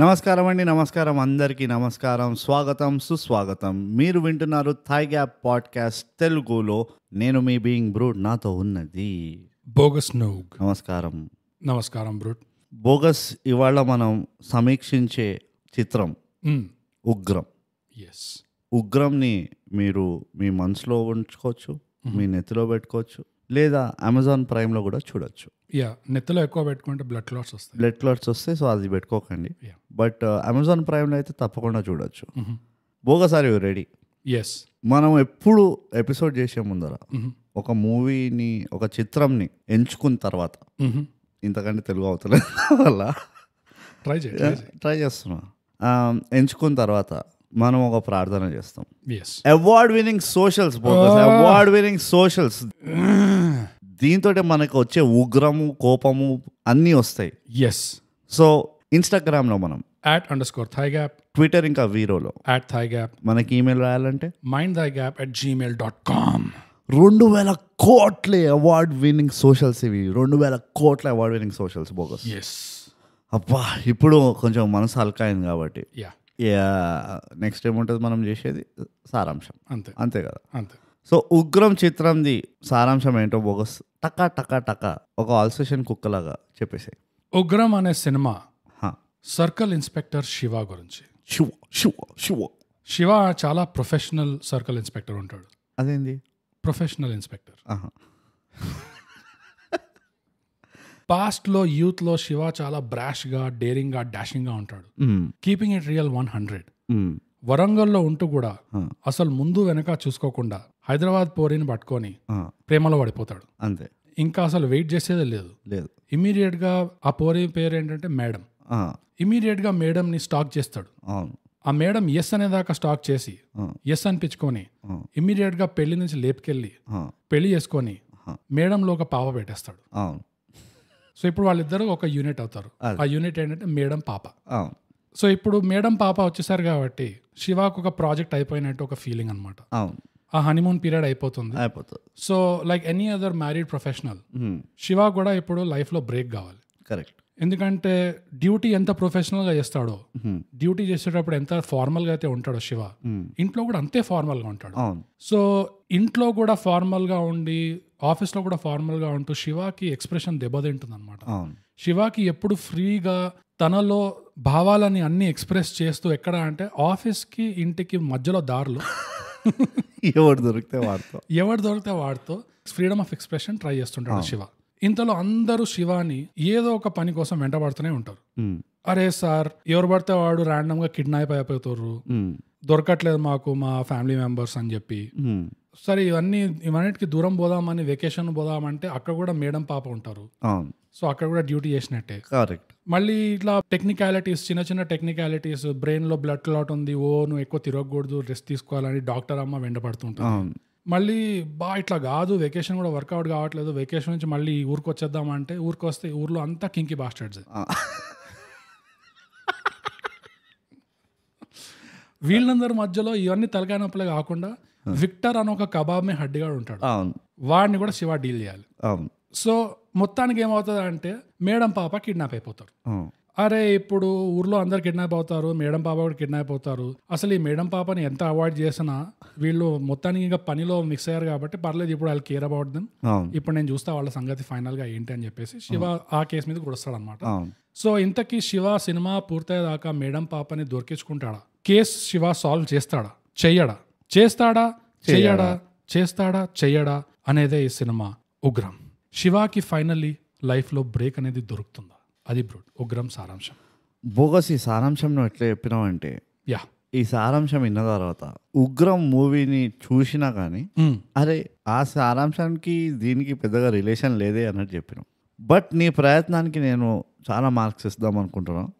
నమస్కారం అందరికీ నమస్కారం, స్వాగతం సుస్వాగతం. మీరు వింటున్నారు థై గ్యాప్ పాడ్కాస్ట్ తెలుగులో. నేను మీ బీయింగ్ బ్రూట్, నాతో ఉన్నది బోగస్ నోగ్. నమస్కారం బ్రూట్. బోగస్, ఇవాళ మనం సమీక్షించే చిత్రం ఉగ్రం. ఉగ్రంని మీరు మీ మనసులో ఉంచుకోవచ్చు, మీ నెత్తిలో పెట్టుకోవచ్చు, లేదా అమెజాన్ ప్రైమ్లో కూడా చూడొచ్చు. నెత్తిలో ఎక్కువ పెట్టుకుంటే బ్లడ్ క్లాట్స్ వస్తాయి, సో అది పెట్టుకోకండి. బట్ అమెజాన్ ప్రైమ్లో అయితే తప్పకుండా చూడొచ్చు. బోగసారి రెడీ? మనం ఎప్పుడు ఎపిసోడ్ చేసే ముందర ఒక మూవీని, ఒక చిత్రంని ఎంచుకున్న తర్వాత, ఇంతకంటే తెలుగు అవుతలేదు వల్ల ట్రై చేస్తున్నా, ఎంచుకున్న తర్వాత మనం ఒక ప్రార్థన చేస్తాం. అవార్డ్ విన్నింగ్ సోషల్స్ దీంతో మనకు వచ్చే ఉగ్రము, కోపము అన్నీ వస్తాయి. సో ఇన్స్టాగ్రామ్ లో మనం @_thigap, ట్విట్టర్ ఇంకా వీరోలో @thigap, మనకి ఈమెయిల్ రాయాలంటే mindthigap@gmail.com. 2000 కోట్ల అవార్డ్ విన్నింగ్ సోషల్స్ ఇవి. 2000 కోట్ల అవార్డ్ విన్నింగ్ సోషల్స్ బోగస్. అబ్బా, ఇప్పుడు కొంచెం మనసు హల్కా అయింది కాబట్టి నెక్స్ట్ ఏముంటుంది మనం చేసేది? సారాంశం. అంతే కదా. సో ఉగ్రం చిత్రంది సారాంశం ఏంటో బోగస్ టకా టకా టకా ఒక ఆల్సేషన్ కుక్కలాగా చెప్పేసాయి. ఉగ్రం అనే సినిమా సర్కిల్ ఇన్స్పెక్టర్ శివ గురించి. శివ చాలా ప్రొఫెషనల్ సర్కిల్ ఇన్స్పెక్టర్ ఉంటాడు. అదేంది ప్రొఫెషనల్ ఇన్స్పెక్టర్? పాస్ట్ లో యూత్ లో శివ చాలా బ్రాష్ గా, డేరింగ్ గా, డాషింగ్ గా ఉంటాడు. Keeping it real 100. వరంగల్లో ఉంటూ కూడా అసలు ముందు వెనక చూసుకోకుండా హైదరాబాద్ పోరిని పట్టుకొని ప్రేమలో పడిపోతాడు. అంతే, ఇంకా అసలు వెయిట్ చేసేదే లేదు. ఇమీడియట్ గా ఆ పోరి పేరు ఏంటంటే మేడం. ఇమీడియట్ గా మేడం ని స్టాక్ చేస్తాడు. ఆ మేడం ఎస్ అనేదాకా స్టాక్ చేసి ఎస్ అనిపించుకొని ఇమీడియట్ గా పెళ్లి నుంచి లేపుకెళ్ళి పెళ్లి చేసుకొని మేడంలో ఒక పాప పెట్టేస్తాడు. సో ఇప్పుడు వాళ్ళిద్దరు ఒక యూనిట్ అవుతారు. ఆ యూనిట్ ఏంటంటే మేడం పాప. సో ఇప్పుడు మేడం పాప వచ్చేసారు కాబట్టి శివాకు ఒక ప్రాజెక్ట్ అయిపోయినట్టు ఒక ఫీలింగ్ అనమాట. ఆ హనీమూన్ పీరియడ్ అయిపోతుంది. So like any other married professional, Shiva కూడా ఇప్పుడు లైఫ్ లో బ్రేక్ కావాలి. కరెక్ట్. ఎందుకంటే డ్యూటీ ఎంత ప్రొఫెషనల్ గా చేస్తాడో, డ్యూటీ చేసేటప్పుడు ఎంత ఫార్మల్ గా అయితే ఉంటాడో శివ, ఇంట్లో కూడా అంతే ఫార్మల్ గా ఉంటాడు. సో ఇంట్లో కూడా ఫార్మల్ గా ఉండి ఆఫీస్ లో కూడా ఫార్మల్ గా ఉంటూ శివాకి ఎక్స్ప్రెషన్ దెబ్బతింటుంది అనమాట. శివాకి ఎప్పుడు ఫ్రీగా తనలో భావాలని అన్ని ఎక్స్ప్రెస్ చేస్తూ, ఎక్కడ అంటే ఆఫీస్ కి ఇంటికి మధ్యలో దారులు ఎవరు దొరికితే వాడితో ఫ్రీడమ్ ఆఫ్ ఎక్స్ప్రెషన్ ట్రై చేస్తుంటాడు శివ. ఇంతలో అందరూ శివాని ఏదో ఒక పని కోసం వెంటబడుతూనే ఉంటారు. అరే సార్, ఎవరు పడితే వాడు ర్యాండమ్ గా కిడ్నాప్ అయిపోతారు, దొరకట్లేదు మాకు మా ఫ్యామిలీ మెంబర్స్ అని చెప్పి. సరే ఇవన్నిటికి దూరం పోదామని వెకేషన్ పోదామంటే అక్కడ కూడా మేడం పాప ఉంటారు. సో అక్కడ కూడా డ్యూటీ చేసినట్టే. మళ్ళీ ఇట్లా టెక్నికాలిటీస్, చిన్న చిన్న టెక్నికాలిటీస్, బ్రెయిన్ లో బ్లడ్ క్లాట్ ఉంది, నువ్వు ఎక్కువ తిరగకూడదు, రెస్ట్ తీసుకోవాలని డాక్టర్ అమ్మ వెంటబడుతుంటారు. మళ్ళీ ఇట్లా కాదు, వెకేషన్ కూడా వర్కౌట్ కావట్లేదు, వెకేషన్ నుంచి మళ్ళీ ఊరికి వచ్చేద్దామంటే ఊరికి వస్తే ఊర్లో అంతా కింకి బాస్టర్డ్స్. వీళ్ళందరి మధ్యలో ఇవన్నీ తలకాయ నొప్పులే కాకుండా విక్టర్ అని ఒక కబాబ్ మే హడ్డిగా ఉంటాడు. వాడిని కూడా శివ డీల్ చేయాలి. సో మొత్తానికి ఏమవుతుంది అంటే మేడం పాప కిడ్నాప్ అయిపోతారు. అరే ఇప్పుడు ఊర్లో అందరు కిడ్నాప్ అవుతారు, మేడం పాప కూడా కిడ్నాప్ అవుతారు. అసలు ఈ మేడం పాపని ఎంత అవాయిడ్ చేసినా వీళ్ళు మొత్తానికి ఇంకా పనిలో మిక్స్ అయ్యారు కాబట్టి పర్లేదు, ఇప్పుడు వాళ్ళు కేర్ అబౌట్ దెమ్, ఇప్పుడు నేను చూస్తా వాళ్ళ సంగతి ఫైనల్ గా ఏంటి అని చెప్పేసి శివ ఆ కేసు మీద కొడతాడు అనమాట. సో ఇంతకీ శివ సినిమా పూర్తయ్యేదాకా మేడం పాపని దొరికించుకుంటాడా? కేసు శివ సాల్వ్ చేస్తాడా చెయ్యడా అనేదే ఈ సినిమా ఉగ్రం. శివాకి ఫైనల్లీ లైఫ్ లో బ్రేక్ అనేది దొరుకుతుందా? అది ఉగ్రం సారాంశం. బోగస్, ఈ సారాంశం ఎట్లా చెప్పినావంటే, ఈ సారాంశం విన్న తర్వాత ఉగ్రం మూవీని చూసినా కానీ అరే ఆ సారాంశానికి దీనికి పెద్దగా రిలేషన్ లేదే అన్నట్టు చెప్పినాం. బట్ నీ ప్రయత్నానికి నేను చాలా మార్క్స్ ఇద్దాం అనుకుంటున్నాను,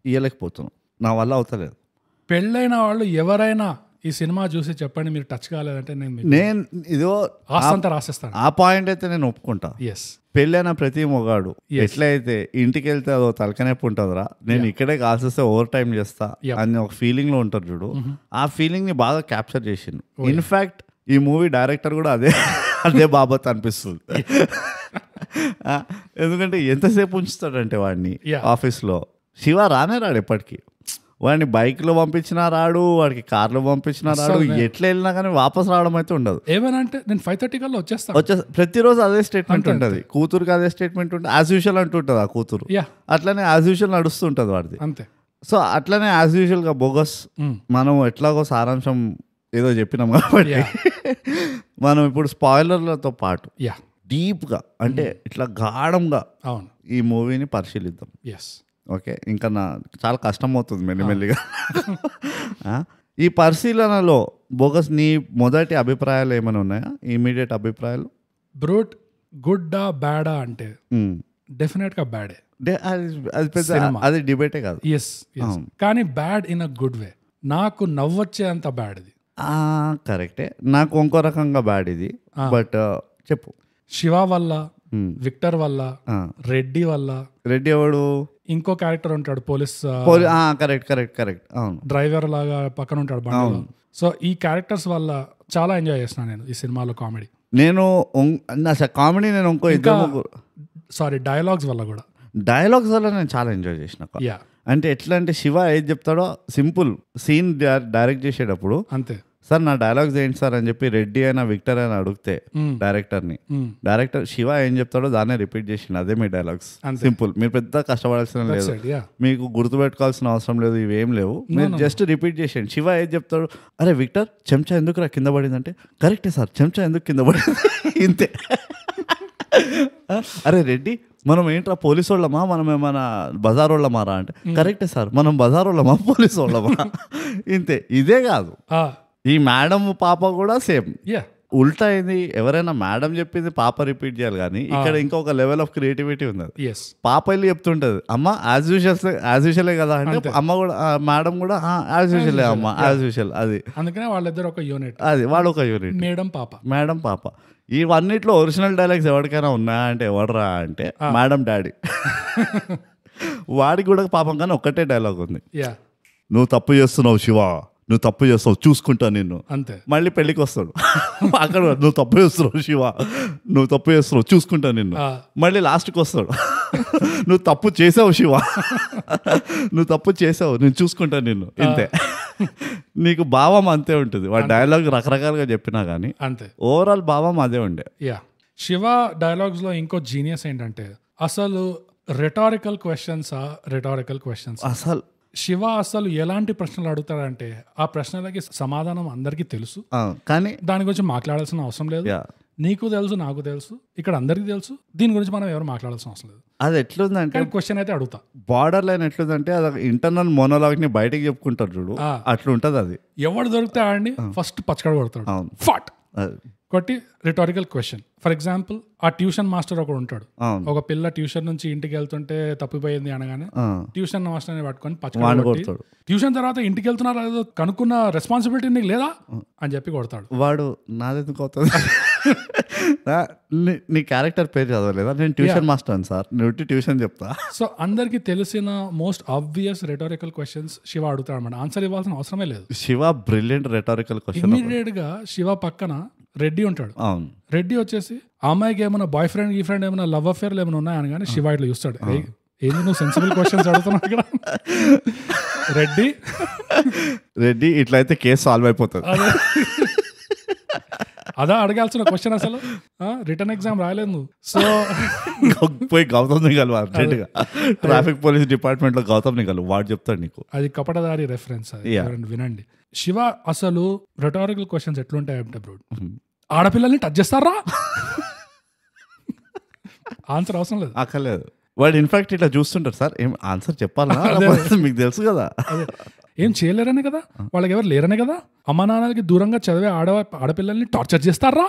ఇవ్వలేకపోతున్నాను, నా వల్ల అవుతలేదు. పెళ్ళైన వాళ్ళు ఎవరైనా ఈ సినిమా చూసి చెప్పండి మీరు టచ్ కాలేదంటే నేను ఇదో ఆస్తంతా రాసేస్తాను. ఆ పాయింట్ అయితే నేను ఒప్పుకుంటా. పెళ్ళైన ప్రతి మొగాడు ఎట్లయితే ఇంటికి వెళ్తే అదో తలకనొప్పి ఉంటుందిరా, నేను ఇక్కడే కాల్సేస్తే ఓవర్ టైం చేస్తా అని ఒక ఫీలింగ్ లో ఉంటారు చూడు, ఆ ఫీలింగ్ ని బాగా క్యాప్చర్ చేసిండు. ఇన్ఫాక్ట్ ఈ మూవీ డైరెక్టర్ కూడా అదే బాబత్ అనిపిస్తుంది. ఎందుకంటే ఎంతసేపు ఉంచుతాడంటే వాడిని ఆఫీస్లో శివ రానే రాడు ఎప్పటికీ. వాడిని బైక్లో పంపించినా రాడు, వాడికి కార్లో పంపించినా రాడు, ఎట్లా వెళ్ళినా కానీ వాపస్ రావడం అయితే ఉండదు. ఏమైనా అంటే నేను 5:30 కల్లా వచ్చేస్తాను. ప్రతిరోజు అదే స్టేట్మెంట్ ఉంటుంది, కూతురుకి అదే స్టేట్మెంట్ ఉంటుంది, యాజ్ యూజువల్ అంటుంటుంది ఆ కూతురు. అట్లనే యాజ్ యూజువల్ నడుస్తుంటుంది వాడిది అంతే. సో అట్లనే యాజ్ యూజువల్గా బోగస్. మనం ఎట్లాగో సారాంశం ఏదో చెప్పినాం కాబట్టి మనం ఇప్పుడు స్పాయిలర్లతో పాటు డీప్గా అంటే ఇట్లా గాఢంగా ఈ మూవీని పరిశీలిద్దాం. ఓకే, ఇంకా చాలా కష్టం అవుతుంది మెల్లిమెల్లిగా. ఈ పరిశీలనలో బోగస్ నీ మొదటి అభిప్రాయాలు ఏమైనా ఉన్నాయా, ఇమీడియట్ అభిప్రాయాలు? బ్రూట్ గుడ్డా బ్యాడా అంటే డెఫినెట్ గా బ్యాడే, అది డిబేటే కాదు. కానీ bad in a good way. నాకు నవ్వొచ్చే అంత బ్యాడ్ ఇది. కరెక్టే, నాకు ఇంకో రకంగా బ్యాడ్ ఇది. బట్ చెప్పు. శివ వల్ల, విక్టర్ వల్ల, రెడ్డి వల్ల. రెడ్డి ఎవడు? ఇంకో క్యారెక్టర్ ఉంటాడు పోలీస్. కరెక్ట్ అవును, డ్రైవర్ లాగా పక్కన ఉంటాడు బండిలో. సో ఈ క్యారెక్టర్స్ వల్ల చాలా ఎంజాయ్ చేస్తున్నాను నేను ఈ సినిమాలో కామెడీ. నేను కామెడీ నేను డైలాగ్స్ వల్ల కూడా, డైలాగ్స్ వల్ల నేను చాలా ఎంజాయ్ చేసిన. అంటే ఎట్లా అంటే శివ ఏది చెప్తాడో సింపుల్ సీన్ డైరెక్ట్ చేసేటప్పుడు అంతే, సార్ నా డైలాగ్స్ ఏంటి సార్ అని చెప్పి రెడ్డి అయినా విక్టర్ అయినా అడిగితే డైరెక్టర్ శివ ఏం చెప్తాడో దాన్నే రిపీట్ చేసిండు, అదే మీ డైలాగ్స్. సింపుల్, మీరు పెద్ద కష్టపడాల్సిన లేదు, మీకు గుర్తుపెట్టుకోవాల్సిన అవసరం లేదు, ఇవేం లేవు, మీరు జస్ట్ రిపీట్ చేసేయండి. శివ ఏం చెప్తాడు, అరే విక్టర్ చెంచా ఎందుకు రా కింద పడిందంటే, కరెక్టే సార్ చెంచా ఎందుకు కింద పడింది, ఇంతే. అరే రెడ్డి మనం ఏంట్రా పోలీసు వాళ్ళమా, మనం ఏమైనా బజార్ వాళ్ళమా రా అంటే, కరెక్టే సార్ మనం బజార్ వాళ్ళమా పోలీసు వాళ్ళమా, ఇంతే. ఇదే కాదు, ఈ మేడం పాప కూడా సేమ్ ఉల్టా అయింది. ఎవరైనా మేడం చెప్పింది పాప రిపీట్ చేయాలి, కానీ ఇక్కడ ఇంకొక లెవెల్ ఆఫ్ క్రియేటివిటీ ఉంది. పాప వెళ్ళి చెప్తుంటది, అమ్మ యాజ్ యూజువలే కదా అంటే, అమ్మ కూడా మేడం కూడా యాజ్ యూజువలే అమ్మ యాజ్ యూజువల్. అది అందుకనే వాళ్ళిద్దరు ఒక యూనిట్, అది వాళ్ళు ఒక యూనిట్, మేడం పాప. ఇవన్నిట్లో ఒరిజినల్ డైలాగ్స్ ఎవరికైనా ఉన్నాయా అంటే ఎవడరా అంటే మేడం డాడీ. వాడికి కూడా పాపం కానీ ఒక్కటే డైలాగ్ ఉంది, నువ్వు తప్పు చేస్తున్నావు శివ, నువ్వు తప్పు చేస్తావు చూసుకుంటా నిన్ను, అంతే. మళ్ళీ పెళ్ళికి వస్తాడు అక్కడ, నువ్వు తప్పు చేస్తున్నావు శివ, నువ్వు తప్పు చేస్తున్నావు చూసుకుంటా నిన్ను. మళ్ళీ లాస్ట్కి వస్తాడు, నువ్వు తప్పు చేసావు శివ, నువ్వు తప్పు చేసావు నేను చూసుకుంటా నిన్ను, ఇంతే. నీకు భావం అంతే ఉంటుంది. వాడు డైలాగ్ రకరకాలుగా చెప్పినా కానీ అంతే, ఓవరాల్ భావం అదే ఉండే. శివ డైలాగ్స్ లో ఇంకో జీనియస్ ఏంటంటే అసలు రెటారికల్ క్వశ్చన్స్ అసలు శివ అసలు ఎలాంటి ప్రశ్నలు అడుగుతాడంటే ఆ ప్రశ్నలకి సమాధానం అందరికీ తెలుసు, కానీ దాని గురించి మాట్లాడాల్సిన అవసరం లేదు. నీకు తెలుసు, నాకు తెలుసు, ఇక్కడ అందరికీ తెలుసు, దీని గురించి మనం ఎవరు మాట్లాడాల్సిన అవసరం లేదు. అది ఎట్లుందంటే క్వశ్చన్ అయితే అడుగుతా, బార్డర్ లైన్ ఎట్లుందంటే అది ఇంటర్నల్ మోనోలాగ్ ని బయటకి చెప్పుకుంటారు చూడు, అట్లుంటది. అది ఎవడు దొరికితే ఆడిని ఫస్ట్ పచ్చకడ కొడతాడు, ఫాట్ కొట్టి రిటారికల్ క్వశ్చన్. ఫర్ ఎగ్జాంపుల్ ఆ ట్యూషన్ మాస్టర్ ఒకడు ఉంటాడు, ఒక పిల్ల ట్యూషన్ నుంచి ఇంటికి వెళ్తుంటే తప్పిపోయింది అనగానే ట్యూషన్ మాస్టర్ ని పట్టుకొని పచ్చకడ, ట్యూషన్ తర్వాత ఇంటికి వెళ్తున్నారా లేదో కనుక్కున్న రెస్పాన్సిబిలిటీ నీకు లేదా అని చెప్పి కొడతాడు. వాడు నాదెందుకు అవుతుంది, నీ క్యారెక్టర్ పేరు చదవలేదా, నేను ట్యూషన్ మాస్టర్ అని సార్, నేను ట్యూషన్ చెప్తా. సో అందరికి తెలిసిన most obvious rhetorical questions Shiva అడుగుతాడు అనమాట, ఆన్సర్ ఇవ్వాల్సిన అవసరమే లేదు. Shiva brilliant rhetorical question. Immediate గా శివ పక్కన రెడ్డి ఉంటాడు, రెడ్డి వచ్చేసి ఆ అమ్మాయికి ఏమైనా బాయ్ ఫ్రెండ్ ఈ ఫ్రెండ్ ఏమైనా లవ్ అఫేర్లు ఏమైనా ఉన్నాయని కానీ శివ ఇట్లా చూస్తాడు, ఏంది నువ్వు సెన్సిబుల్ క్వశ్చన్స్ అడుగుతున్నావు ఇక్కడ రెడ్డి ఇట్లయితే కేసు సాల్వ్ అయిపోతుంది. అదా అడగాల్సిన క్వశ్చన్, అసలు రిటర్న్ ఎగ్జామ్ రాయలేదు నువ్వు. సో పోయి గౌతమ్ ని కలవు అర్జెంట్గా, ట్రాఫిక్ పోలీస్ డిపార్ట్మెంట్ లో గౌతమ్ ని కలవు, వాడు చెప్తాడు నీకు. అది కపటదారి రెఫరెన్స్, అది వినండి. శివ అసలు రెటారికల్ క్వశ్చన్స్ ఎట్లుంటాయంటే బ్రో, ఆడపిల్లల్ని టచ్ చేస్తారా, ఆన్సర్ అవసరం లేదు, అక్కర్లేదు. వాడు ఇన్ఫాక్ట్ ఇట్లా చూస్తుంటారు, సార్ ఏం ఆన్సర్ చెప్పాలా మీకు తెలుసు కదా, ఏం చేయలేరనే కదా, వాళ్ళకి ఎవరు లేరనే కదా, అమ్మ నాన్నలకి దూరంగా చదివే ఆడపిల్లల్ని టార్చర్ చేస్తారా,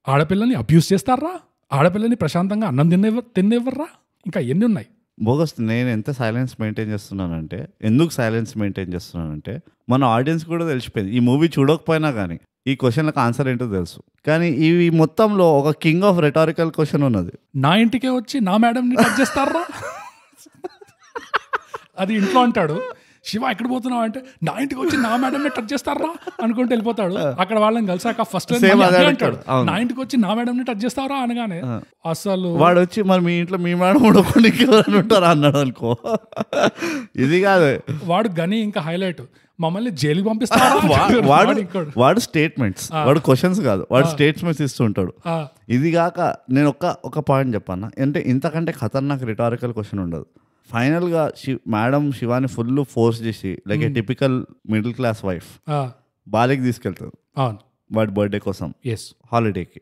ఆడపిల్లల్ని అబ్యూస్ చేస్తారా, ఆడపిల్లల్ని ప్రశాంతంగా అన్నం తినేవర్రా, ఇంకా ఎన్ని ఉన్నాయి. బోగస్ నేను ఎంత సైలెన్స్ మెయింటైన్ చేస్తున్నానంటే, ఎందుకు సైలెన్స్ మెయింటైన్ చేస్తున్నానంటే మన ఆడియన్స్ కూడా తెలిసిపోయింది, ఈ మూవీ చూడకపోయినా కానీ ఈ క్వశ్చన్లకు ఆన్సర్ ఏంటో తెలుసు. కానీ ఈ మొత్తంలో ఒక కింగ్ ఆఫ్ రెటారికల్ క్వశ్చన్ ఉన్నది, నా ఇంటికే వచ్చి నా మేడంని టచ్ చేస్తారా, అది ఇంట్లో అంటాడు. శివ ఎక్కడ పోతున్నావు అంటే నా ఇంటికి వచ్చి నా మేడం టచ్ చేస్తారా అనుకుంటూ వెళ్ళిపోతాడు. అక్కడ వాళ్ళని కలిసాక ఫస్ట్ అంటాడు నా ఇంటికి వచ్చి నా మేడం ని టచ్ చేస్తారా అనగానే అసలు వాడు వచ్చి మరి మీ ఇంట్లో మీ మేడం ఉంటారా అన్నాడు అనుకో. ఇది కాదు వాడు గని ఇంకా హైలైట్ మమ్మల్ని జైలుకి పంపిస్తారా. వాడు స్టేట్మెంట్స్, వాడు క్వశ్చన్స్ కాదు, వాడు స్టేట్మెంట్స్ ఇస్తుంటాడు. ఇది కాక నేను ఒక పాయింట్ చెప్పాను, అంటే ఇంతకంటే ఖతర్నాక్ రిటారికల్ క్వశ్చన్ ఉండదు. ఫైనల్ గా మేడం శివాని ఫుల్ ఫోర్స్ చేసి like a typical middle class wife బాలికి తీసుకెళ్తారు వాడి బర్త్డే కోసం హాలిడేకి.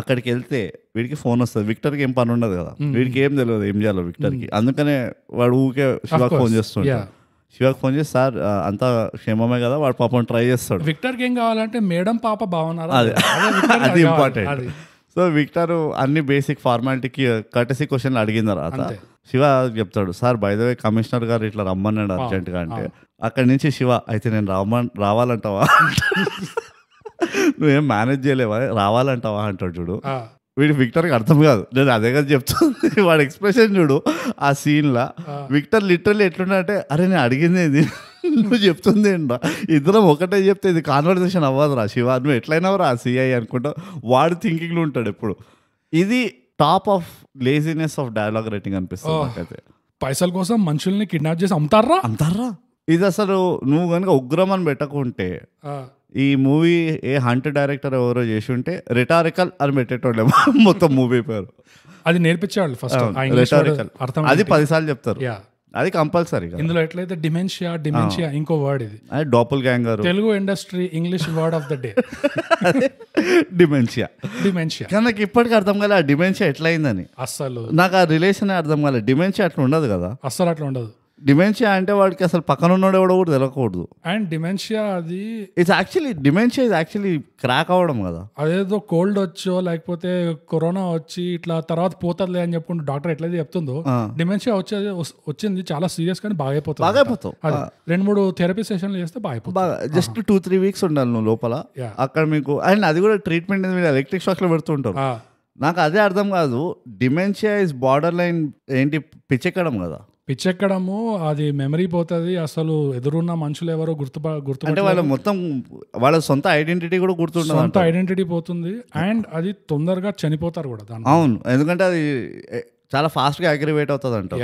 అక్కడికి వెళ్తే వీడికి ఫోన్ వస్తుంది, విక్టర్కి ఏం పని ఉండదు కదా, వీడికి ఏం తెలియదు ఏం చేయాలో విక్టర్కి. అందుకనే వాడు ఊకే శివాకి ఫోన్ చేస్తుంటాడు. శివాకి ఫోన్ చేసి సార్ అంతా క్షేమమే కదా, వాడు పాపం ట్రై చేస్తాడు. విక్టర్కి ఏం కావాలంటే మేడం పాప బాగున్నారా, అది ఇంపార్టెంట్. సో విక్టర్ అన్ని బేసిక్ ఫార్మాలిటీకి కర్టసీ క్వశ్చన్లు అడిగిన తర్వాత శివ చెప్తాడు sir by the way commissioner గారు ఇట్లా రమ్మన్నాడు అర్జెంట్గా అంటే, అక్కడి నుంచి శివ అయితే నేను రావాలంటావా నువ్వేం మేనేజ్ చేయలేవా రావాలంటావా అంటాడు చూడు. వీడు విక్టర్కి అర్థం కాదు, నేను అదే కదా చెప్తుంది. వాడు ఎక్స్ప్రెషన్ చూడు ఆ సీన్లో. విక్టర్ లిటరల్లీ ఎట్లుంటే అరే నేను అడిగింది ఏంది నువ్వు చెప్తుంది ఏంటా, ఇద్దరం ఒకటే చెప్తే ఇది కాన్వర్సేషన్ అవ్వదు రా శివ, నువ్వు ఎట్లయినా రా సిఐ అనుకుంటా. వాడు థింకింగ్లో ఉంటాడు ఎప్పుడు. ఇది top of laziness of dialogue writing అనిపిస్తుంది నాకైతే. పైసల కోసం మనుషుల్ని కిడ్నాప్ చేసి అమ్ముతారా. ఇది అసలు నువ్వు కనుక ఉగ్రం అని పెట్టకుంటే ఈ మూవీ ఏ హంట్ డైరెక్టర్ ఎవరో చేసి ఉంటే రిటారికల్ అని పెట్టేటోళ్ళే మొత్తం మూవీ పేరు. అది నేర్పించేవాళ్ళు ఫస్ట్, అది 10 సార్లు చెప్తారు, అది కంపల్సరీ. ఇందులో ఎట్లయితే డిమెన్షియా ఇంకో వర్డ్, ఇది doppelganger, Telugu industry English word of the day dementia. కానీ నాకు ఇప్పటికీ అర్థం కాలే ఆ డిమెన్షియా ఎట్లా అయిందని. అసలు నాకు ఆ రిలేషన్ అర్థం కాలేదు. డిమెన్షియా అట్లా ఉండదు కదా, అసలు అట్లా ఉండదు. డిమెన్షియా అంటే వాడికి అసలు పక్కన ఉన్నాడు ఎవడో కూడా తెలియకూడదు. అండ్ డిమెన్షియా అది డిమెన్షియా ఇది యాక్చువల్లీ క్రాక్ అవ్వడం కదా. అదేదో కోల్డ్ వచ్చో లేకపోతే కరోనా వచ్చి ఇట్లా తర్వాత పోతుందిలే అని చెప్పుకుంటూ డాక్టర్ ఎట్లయితే చెప్తుందో, డిమెన్షియా వచ్చింది చాలా సీరియస్ కానీ బాగైపోతావు. 2-3 థెరపీ సెషన్లు చేస్తే బాగా జస్ట్ 2-3 వీక్స్ ఉండాలి నువ్వు లోపల అక్కడ మీకు. అండ్ అది కూడా ట్రీట్మెంట్ మీరు ఎలక్ట్రిక్ షాక్ లో పెడుతుంటారు. నాకు అదే అర్థం కాదు, డిమెన్షియా ఇస్ బార్డర్ లైన్ ఏంటి పిచ్చెక్కడం కదా. పిచ్చెక్కడము, అది మెమరీ పోతుంది, అసలు ఎదురున్న మనుషులు ఎవరో గుర్తు అంటే వాళ్ళ మొత్తం వాళ్ళ సొంత ఐడెంటిటీ కూడా గుర్తుండదు, సొంత ఐడెంటిటీ పోతుంది. అండ్ అది తొందరగా చనిపోతారు కూడా దాన్ని. అవును, ఎందుకంటే అది చాలా ఫాస్ట్ గా అగ్రివేట్ అవుతుంది అంట.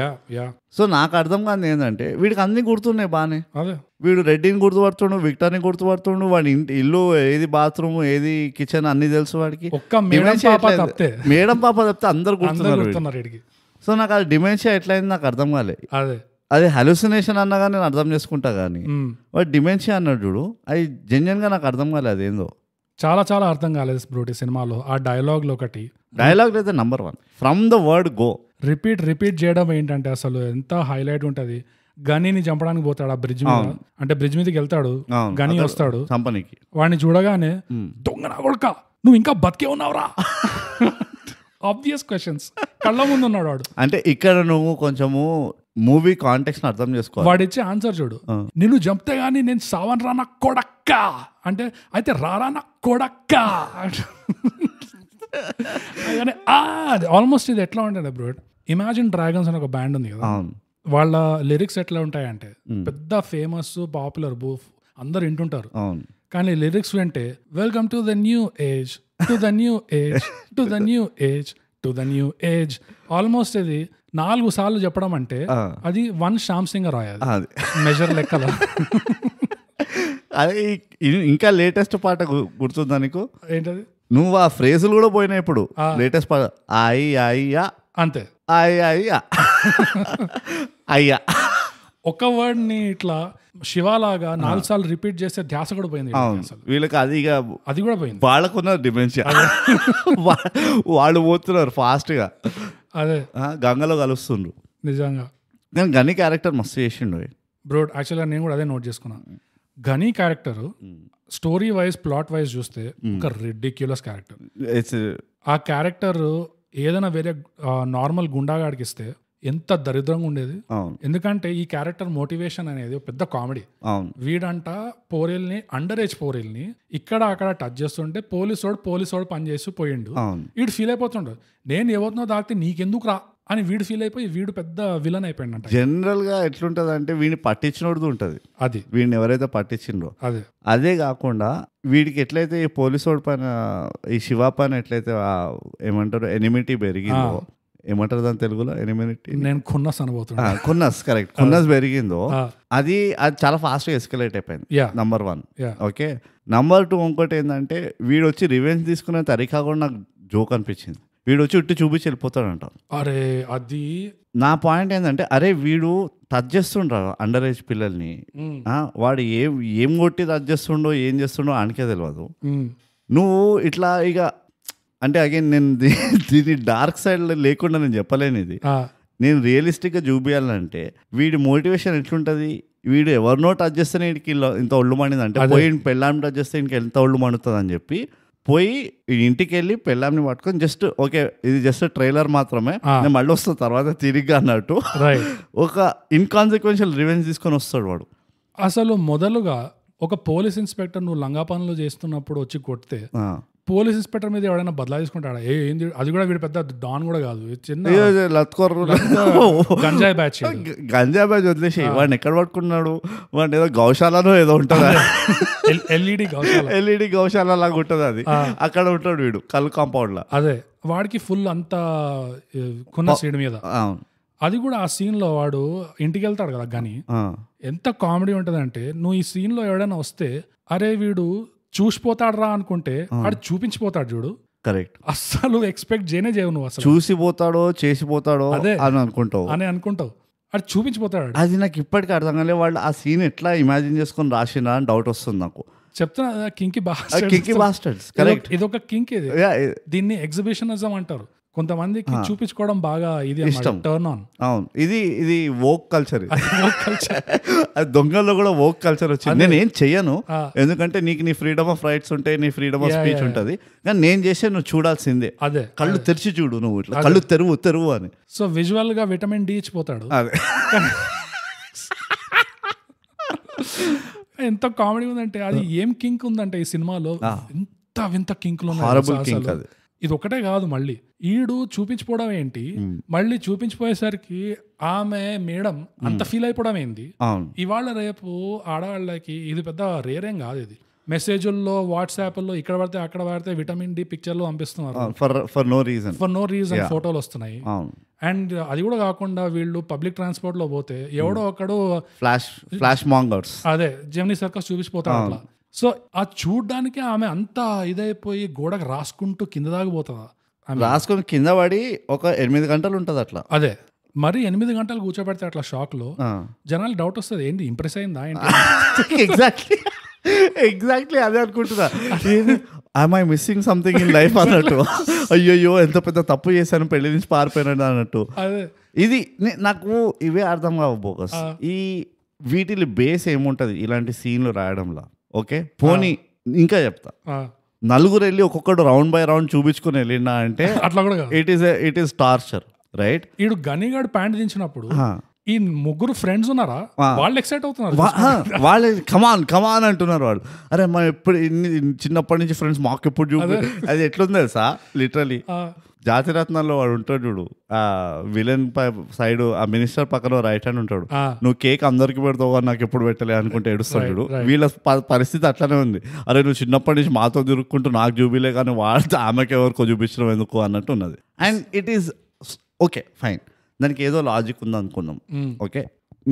సో నాకు అర్థం కాదు ఏంటంటే వీడికి అన్ని గుర్తున్నాయి బానే. అదే వీడు రెడ్డిని గుర్తుపడుతుండు, విక్టర్ని గుర్తుపడుతుండు, వాడి ఇల్లు ఏది బాత్రూమ్ ఏది కిచెన్ అన్ని తెలుసు వాడికి. ఒక్క మేడం పాప తప్పితే అందరు గుర్తున్నారు. సో నాకు అది డిమెన్షియా ఎట్లయింది నాకు అర్థం కాలే. అది హాలుసినేషన్ అన్నా కానీ నేను అర్థం చేసుకుంటా కానీ వాడు డిమెన్షియా అన్నాడు చూడు, అది జెన్యున్ గా నాకు అర్థం కాలేదు. అదేందో చాలా అర్థం కాలేదు బ్రోటి సినిమాలో. ఆ డైలాగ్ లో ఒకటి డైలాగ్ అయితే number 1 from the word go repeat చేయడం ఏంటంటే అసలు ఎంత హైలైట్ ఉంటది. గనిని చంపడానికి పోతాడు ఆ బ్రిడ్జ్ మీద, అంటే బ్రిడ్జ్ మీదకి వెళ్తాడు, గని వస్తాడు కంపెనీకి. వాడిని చూడగానే దొంగ నా కొడుకా నువ్వు ఇంకా బతికే ఉన్నావురా, ఆబ్వియస్ క్వశ్చన్స్ కళ్ళ ముందు ఉన్నాడు వాడు. అంటే ఇక్కడ నువ్వు కొంచెము మూవీ కాంటెక్స్ట్ అర్థం చేసుకో. వాడు ఇచ్చే ఆన్సర్ చూడు, నిన్ను చంపితే గానీ నేను సావన్ రా నా కొడక్క అంటే, అయితే రారా నా కొడక్క ఆల్మోస్ట్ ఇది ఎట్లా ఉంటుంది బ్రో, ఇమాజిన్ డ్రాగన్స్ అని ఒక బ్యాండ్ ఉంది కదా, వాళ్ళ లిరిక్స్ ఎట్లా ఉంటాయంటే పెద్ద ఫేమస్ పాపులర్ అందరు వింటుంటారు. కానీ లిరిక్స్ వింటే welcome to the new age, to the new age, to the new age, to the new age. Almost ఇది 4 సార్లు చెప్పడం అంటే అది 1 శ్యామ్ సింగ్ రాయ్ మెజర్ లెక్కలో. అదే ఇంకా లేటెస్ట్ పాట గుర్తుందా నీకు? ఏంటది? నువ్వు ఆ ఫ్రేజులు కూడా పోయినా ఇప్పుడు లేటెస్ట్ పాట అయ్యా అంతే, అయ్యా అయ్యా ఒక వర్డ్ ని ఇట్లా శివలాగా 4 సార్లు రిపీట్ చేస్తే ధ్యాస కూడా పోయింది వీళ్ళకి. అది కూడా పోయింది. వాళ్ళకున్నారు డిమెన్షియా, వాళ్ళు పోతున్నారు ఫాస్ట్ గా. అదే గంగలో కలుస్తుండ్రు నిజంగా. నేను గని క్యారెక్టర్ మస్తు చేసిండు బ్రో. యాక్చువల్గా నేను కూడా అదే నోట్ చేసుకున్నా. గని character story wise plot wise చూస్తే ఒక రిడిక్యులస్ క్యారెక్టర్. ఆ క్యారెక్టర్ ఏదైనా వేరే నార్మల్ గుండాగాడికి ఇస్తే ఎంత దరిద్రంగా ఉండేది. ఎందుకంటే ఈ క్యారెక్టర్ మోటివేషన్ అనేది పెద్ద కామెడీ. వీడంట పోరీల్ని, అండర్ ఏజ్ పోరీల్ని ఇక్కడ అక్కడ టచ్ చేస్తుంటే పోలీసోడు పని చేసి పోయిండు. వీడు ఫీల్ అయిపోతుండు, నేను ఎవరినో దాకితే నీకెందుకు రా అని వీడు ఫీల్ అయిపోయి వీడు పెద్ద విలన్ అయిపోయిందంట. జనరల్ గా ఎట్లుంటది అంటే వీడిని పట్టించినోడు ఉంటది, అది వీడిని ఎవరైతే పట్టించిండ్రో. అదే కాకుండా వీడికి ఎట్లయితే ఈ పోలీసోడి పైన ఈ శివ పైన ఎట్లయితే ఏమంటారు ఎనిమిటీ పెరిగిందో, ఏమంటారు దాని తెలుగులో ఎనిమిటీ, నేను ఖున్నస్ అనబోతున్నా, ఖున్నస్ కరెక్ట్, ఖున్నస్ పెరిగిందో అది చాలా ఫాస్ట్ గా ఎస్కలేట్ అయిపోయింది. నంబర్ 1. ఓకే, నంబర్ 2 ఇంకోటి ఏంటంటే వీడు వచ్చి రివెంజ్ తీసుకునే తరీకా కూడా నాకు జోక్ అనిపించింది. వీడు వచ్చి ఇట్టు చూపించి వెళ్ళిపోతాడంట. అరే అది నా పాయింట్ ఏంటంటే, అరే వీడు టచ్ చేస్తుండ్రా అండర్ ఏజ్ పిల్లల్ని, వాడు ఏం కొట్టి టచ్ చేస్తుండో ఏం చేస్తుండో ఆయనకే తెలియదు. నువ్వు ఇట్లా ఇక అంటే అగైన్ నేను దీని డార్క్ సైడ్ లేకుండా నేను చెప్పలేను. ఇది నేను రియలిస్టిక్గా చూపించాలంటే వీడి మోటివేషన్ ఎట్లుంటుంది, వీడు ఎవరినో టచ్ చేస్తేనే వీడికి ఇంత ఒళ్ళు మండింది అంటే, పోయి పెళ్ళాం టచ్ చేస్తే ఇంక ఎంత ఒళ్ళు మండుతుంది అని చెప్పి పోయి ఇంటికి వెళ్ళి పెళ్ళాంని పట్టుకొని జస్ట్ ఓకే ఇది జస్ట్ ట్రైలర్ మాత్రమే, నేను మళ్ళీ వస్తాను తర్వాత తిరిగి అన్నట్టు ఒక ఇన్కాన్సిక్వెన్షియల్ రివెంజ్ తీసుకొని వస్తాడు వాడు. అసలు మొదలుగా ఒక పోలీస్ ఇన్స్పెక్టర్ నువ్వు లంగా పనులు చేస్తున్నప్పుడు వచ్చి కొడితే పోలీస్ ఇన్స్పెక్టర్ మీద ఎవడైనా బదలా తీసుకుంటాడా? ఏంది అది కూడా వీడు పెద్ద డాన్ కూడా కాదు, చిన్న గంజాయి బ్యాచ్. గంజాయి బ్యాచ్ వదిలేసి వాడిని ఎక్కడ పట్టుకున్నాడు, వాడిని ఏదో గౌశాలలో ఏదో ఉంటుంది, ఎల్ఈడి గౌశాల లాగా ఉంటుంది, అది అక్కడ ఉంటాడు వీడు కళ్ళు కాంపౌండ్ లా. అదే వాడికి ఫుల్ అంతా కొన్న సీడ్ మీద. అది కూడా ఆ సీన్ లో వాడు ఇంటికి వెళ్తాడు కదా గని, ఎంత కామెడీ ఉంటదంటే నువ్వు ఈ సీన్ లో ఎవడైనా వస్తే అరే వీడు చూసిపోతాడు రా అనుకుంటే వాడు చూపించిపోతాడు చూడు. కరెక్ట్, అస్సలు ఎక్స్పెక్ట్ చేయవు నువ్వు, అసలు చూసిపోతాడో చేసిపోతాడో అని అనుకుంటావు, అది చూపించిపోతాడు. అది నాకు ఇప్పటికీ అర్థం కాలే, వాళ్ళు ఆ సీన్ ఎట్లా ఇమాజిన్ చేసుకొని రాసినా అని డౌట్ వస్తుంది నాకు. చెప్తున్నా కింకీ బాస్టర్డ్స్ కరెక్ట్, ఇది ఒక కింక్, ఇది దీన్ని ఎగ్జిబిషనిజం అంటారు. కొంతమందికి చూపించుకోవడం బాగా ఇది ఇష్టం, టర్న్ ఆన్. అవును, ఇది వోక్ కల్చర్. అది దొంగల్లో కూడా వోక్ కల్చర్ వచ్చింది. నేను ఏం చెయ్యను, ఎందుకంటే నీకు నీ ఫ్రీడమ్ ఆఫ్ రైట్స్ ఉంటాయి, నీ ఫ్రీడమ్ ఆఫ్ స్పీచ్ ఉంటుంది, కానీ నేను చేసే నువ్వు చూడాల్సిందే. అదే కళ్ళు తెరిచి చూడు, నువ్వు ఇట్లా కళ్ళు తెరువు అని. సో విజువల్ గా విటమిన్ డి ఇచ్చిపోతాడు. అదే ఎంత కామెడీ ఉందంటే, అది ఏం కింక్ ఉందంటే ఈ సినిమాలో, ఎంత వింత కింక్లు ఉన్నాయి. ఇది ఒకటే కాదు, మళ్ళీ ఈడు చూపించిపోవడం ఏంటి, మళ్ళీ చూపించిపోయేసరికి ఆమె మేడం అంత ఫీల్ అయిపోవడం ఏంది. ఇవాళ రేపు ఆడవాళ్ళకి ఇది పెద్ద రేరేం కాదు. ఇది మెసేజ్ల్లో వాట్సాప్లో ఇక్కడ పడితే అక్కడ పడితే విటమిన్ డి పిక్చర్లు పంపిస్తున్నారు ఫర్ నో రీజన్ ఫోటోలు వస్తున్నాయి. అండ్ అది కూడా కాకుండా వీళ్ళు పబ్లిక్ ట్రాన్స్పోర్ట్ లో పోతే ఎవడో ఒకడు ఫ్లాష్ మాంగర్స్ అదే జెమినీ సర్కస్ చూపించిపోతాడు అట్లా. సో ఆ చూడ్డానికి ఆమె అంతా ఇదైపోయి గోడకు రాసుకుంటూ కింద దాగిపోతుందా, రాసుకొని కింద పడి ఒక 8 గంటలు ఉంటుంది అట్లా. అదే మరి 8 గంటలు కూర్చోబెడితే అట్లా షాక్ లో జనాలు డౌట్ వస్తుంది, ఏంటి ఇంప్రెస్ అయిందా ఏంటి. ఎగ్జాక్ట్లీ అదే అనుకుంటున్నా, I missing something in life అన్నట్టు. అయ్యో ఎంత పెద్ద తప్పు చేశాను, పెళ్లి నుంచి పారిపోయినాడు అన్నట్టు. ఇది నాకు ఇవే అర్థం కావు బోగస్. ఈ వీటిని బేస్ ఏముంటది ఇలాంటి సీన్లు రాయడంలో. ఓకే పోనీ ఇంకా చెప్తా, నలుగురు వెళ్ళి ఒక్కొక్కడు రౌండ్ బై రౌండ్ చూపించుకుని వెళ్ళినా అంటే అట్లా కూడా ఇట్ ఈస్ టార్చర్, రైట్? ఈడు గనిగాడు ప్యాంట్ దించినప్పుడు ఈ ముగ్గురు ఫ్రెండ్స్ ఉన్నారా, వాళ్ళు ఎక్సైట్ అవుతున్నారు, వాళ్ళు కమాన్ అంటున్నారు వాళ్ళు. అరే మనం ఎప్పుడు చిన్నప్పటి నుంచి ఫ్రెండ్స్ మాకు ఎప్పుడు చూపి, అది ఎట్లుంది తెలుసా, లిటరలీ జాతిరత్నాల్లో వాడు ఉంటాడు చూడు, ఆ విలన్ సైడ్ ఆ మినిస్టర్ పక్కన రైట్ హ్యాండ్ ఉంటాడు, నువ్వు కేక్ అందరికి పెడతావు నాకు ఎప్పుడు పెట్టలే అనుకుంటే ఏడుస్తాడు చూడు. వీళ్ళ పరిస్థితి అట్లానే ఉంది. అరే నువ్వు చిన్నప్పటి నుంచి మాతో తిరుక్కుంటూ నాకు చూపిలే కానీ వాడితే ఆమెకి ఎవరికో చూపించడం ఎందుకు అన్నట్టు ఉన్నది. And it is okay fine, దానికి ఏదో లాజిక్ ఉంది అనుకుందాం. ఓకే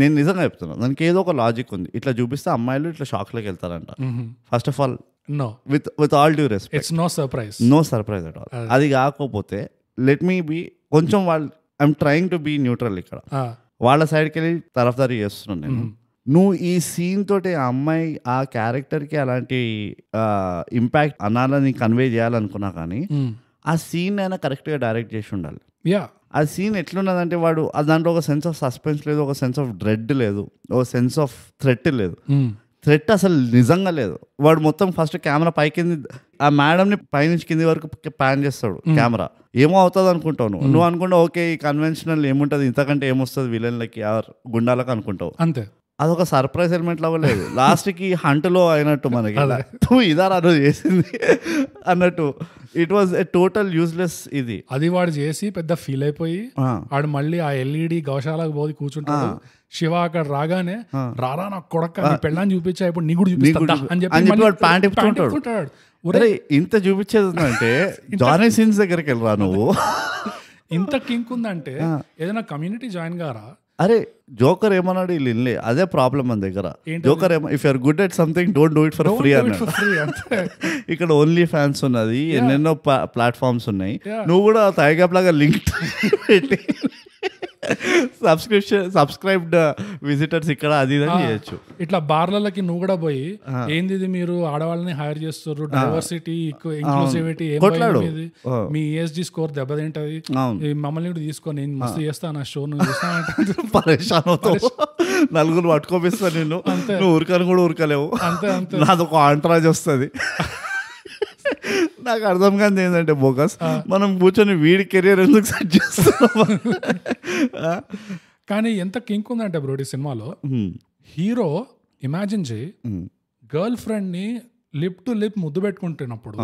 నేను నిజంగా చెప్తున్నాను, దానికి ఏదో ఒక లాజిక్ ఉంది. ఇట్లా చూపిస్తే అమ్మాయిలు ఇట్లా షాక్లోకి వెళ్తారంట. First of all no with all due respect, it's no surprise at all. అది కాకపోతే లెట్ మీ బి కొంచెం వాళ్ళు I'm trying to be neutral ఇక్కడ, వాళ్ళ సైడ్కి వెళ్ళి తరఫ్దారీ చేస్తున్నాను నేను. నువ్వు ఈ సీన్ తోటి ఆ అమ్మాయి ఆ క్యారెక్టర్కి అలాంటి ఇంపాక్ట్ అనాలని కన్వే చేయాలనుకున్నా కానీ ఆ సీన్ అయినా కరెక్ట్గా డైరెక్ట్ చేసి ఉండాలి. ఆ సీన్ ఎట్లున్నదంటే వాడు దాంట్లో ఒక సెన్స్ ఆఫ్ సస్పెన్స్ లేదు, ఒక సెన్స్ ఆఫ్ డ్రెడ్ లేదు, ఒక సెన్స్ ఆఫ్ థ్రెట్ లేదు. థ్రెట్ అసలు నిజంగా లేదు. వాడు మొత్తం ఫస్ట్ కెమెరా పైకింది ఆ మేడంని పైనుంచి కింది వరకు ప్యాన్ చేస్తాడు కెమెరా. ఏమో అవుతుంది అనుకుంటావు నువ్వు అనుకుంటావు ఓకే ఈ కన్వెన్షనల్ ఏముంటుంది ఇంతకంటే ఏమొస్తుంది విలన్లకి గుండాలకు అనుకుంటావు అంతే. అదొక సర్ప్రైజ్ ఎలిమెంట్ లాగా లేదు. లాస్ట్కి హంట్లో అయినట్టు మనకి ఇదారా నువ్వు చేసింది అన్నట్టు. It was a total useless ఇది. అది వాడు చేసి పెద్ద ఫీల్ అయిపోయి వాడు మళ్ళీ ఆ ఎల్ఈడి గౌశాలకు పోయి కూర్చుంటాడు. శివ అక్కడ రాగానే రారా నాకు కొడక నీ పెళ్ళాన్ని చూపించా ఇప్పుడు నీ కూడా చూపిస్తా అని చెప్పి ప్యాంట్ ఇప్పుకుంటాడు. ఇంత చూపించేది అంటే జానీ సీన్స్ దగ్గరికి వెళ్ళరా నువ్వు. ఇంత కింక్ ఉందంటే ఏదైనా కమ్యూనిటీ జాయిన్ గారా. అరే జోకర్ ఏమన్నాడు వీళ్ళు ఇన్లే, అదే ప్రాబ్లం మన దగ్గర. జోకర్ ఏమో if you're good at something don't do it for free అన్నాడు. ఇక్కడ ఓన్లీ ఫ్యాన్స్ ఉన్నది, ఎన్నెన్నో ప్లాట్ఫామ్స్ ఉన్నాయి. నువ్వు కూడా థైగ్యాప్ లాగా లింక్ పెట్టి సబ్స్క్రైబ్డ్ విజిటర్స్ ఇక్కడ అది ఇది చేయొచ్చు. ఇట్లా బార్లకి నువ్వు కూడా పోయి ఏంది ఇది మీరు ఆడవాళ్ళని హైర్ చేస్తారు, డైవర్సిటీ ఇంక్లూసివిటీ మీ ESG స్కోర్ దెబ్బతింటది, మమ్మల్ని కూడా తీసుకొని నేను మస్తు చేస్తాను ఆ షో నువ్వు చూస్తాను నలుగురు పట్టుకోపిస్తా నిన్ను, నువ్వు ఉరకని కూడా ఉరకలేవు, అంతే అంతే నాదొక ఆంట్రాజ్ వస్తుంది. నాకు అర్థం కాదు ఏంటంటే బోకస్ మనం కూర్చొని వీడి కెరియర్ ఎందుకు సెట్ చేస్తున్నాం. కానీ ఎంత కింక్ ఉందంటే బ్రోడి సినిమాలో హీరో ఇమాజిన్ చేయి గర్ల్ ఫ్రెండ్ ని లిప్ టు లిప్ ముద్దు పెట్టుకుంటున్నప్పుడు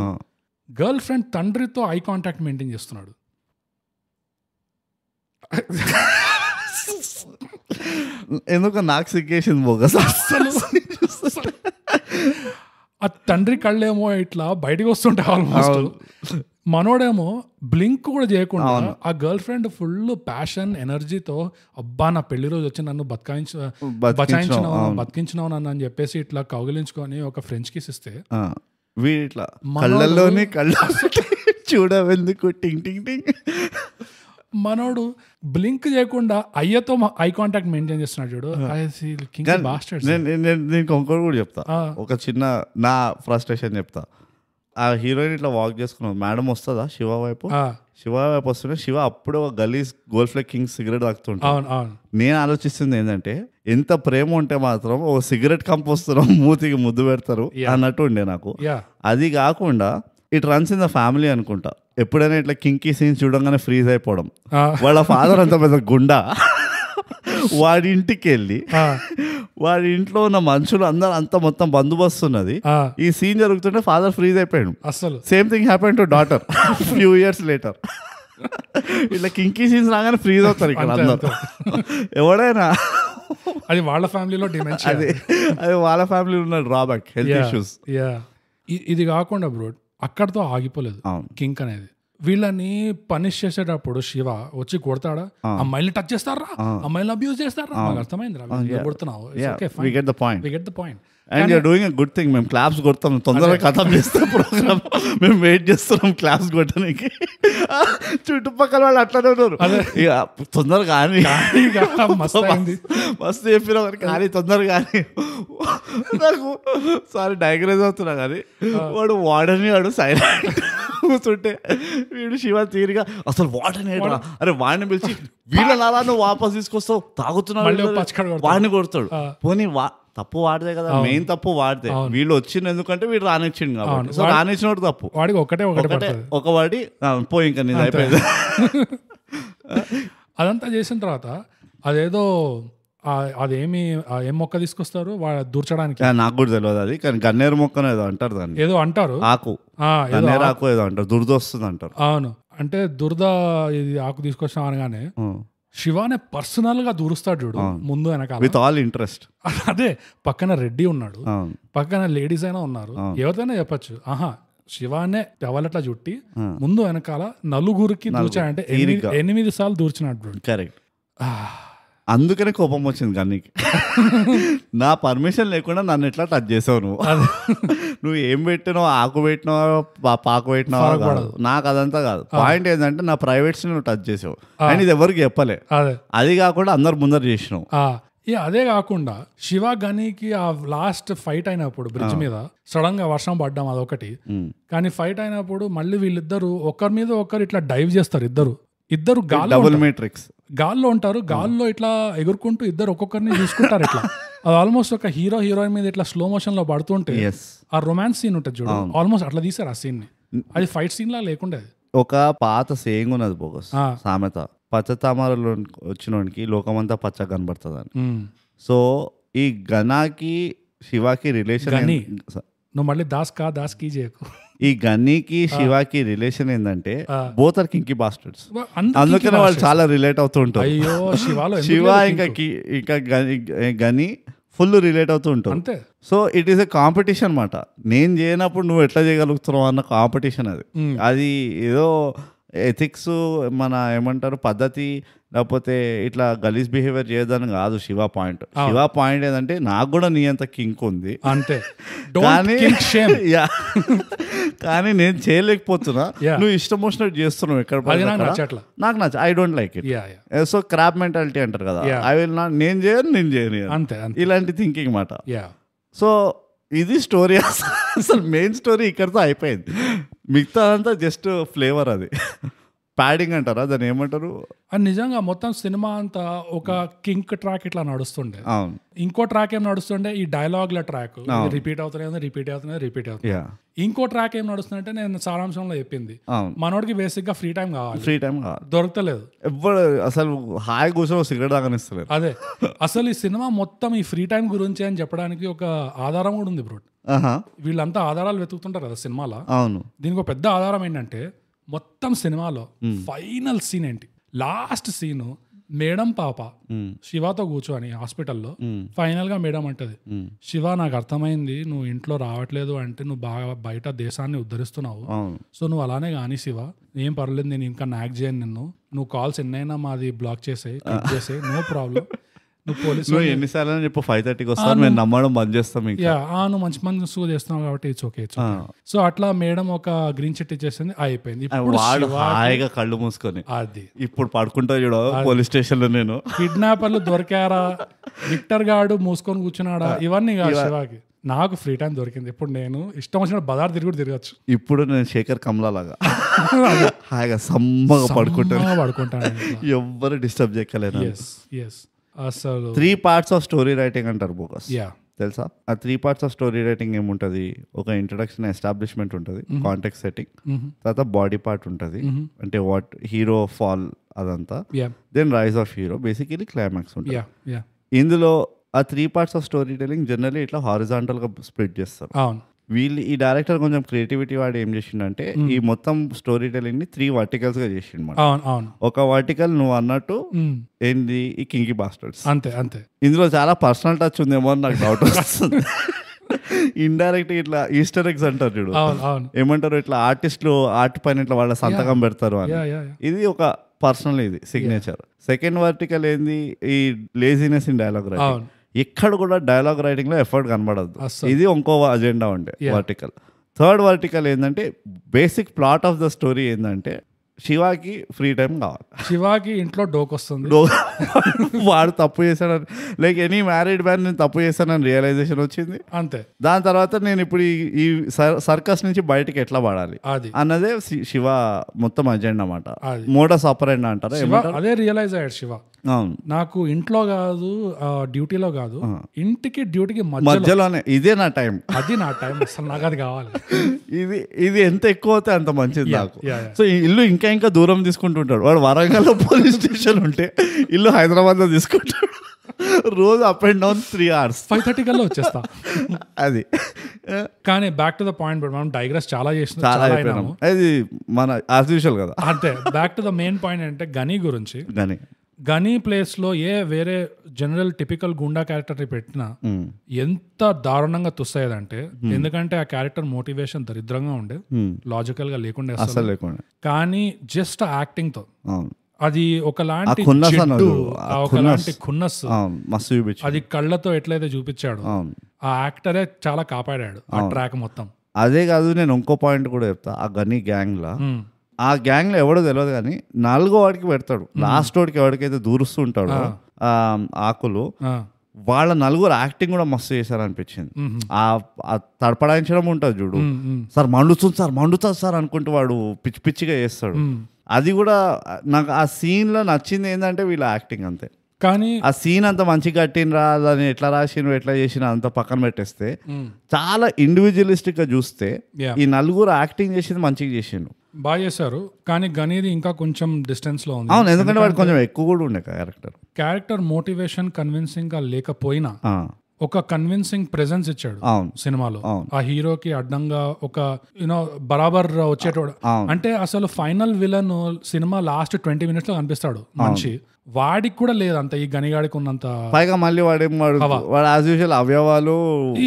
గర్ల్ ఫ్రెండ్ తండ్రితో ఐ కాంటాక్ట్ మెయింటైన్ చేస్తున్నాడు. ఎందుకు నాకు సిగ్గేసింది బోకస్. అసలు ఆ తండ్రి కళ్ళేమో ఇట్లా బయటకు వస్తుంటాయి ఆల్మోస్ట్. మనోడేమో బ్లింక్ కూడా చేయకుండా ఆ గర్ల్ ఫ్రెండ్ ఫుల్ ప్యాషన్ ఎనర్జీతో అబ్బా నా పెళ్లి రోజు వచ్చి నన్ను బతికించినావు నన్ను అని చెప్పేసి ఇట్లా కౌగిలించుకొని ఒక ఫ్రెంచ్ కిస్ ఇస్తే ఇట్లా కళ్ళల్లోనే కళ్ళ చూడవెందుకు టింగ్ టింగ్ టింగ్ మనోడు బ్లింక్ చేయకుండా అయ్యతో ఐ కాంటాక్ట్ మెయింటైన్ చేస్తున్నాడు చూడు. నేను ఇంకొకటి కూడా చెప్తా, ఒక చిన్న నా ఫ్రస్ట్రేషన్ చెప్తా. ఆ హీరోయిన్ ఇట్లా వాక్ చేసుకున్నావు, మేడం వస్తుందా శివ వైపు వస్తుంటే శివ అప్పుడే ఒక గలీజ్ గోల్డ్ ఫ్లేక్ కింగ్ సిగరెట్ తాగుతుంటా. నేను ఆలోచిస్తుంది ఏంటంటే ఎంత ప్రేమ ఉంటే మాత్రం ఓ సిగరెట్ కంప్ వస్తున్నాం మూతికి ముద్దు పెడతారు అన్నట్టు ఉండే నాకు. అది కాకుండా it runs in the family అనుకుంటా. ఎప్పుడైనా ఇట్లా కింకీ సీన్స్ చూడంగానే ఫ్రీజ్ అయిపోవడం. వాళ్ళ ఫాదర్ అంత పెద్ద గుండా, వాడి ఇంటికి వెళ్ళి వాడి ఇంట్లో ఉన్న మనుషులు అందరూ అంత మొత్తం బందోబస్తు ఉన్నది. ఈ సీన్ జరుగుతుంటే ఫాదర్ ఫ్రీజ్ అయిపోయాడు. అసలు same thing happen to daughter few years later. ఇట్లా కింకీ సీన్స్ రాగానే ఫ్రీజ్ అవుతారు ఇక్కడ అందరూ. ఎవడైనా అది వాళ్ళ ఫ్యామిలీలో డిమెన్షియా, అది వాళ్ళ ఫ్యామిలీలో ఉన్న డ్రాబ్యాక్, హెల్త్ ఇష్యూస్. ఇది కాకుండా బ్రో అక్కడతో ఆగిపోలేదు కింక్ అనేది. వీళ్ళని పనిష్ చేసేటప్పుడు శివ వచ్చి కొడతాడా, అమ్మాయిని టచ్ చేస్తారా, అమ్మాయిని అబ్యూజ్ చేస్తారా, నాకు అర్థమైంది కొడుతున్నావు. We get the point. And you're doing a good thing. మేము క్లాప్స్ కొడతాం, తొందరగా ఖతం చేస్తాం ప్రోగ్రామ్. మేము వెయిట్ చేస్తున్నాం క్లాప్స్ కొట్టడానికి. చుట్టుపక్కల వాళ్ళు అట్లానే ఉన్నారు, ఇక తొందరగా కానీ మస్తు చెప్పినా కానీ తొందరగా కానీ. నాకు సారీ డయాగ్రైజ్ అవుతున్నా కానీ వాడు వాడని వాడు సైలెంట్ కూర్చుంటే వీడు శివ తీరిగా అసలు వాడని అరే వాడిని పిలిచి వీళ్ళ నువ్వు వాపస్ తీసుకొస్తావు తాగుతున్నావు వాడిని కొడతాడు. పోనీ తప్పు వాడితే కదా, మెయిన్ తప్పు వాడితే. వీళ్ళు వచ్చింది ఎందుకంటే వీడు రానిచ్చిండు కాబట్టి, సో రానిచ్చినోడు తప్పు. వాడికి ఒక వాడి పోయి ఇంకా నేను అయిపోయింది. అదంతా చేసిన తర్వాత అదేదో అదేమి ఏం మొక్క తీసుకొస్తారు దూర్చడానికి నాకు కూడా తెలియదు అది, కానీ గన్నేరు మొక్క ఏదో అంటారు దాన్ని, ఏదో అంటారు ఆకు, గన్నేరు ఆకు ఏదో అంటారు, దురద వస్తుంది అంటారు. అవును, అంటే దురద ఇది ఆకు తీసుకొచ్చిన అనగానే శివానే పర్సనల్ గా దూరుస్తాడు చూడు ముందు వెనకాల విత్ ఆల్ ఇంట్రెస్ట్. అదే పక్కన రెడ్డి ఉన్నాడు, పక్కన లేడీస్ అయినా ఉన్నారు, ఎవరితోనే చెప్పచ్చు ఆహా శివానే టవలట్లా చుట్టి ముందు వెనకాల నలుగురికి దూర్చాడంటే 8 సార్లు దూర్చినట్టు. కరెక్ట్. అందుకనే కోపం వచ్చింది గన్నీకి. నా పర్మిషన్ లేకుండా నన్ను ఎట్లా టచ్ చేసావు నువ్వు ఏం పెట్టినావు, ఆకు పెట్టినావు పాకు పెట్టినావు కాదు, నాకు అదంతా కాదు. పాయింట్ ఏంటంటే నా ప్రైవేట్స్ నువ్వు టచ్ చేసావు అండ్ ఇది ఎవరికి చెప్పలే. అది కాకుండా అందరు ముందర చేసినావు. అదే కాకుండా శివ గనికి ఆ లాస్ట్ ఫైట్ అయినప్పుడు బ్రిడ్జ్ మీద సడన్ గా వర్షం పడ్డాం అదొకటి. కానీ ఫైట్ అయినప్పుడు మళ్ళీ వీళ్ళిద్దరు ఒకరి మీద ఒకరు ఇట్లా డైవ్ చేస్తారు. ఇద్దరు గాల్లో ఉంటారు, గాల్లో ఇట్లా ఎగురుకుంటూ ఇద్దరు ఒక్కొక్కరిని చూసుకుంటారు ఇట్లా. అది ఆల్మోస్ట్ ఒక హీరోయిన్ మీద ఇట్లా స్లో మోషన్ లో పడుతుంటే ఆ రొమాన్స్ సీన్ ఉంటుంది చూడు, ఆల్మోస్ట్ అట్లా తీసారు ఆ సీన్ ని. అది ఫైట్ సీన్ లా లేకుండా ఒక పాత సేయింగ్ ఉన్నది బోగస్ సామెత, పచ్చ తామరలో వచ్చినోడికి లోకమంతా పచ్చ కనబడుతుంది అని. సో ఈ గనాకి శివాకి రిలేషన్ నువ్వు మళ్ళీ దాస్ కీ చేయకు. ఈ గన్నీకి శివాకి రిలేషన్ ఏంటంటే బోత్ ఆర్ కింకీ బాస్టర్స్, అందుకనే వాళ్ళు చాలా రిలేట్ అవుతూ ఉంటారు. అయ్యో శివ ఇంకా గని ఫుల్ రిలేట్ అవుతూ ఉంటారు అంతే. So it is a competition అనమాట. నేను చేయనప్పుడు నువ్వు ఎట్లా చేయగలుగుతున్నావు అన్న కాంపిటీషన్ అది. అది ఏదో ఎథిక్స్ మన ఏమంటారు పద్ధతి లేకపోతే ఇట్లా గలీజ్ బిహేవియర్ చేయదని కాదు శివ పాయింట్. శివ పాయింట్ ఏంటంటే నాకు కూడా నీ అంత కింక్ ఉంది అంతే, కానీ నేను చేయలేకపోతున్నా, నువ్వు ఇష్టం వచ్చినట్టు చేస్తున్నావు ఎక్కడ నాకు నచ్చ, I don't like it. So crop mentality అంటారు కదా, ఐ విల్ నాట్, నేను చేయను అంతే, ఇలాంటి థింకింగ్ మాట. సో ఇది స్టోరీ, అసలు మెయిన్ స్టోరీ ఇక్కడితో అయిపోయింది, మిగతా అంతా జస్ట్ ఫ్లేవర్, అది ప్యాడింగ్ అంటారా దాన్ని ఏమంటారు. అది నిజంగా మొత్తం సినిమా అంతా ఒక కింక్ ట్రాక్ ఇట్లా నడుస్తుండే. ఇంకో ట్రాక్ ఏం నడుస్తుండే, ఈ డైలాగ్ల ట్రాక్ రిపీట్ అవుతుంది. ఇంకో ట్రాక్ ఏం నడుస్తుందంటే నేను సారాంశంలో చెప్పింది, మనోడికి బేసిక్ గా ఫ్రీ టైం కావాలి, దొరకలేదు. ఎవరు అసలు హాయి కూర్చొని సిగరెట్ తాగనిస్తలేదు. అదే అసలు ఈ సినిమా మొత్తం ఈ ఫ్రీ టైం గురించి అని చెప్పడానికి ఒక ఆధారం కూడా ఉంది బ్రో. వీళ్ళంతా ఆధారాలు వెతుకుతుంటారు కదా సినిమాలో. అవును, దీనికి ఒక పెద్ద ఆధారం ఏంటంటే మొత్తం సినిమాలో ఫైనల్ సీన్ ఏంటి, లాస్ట్ సీన్ మేడం పాప శివతో కూర్చొని హాస్పిటల్లో ఫైనల్ గా మేడం అంటది, శివ నాకు అర్థమైంది నువ్వు ఇంట్లో రావట్లేదు అంటే నువ్వు బాగా బయట దేశాన్ని ఉద్ధరిస్తున్నావు, సో నువ్వు అలానే కానీ శివ ఏం పర్లేదు, నేను ఇంకా నాక్ చేయను, నువ్వు కాల్స్ ఎన్నైనా మాది బ్లాక్ చేసేయి, నో ప్రాబ్లం, నువ్వు పోలీసు ఎన్నిసార్లు చెప్పు 5:30కి వస్తాను, మేము నమ్మడం బంద్ చేస్తాం, నువ్వు మంచి మంది చేస్తున్నావు కాబట్టి ఇట్స్ ఓకే. సో అట్లా మేడం ఒక గ్రీన్ చిట్ ఇచ్చేసింది, అయిపోయింది. హాయిగా కళ్ళు మూసుకొని అది ఇప్పుడు పడుకుంటా చూడ పోలీస్ స్టేషన్ లో, నేను కిడ్నాపర్లు దొరికారా, విక్టర్ గాడు మూసుకొని కూర్చున్నాడా, ఇవన్నీ కాదు శివాకి. నాకు ఫ్రీ టైం దొరికింది, ఇప్పుడు నేను ఇష్టం వచ్చిన బజార్ తిరగచ్చు. ఇప్పుడు నేను శేఖర్ కమలా లాగా హాయిగా సమ్మగా పడుకుంటాను, ఎవ్వరు డిస్టర్బ్ చేయలేరు. అసలు 3 parts ఆఫ్ స్టోరీ రైటింగ్ అంటారు బోకస్, తెలుసా? ఆ 3 parts ఆఫ్ స్టోరీ రైటింగ్ ఏముంటది, ఒక ఇంట్రడక్షన్ ఎస్టాబ్లిష్మెంట్ ఉంటుంది, కాంటెక్స్ట్ సెట్టింగ్, తర్వాత బాడీ పార్ట్ ఉంటుంది, అంటే వాట్ హీరో ఫాల్ అదంతా, then rise of hero, basically climax ఉంటుంది. ఇందులో ఆ 3 parts of story telling generally ఇట్లా హారిజాంటల్ గా స్ప్లిట్ చేస్తారు. వీళ్ళు ఈ డైరెక్టర్ కొంచెం క్రియేటివిటీ వాడు ఏం చేసిండంటే ఈ మొత్తం స్టోరీ టెలింగ్ ని 3 verticals గా చేసిండు. ఒక వర్టికల్ నువ్వు అన్నట్టు ఏంది ఈ కింకీ బాస్టర్డ్స్, అంతే అంతే. ఇందులో చాలా పర్సనల్ టచ్ ఉందేమో అని నాకు డౌట్ వస్తుంది. ఇండైరెక్ట్ ఇట్లా ఈస్టర్ ఎగ్స్ అంటారు చూడు, ఏమంటారు ఇట్లా ఆర్టిస్టులు ఆర్ట్ పైన ఇట్లా వాళ్ళ సంతకం పెడతారు అని, ఇది ఒక పర్సనల్ ఇది సిగ్నేచర్. సెకండ్ వర్టికల్ ఏంది ఈ లేజినెస్ ఇన్ డైలాగ్ రైటింగ్, ఎక్కడ కూడా డైలాగ్ రైటింగ్ లో ఎఫర్ట్ కనబడద్దు, ఇది ఇంకో అజెండా ఉండే వర్టికల్. థర్డ్ వర్టికల్ ఏంటంటే basic plot of the story ఏంటంటే శివాకి ఫ్రీ టైం కావాలి, శివాకి ఇంట్లో డోకొస్తుంది, వాడు తప్పు చేశాడని, లైక్ ఎనీ మ్యారీడ్ మ్యాన్ నేను తప్పు చేశానని రియలైజేషన్ వచ్చింది అంతే. దాని తర్వాత నేను ఇప్పుడు ఈ సర్కస్ నుంచి బయటకి ఎట్లా పడాలి అన్నదే శివ మొత్తం అజెండా అన్నమాట, మోడస్ ఆపరెండా అంటారా, అదే రియలైజ్ అయ్యాడు శివ. నాకు ఇంట్లో కాదు డ్యూటీలో కాదు, ఇంటికి డ్యూటీకి మధ్యలోనే, ఇదే నా టైం, అది నా టైం, అసలు నాకు అది కావాలి. ఇది ఎంత ఎక్కువ అవుతే అంత మంచిది నాకు. సో ఇల్లు ఇంకా దూరం తీసుకుంటుంటాడు వాడు. వరంగల్లో పోలీస్ స్టేషన్ ఉంటే ఇల్లు హైదరాబాద్ లో తీసుకుంటాడు, రోజు అప్ అండ్ డౌన్ 3 hours, 5:30 కల్లా వచ్చేస్తా. అది కానీ బ్యాక్ టు ద పాయింట్, మనం డైగ్రెస్ చాలా చేసిన, అది మన యాజ్ యూజువల్ కదా. అంతే, back to the main point అంటే గనీ గురించి. గనీ ప్లేస్ లో వేరే జనరల్ టిపికల్ గుండా క్యారెక్టర్ పెట్టినా ఎంత దారుణంగా తుస్సయ్యేదంటే, ఎందుకంటే ఆ క్యారెక్టర్ మోటివేషన్ దరిద్రంగా ఉండే, లాజికల్ గా లేకుండా, కానీ జస్ట్ యాక్టింగ్ తో అది ఒకలాంటి ఖున్నస్, అది కళ్ళతో ఎట్లయితే చూపించాడు ఆ యాక్టరే చాలా కాపాడాడు ఆ ట్రాక్ మొత్తం. అదే కాదు, నేను ఇంకో పాయింట్ కూడా చెప్తా. ఆ గనీ గ్యాంగ్ లా, ఆ గ్యాంగ్ లో ఎవడో తెలియదు కానీ 4వ వాడికి పెడతాడు, లాస్ట్ వాడికి ఎవరికైతే దూరుస్తూ ఉంటాడు ఆకులు, వాళ్ళ 4 యాక్టింగ్ కూడా మస్తు చేశారు అనిపించింది. ఆ తడపడాయించడం ఉంటుంది చూడు, సార్ మండుతుంది సార్ అనుకుంటూ వాడు పిచ్చి పిచ్చిగా చేస్తాడు. అది కూడా నాకు ఆ సీన్ లో నచ్చింది ఏంటంటే వీళ్ళ యాక్టింగ్ అంతే. కానీ ఆ సీన్ అంత మంచిగా కట్టినరా, దాన్ని ఎట్లా రాసినో ఎట్లా చేసినా అంత పక్కన పెట్టేస్తే, చాలా ఇండివిజువలిస్టిక్ గా చూస్తే ఈ 4 యాక్టింగ్ చేసింది మంచిగా చేసిండు, బాగా చేశారు. కానీ గనీది ఇంకా కొంచెం డిస్టెన్స్ లో ఉంది. అవును, ఎందుకంటే వాడు కొంచెం ఎక్కువ కూడా ఉండే క్యారెక్టర్ మోటివేషన్ కన్విన్సింగ్ గా లేకపోయినా ఒక కన్విన్సింగ్ ప్రెజెన్స్ ఇచ్చాడు సినిమాలో. ఆ హీరోకి అడ్డంగా ఒక యూనో బరాబర్ వచ్చేటోడు. అంటే అసలు final villain cinema last 20 minutes లో కనిపిస్తాడు మనిషి. వాడికి కూడా లేదు అంత ఈ గనిగాడికి ఉన్నంత. పైగా మళ్ళీ వాడు యాజ్ యూజువల్ అవయవాలు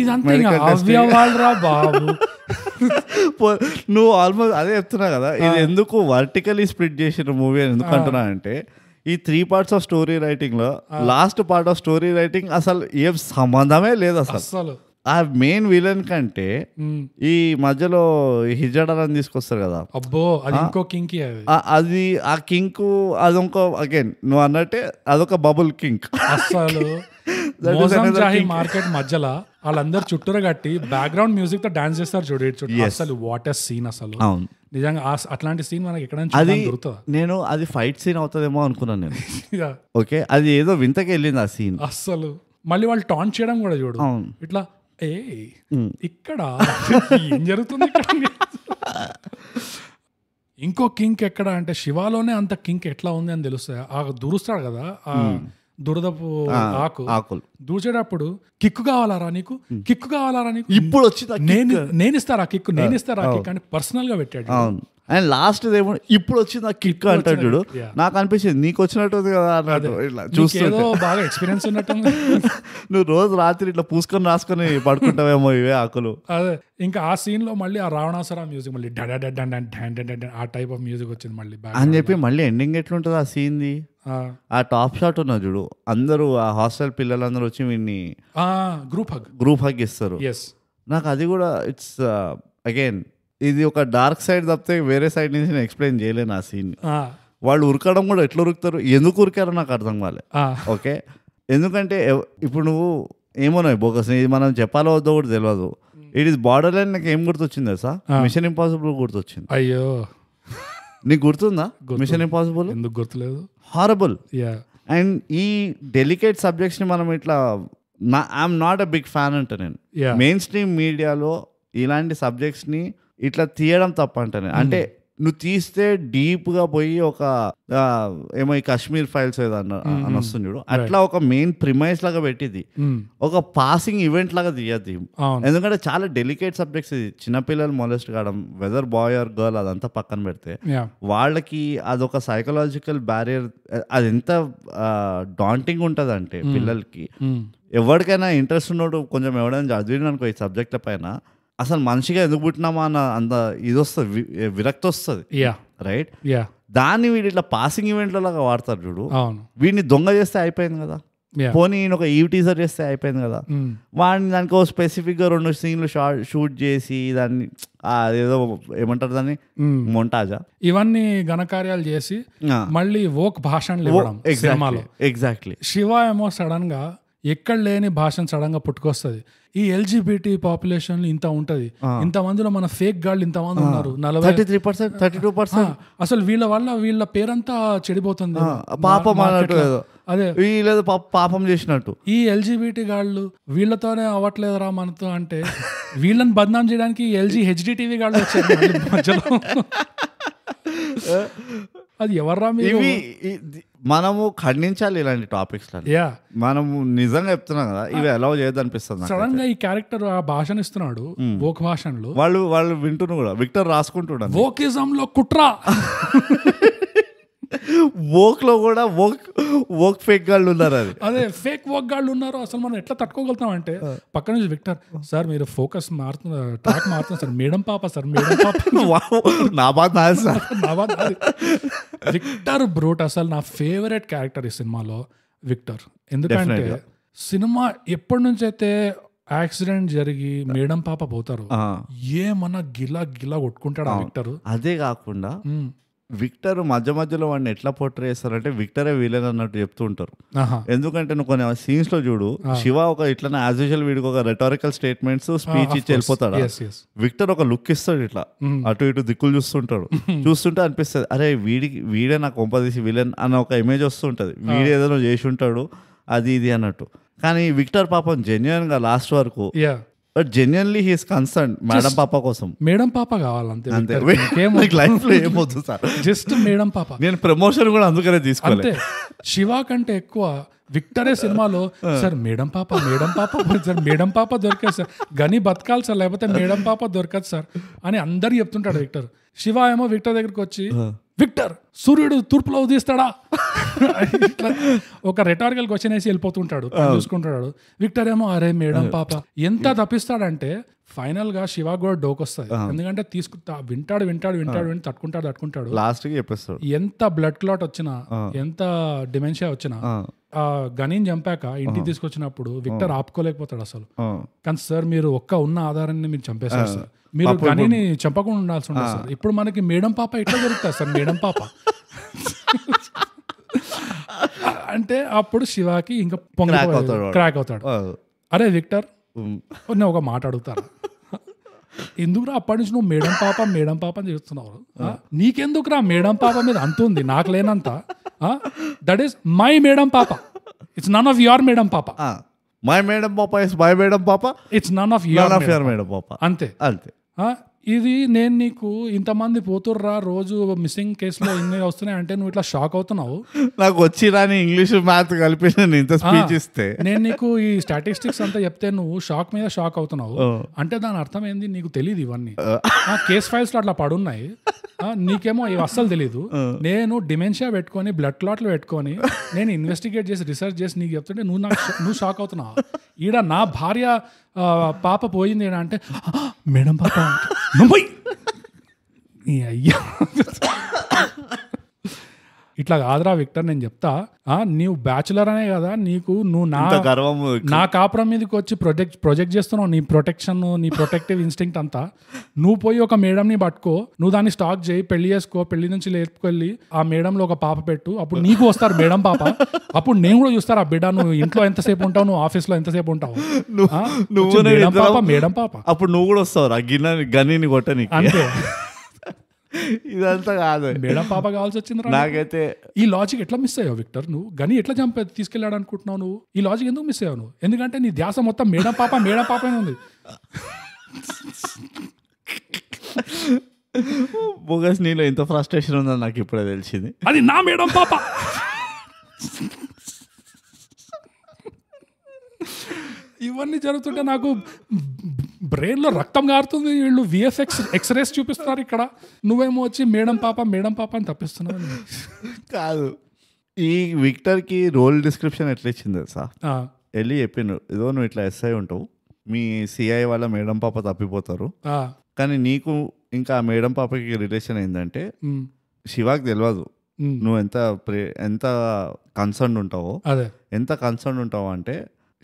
ఇదంతా అవయవాలు రా బాబు. నువ్వు ఆల్మోస్ట్ అదే చెప్తున్నా కదా, ఇది ఎందుకు వర్టికలీ స్ప్లిట్ చేసిన మూవీ అని ఎందుకు అంటున్నా అంటే, ఈ 3 parts ఆఫ్ స్టోరీ రైటింగ్ లో last part of story writing అసలు ఏం సంబంధమే లేదు అసలు. ఆ మెయిన్ విలన్ కంటే ఈ మధ్యలో హిజడర్ అని తీసుకొస్తారు కదా, అబ్బో అది ఇంకో కింక్. అది ఆ కింక్ అదొక అగైన్ నువ్వు అన్నట్టే అదొక బబుల్ కింక్. అసలు మార్కెట్ మధ్యలో వాళ్ళందరూ చుట్టూరు కట్టి బ్యాక్గ్రౌండ్ మ్యూజిక్ తో డాన్స్ చేస్తారు చూడు. అసలు వాట్ ఎ సీన్ అసలు. నిజంగా అట్లాంటి సీన్ మనకి ఎక్కడ దొరుకుతుంది. నేను అది ఫైట్ సీన్ అవుతుందేమో అనుకున్నాను నేను. ఓకే, అది ఏదో వింతకి వెళ్ళింది ఆ సీన్ అసలు. మళ్ళీ వాళ్ళు టాంట్ చేయడం కూడా చూడు ఇట్లా, ఏ ఇక్కడ ఏం జరుగుతుంది ఇక్కడ. ఇంకో కింక్ ఎక్కడ అంటే శివాలోనే అంత కింక్ ఎట్లా ఉంది అని తెలుస్తాయి. ఆ దూరుస్తాడు కదా ఆ దురదపు ఆకులు దూచేటప్పుడు, కిక్కు కావాలారా నీకు, కిక్కు కావాలారా నీకు, ఇప్పుడు వచ్చింది నేను ఇస్తారా కిక్కు, నేను ఇస్తారా కిక్ అని పర్సనల్ గా పెట్టాడు. అండ్ లాస్ట్ ఏమో ఇప్పుడు వచ్చింది ఆ కిక్ అంటాడు చూడు. నాకు అనిపించింది నీకు వచ్చినట్టు కదా అన్నట్టు. ఇట్లా చూస్తూ బాగా ఎక్స్పీరియన్స్ ఉన్నట్టు. నువ్వు రోజు రాత్రి ఇట్లా పూసుకొని రాసుకొని పడుకుంటావేమో ఇవే ఆకులు. అదే ఇంకా ఆ సీన్ లో మళ్ళీ ఆ రావణాసుర మ్యూజిక్ మళ్ళీ ఆ టైప్ ఆఫ్ మ్యూజిక్ వచ్చింది మళ్ళీ అని చెప్పి మళ్ళీ ఎండింగ్ ఎట్లుంటుంది ఆ సీన్ ది. ఆ టాప్ షాట్ ఉన్నా చూడు, అందరూ ఆ హాస్టల్ పిల్లలందరూ వచ్చి వీడిని గ్రూప్ హగ్ ఇస్తారు. నాకు అది కూడా ఇట్స్ అగైన్ ఇది ఒక డార్క్ సైడ్ తప్పితే వేరే సైడ్ నుంచి నేను ఎక్స్ప్లెయిన్ చేయలేను ఆ సీన్. వాళ్ళు ఉరకడం కూడా ఎట్లా ఉరుకుతారు, ఎందుకు ఉరికారో నాకు అర్థం కాలే. ఓకే, ఎందుకంటే ఇప్పుడు నువ్వు ఏమోనాయి బోకస్, ఇది మనం చెప్పాలో వద్దో కూడా తెలియదు. It is border line. నాకు ఏం గుర్తొచ్చింది సార్, మిషన్ ఇంపాసిబుల్ గుర్తొచ్చింది. అయ్యో నీకు గుర్తుందా మిషన్ ఇంపాసిబుల్? ఎందుకు గుర్తులేదు. హారబుల్. అండ్ ఈ డెలికేట్ సబ్జెక్ట్స్ ని మనం ఇట్లా I'm not a big fan అంట నేను. మెయిన్ స్ట్రీమ్ మీడియాలో ఇలాంటి సబ్జెక్ట్స్ ని ఇట్లా తీయడం తప్ప అంటాను. అంటే నువ్వు తీస్తే డీప్ గా పోయి ఒక ఏమో ఈ కాశ్మీర్ ఫైల్స్ ఏదో అని వస్తుంది చూడు, అట్లా ఒక మెయిన్ ప్రిమైస్ లాగా పెట్టింది, ఒక పాసింగ్ ఈవెంట్ లాగా తీయద్ది. ఎందుకంటే చాలా డెలికేట్ సబ్జెక్ట్స్ ఇది. చిన్నపిల్లలు మొలెస్ట్ కావడం, వెదర్ బాయ్ ఆర్ గర్ల్ అదంతా పక్కన పెడితే వాళ్ళకి అదొక సైకలాజికల్ బ్యారియర్. అది ఎంత డాంటింగ్ ఉంటుంది అంటే పిల్లలకి. ఎవరికైనా ఇంట్రెస్ట్ ఉన్నోడు కొంచెం ఎవరైనా చదివిన అనుకో ఈ సబ్జెక్ట్ల పైన, అసలు మనిషిగా ఎందుకు పుట్టినామా అన్న అంత ఇది వస్తుంది, విరక్తి వస్తుంది. రైట్, దాన్ని వీడు ఇట్లా పాసింగ్ ఈవెంట్ లాగా వాడతారు చూడు. వీడిని దొంగ చేస్తే అయిపోయింది కదా, పోనీ ఒక ఈవ్ టీజర్ చేస్తే అయిపోయింది కదా. వాడిని దానికి ఒక స్పెసిఫిక్ గా 2 scenes షూట్ చేసి దాన్ని ఏదో ఏమంటారు దాన్ని మొంటాజా ఇవన్నీ ఘనకార్యాలు చేసి మళ్ళీ వోక్ భాషణలు ఇవ్వడం సినిమాలో. ఎగ్జాక్ట్లీ. శివ ఏమో సడన్ గా ఎక్కడ లేని భాషను సడన్ గా పుట్టుకొస్తుంది. ఈ ఎల్జిబిటి పాపులేషన్ ఇంత ఉంటది, ఇంత మందిలో మన ఫేక్ గాళ్ళు ఇంతమంది ఉన్నారు, 33%, 32%. అసలు వీళ్ళ వల్ల వీళ్ళ పేరంతా చెడిపోతుంది. పాపం అదే వీళ్ళేదో పాపం చేసినట్టు. ఈ ఎల్జిబిటి గాళ్ళు వీళ్ళతోనే అవ్వట్లేదురా మనతో అంటే వీళ్ళని బద్నాం చేయడానికి ఎల్జీ హెచ్డి టీవీ గాళ్ళు వచ్చారు మధ్యలో. అది ఎవర్రా మీరు? మనము ఖండించాలి ఇలాంటి టాపిక్స్. మనము నిజంగా చెప్తున్నాం కదా, ఇవి అలౌ చేయొద్దు అనిపిస్తుంది. సడన్ గా ఈ క్యారెక్టర్ ఆ భాషను ఇస్తున్నాడు, వోక్ భాషలో. వాళ్ళు వింటున్నా కూడా విక్టర్ రాసుకుంటున్నాడు వోకిజం లో కుట్రా. వోక్ లో కూడా వోక్ ఫేక్ గాళ్ళు ఉన్నారు. అది అదే ఫేక్ వోక్ గాళ్ళు ఉన్నారు. అసలు మనం ఎట్లా తట్టుకోగలుగుతాం అంటే పక్క నుంచి విక్టర్, సార్ మీరు ఫోకస్ మారుతున్నారు, ట్రాక్ మారుతున్నారు సార్, మేడం పాప సార్, మేడం పాప. నా బాధ నాది సార్, నా బాధ నాది. విక్టర్ బ్రూట్ అసలు నా ఫేవరెట్ క్యారెక్టర్ ఈ సినిమాలో విక్టర్. ఎందుకంటే సినిమా ఎప్పటి నుంచి అయితే యాక్సిడెంట్ జరిగి మేడం పాప పోతారు, ఏమన్నా గిలా కొట్టుకుంటాడు విక్టర్. అదే కాకుండా విక్టర్ మధ్యలో వాడిని ఎట్లా పోర్ట్రే చేస్తారంటే విక్టరే విలన్ అన్నట్టు చెప్తూ ఉంటారు. ఎందుకంటే నువ్వు కొన్ని సీన్స్ లో చూడు, శివ ఒక ఇట్లా యాజ్ యూజువల్ వీడికి ఒక రెటారికల్ స్టేట్మెంట్స్ స్పీచ్ ఇచ్చి వెళ్ళిపోతాడు. విక్టర్ ఒక లుక్ ఇస్తాడు, ఇట్లా అటు ఇటు దిక్కులు చూస్తుంటాడు. చూస్తుంటే అనిపిస్తుంది అరే వీడే నాకు కొంపదీసి విలన్ అన్న ఒక ఇమేజ్ వస్తుంటది. వీడే ఏదైనా చేసి ఉంటాడు అది ఇది అన్నట్టు. కానీ విక్టర్ పాపం జెన్యున్ గా లాస్ట్ వరకు but genuinely he's concern madam పాప కోసం. మేడం పాప కావాలంతే, లైఫ్ లో ఏమవుతుంది సార్, జస్ట్ మేడం పాప. నేను ప్రమోషన్ కూడా అందుకనే తీసుకోవాలి. అంతే, శివ కంటే ఎక్కువ విక్టరే సినిమాలో సార్ మేడం పాప సార్ మేడం పాప దొరికాదు సార్, గని బతకాలి సార్ లేకపోతే మేడం పాప దొరకదు సార్ అని అందరు చెప్తుంటాడు విక్టర్. శివ ఏమో విక్టర్ దగ్గరికి వచ్చి విక్టర్ సూర్యుడు తూర్పులో ఉదయిస్తాడా ఒక రెటారికల్ క్వశ్చన్ వేసి వెళ్ళిపోతుంటాడు, చూసుకుంటాడు. విక్టర్ ఏమో అరే మేడం పాప ఎంత తప్పిస్తాడంటే ఫైనల్ గా శివ కూడా డోకొస్తుంది. ఎందుకంటే వింటాడు తట్టుకుంటాడు లాస్ట్ కి చెప్పేస్తాడు. ఎంత బ్లడ్ క్లాట్ వచ్చినా ఎంత డిమెన్షియా వచ్చినా ఆ గనిని చంపాక ఇంటికి తీసుకొచ్చినప్పుడు విక్టర్ ఆపుకోలేకపోతాడు అసలు. కానీ సార్ మీరు ఉన్న ఆధారాన్ని మీరు చంపేశారు సార్, మీరు గనిని చంపకుండా ఉండాల్సి ఉంటుంది సార్, ఇప్పుడు మనకి మేడం పాప ఎట్లా దొరుకుతుంది సార్ మేడం పాప అంటే అప్పుడు శివాకి ఇంకా క్రాక్ అవుతాడు. అరే విక్టర్ నేను ఒక మాట అడుగుతాను, ఎందుకురా అప్పటి నుంచి నువ్వు మేడం పాప అని చెప్తున్నావు, నీకెందుకురా మేడం పాప మీద అంత ఉంది నాకు లేనంత, దట్ ఈస్ మై మేడం పాప, it's none of your madam పాప. మై మేడం పాప ఇస్ మై మేడం పాప, it's none of your madam పాప. అంతే. ఇది నేను నీకు ఇంతమంది పోతుర్రా రోజు మిస్సింగ్ కేసులో ఇన్ని వస్తున్నాయి అంటే నువ్వు ఇట్లా షాక్ అవుతున్నావు. నాకు వచ్చి రాని ఇంగ్లీష్ మ్యాథ్ కలిపి నేను ఇంత స్పీచ్ ఇస్తే నేను నీకు ఈ స్టాటిస్టిక్స్ అంతా చెప్తే నువ్వు షాక్ మీద షాక్ అవుతున్నావు అంటే దాని అర్థం ఏంది, నీకు తెలియదు ఇవన్నీ. కేస్ ఫైల్స్ లో అట్లా పడున్నాయి, నీకేమో ఇవి అస్సలు తెలీదు. నేను డిమెన్షియా పెట్టుకొని బ్లడ్ క్లాట్లు పెట్టుకొని నేను ఇన్వెస్టిగేట్ చేసి రీసెర్చ్ చేసి నీకు చెప్తుంటే నువ్వు షాక్ అవుతున్నావు. ఈడ నా భార్య పాప పోయింది అంటే మేడం పాప అయ్యా ఇట్లా కాదురా విక్టర్, నేను చెప్తా నీవు బ్యాచులర్ అనే కదా నీకు, నువ్వు నా కాపురం మీదకి వచ్చి ప్రొజెక్ట్ చేస్తున్నావు నీ ప్రొటెక్షన్, నీ ప్రొటెక్టివ్ ఇన్స్టింక్ట్ అంతా. నువ్వు పోయి ఒక మేడంని పట్టుకో, నువ్వు దాన్ని స్టాక్ చేయి, పెళ్లి చేసుకో, పెళ్లి నుంచి లేపుకెళ్ళి ఆ మేడంలో ఒక పాప పెట్టు, అప్పుడు నీకు వస్తారు మేడం పాప. అప్పుడు నేను కూడా చూస్తారు ఆ బిడ్డ నువ్వు ఇంట్లో ఎంతసేపు ఉంటావు, నువ్వు ఆఫీస్ లో ఎంతసేపు ఉంటావు, మేడం పాప. అప్పుడు నువ్వు కూడా వస్తావు గనిని కొట్టని. అంతే, ఇదంతా కాదు మేడం పాప కావాల్సి వచ్చింది నాకైతే. ఈ లాజిక్ ఎట్లా మిస్ అయ్యావు విక్టర్? నువ్వు గని ఎట్లా తీసుకెళ్ళాడు అనుకుంటున్నావు? నువ్వు ఈ లాజిక్ ఎందుకు మిస్ అయ్యావు నువ్వు? ఎందుకంటే నీ ధ్యాస మొత్తం మేడం పాప ఉంది. బోగస్ నీలో ఎంత ఫ్రస్ట్రేషన్ ఉందని నాకు ఇప్పుడే తెలిసింది. అది నా మేడం పాప. ఇవన్నీ జరుగుతుంటే నాకు బ్రెయిన్ లో రక్తం గారుతుంది. వీళ్ళు విఎఫ్ఎక్స్ ఎక్స్రేస్ చూపిస్తారు ఇక్కడ, నువ్వేమో వచ్చి మేడం పాప అని తప్పిస్తున్నావు. కాదు, ఈ విక్టర్ కి రోల్ డిస్క్రిప్షన్ ఎట్లా ఇచ్చింది తెలుసా? వెళ్ళి చెప్పిండు, ఏదో నువ్వు ఇట్లా ఎస్ఐ ఉంటావు, మీ సిఐ వాళ్ళ మేడం పాప తప్పిపోతారు, కానీ నీకు ఇంకా ఆ మేడం పాపకి రిలేషన్ ఏంటంటే శివాకి తెలియదు నువ్వు ఎంత కన్సర్న్ ఉంటావో. ఎంత కన్సర్న్ ఉంటావో అంటే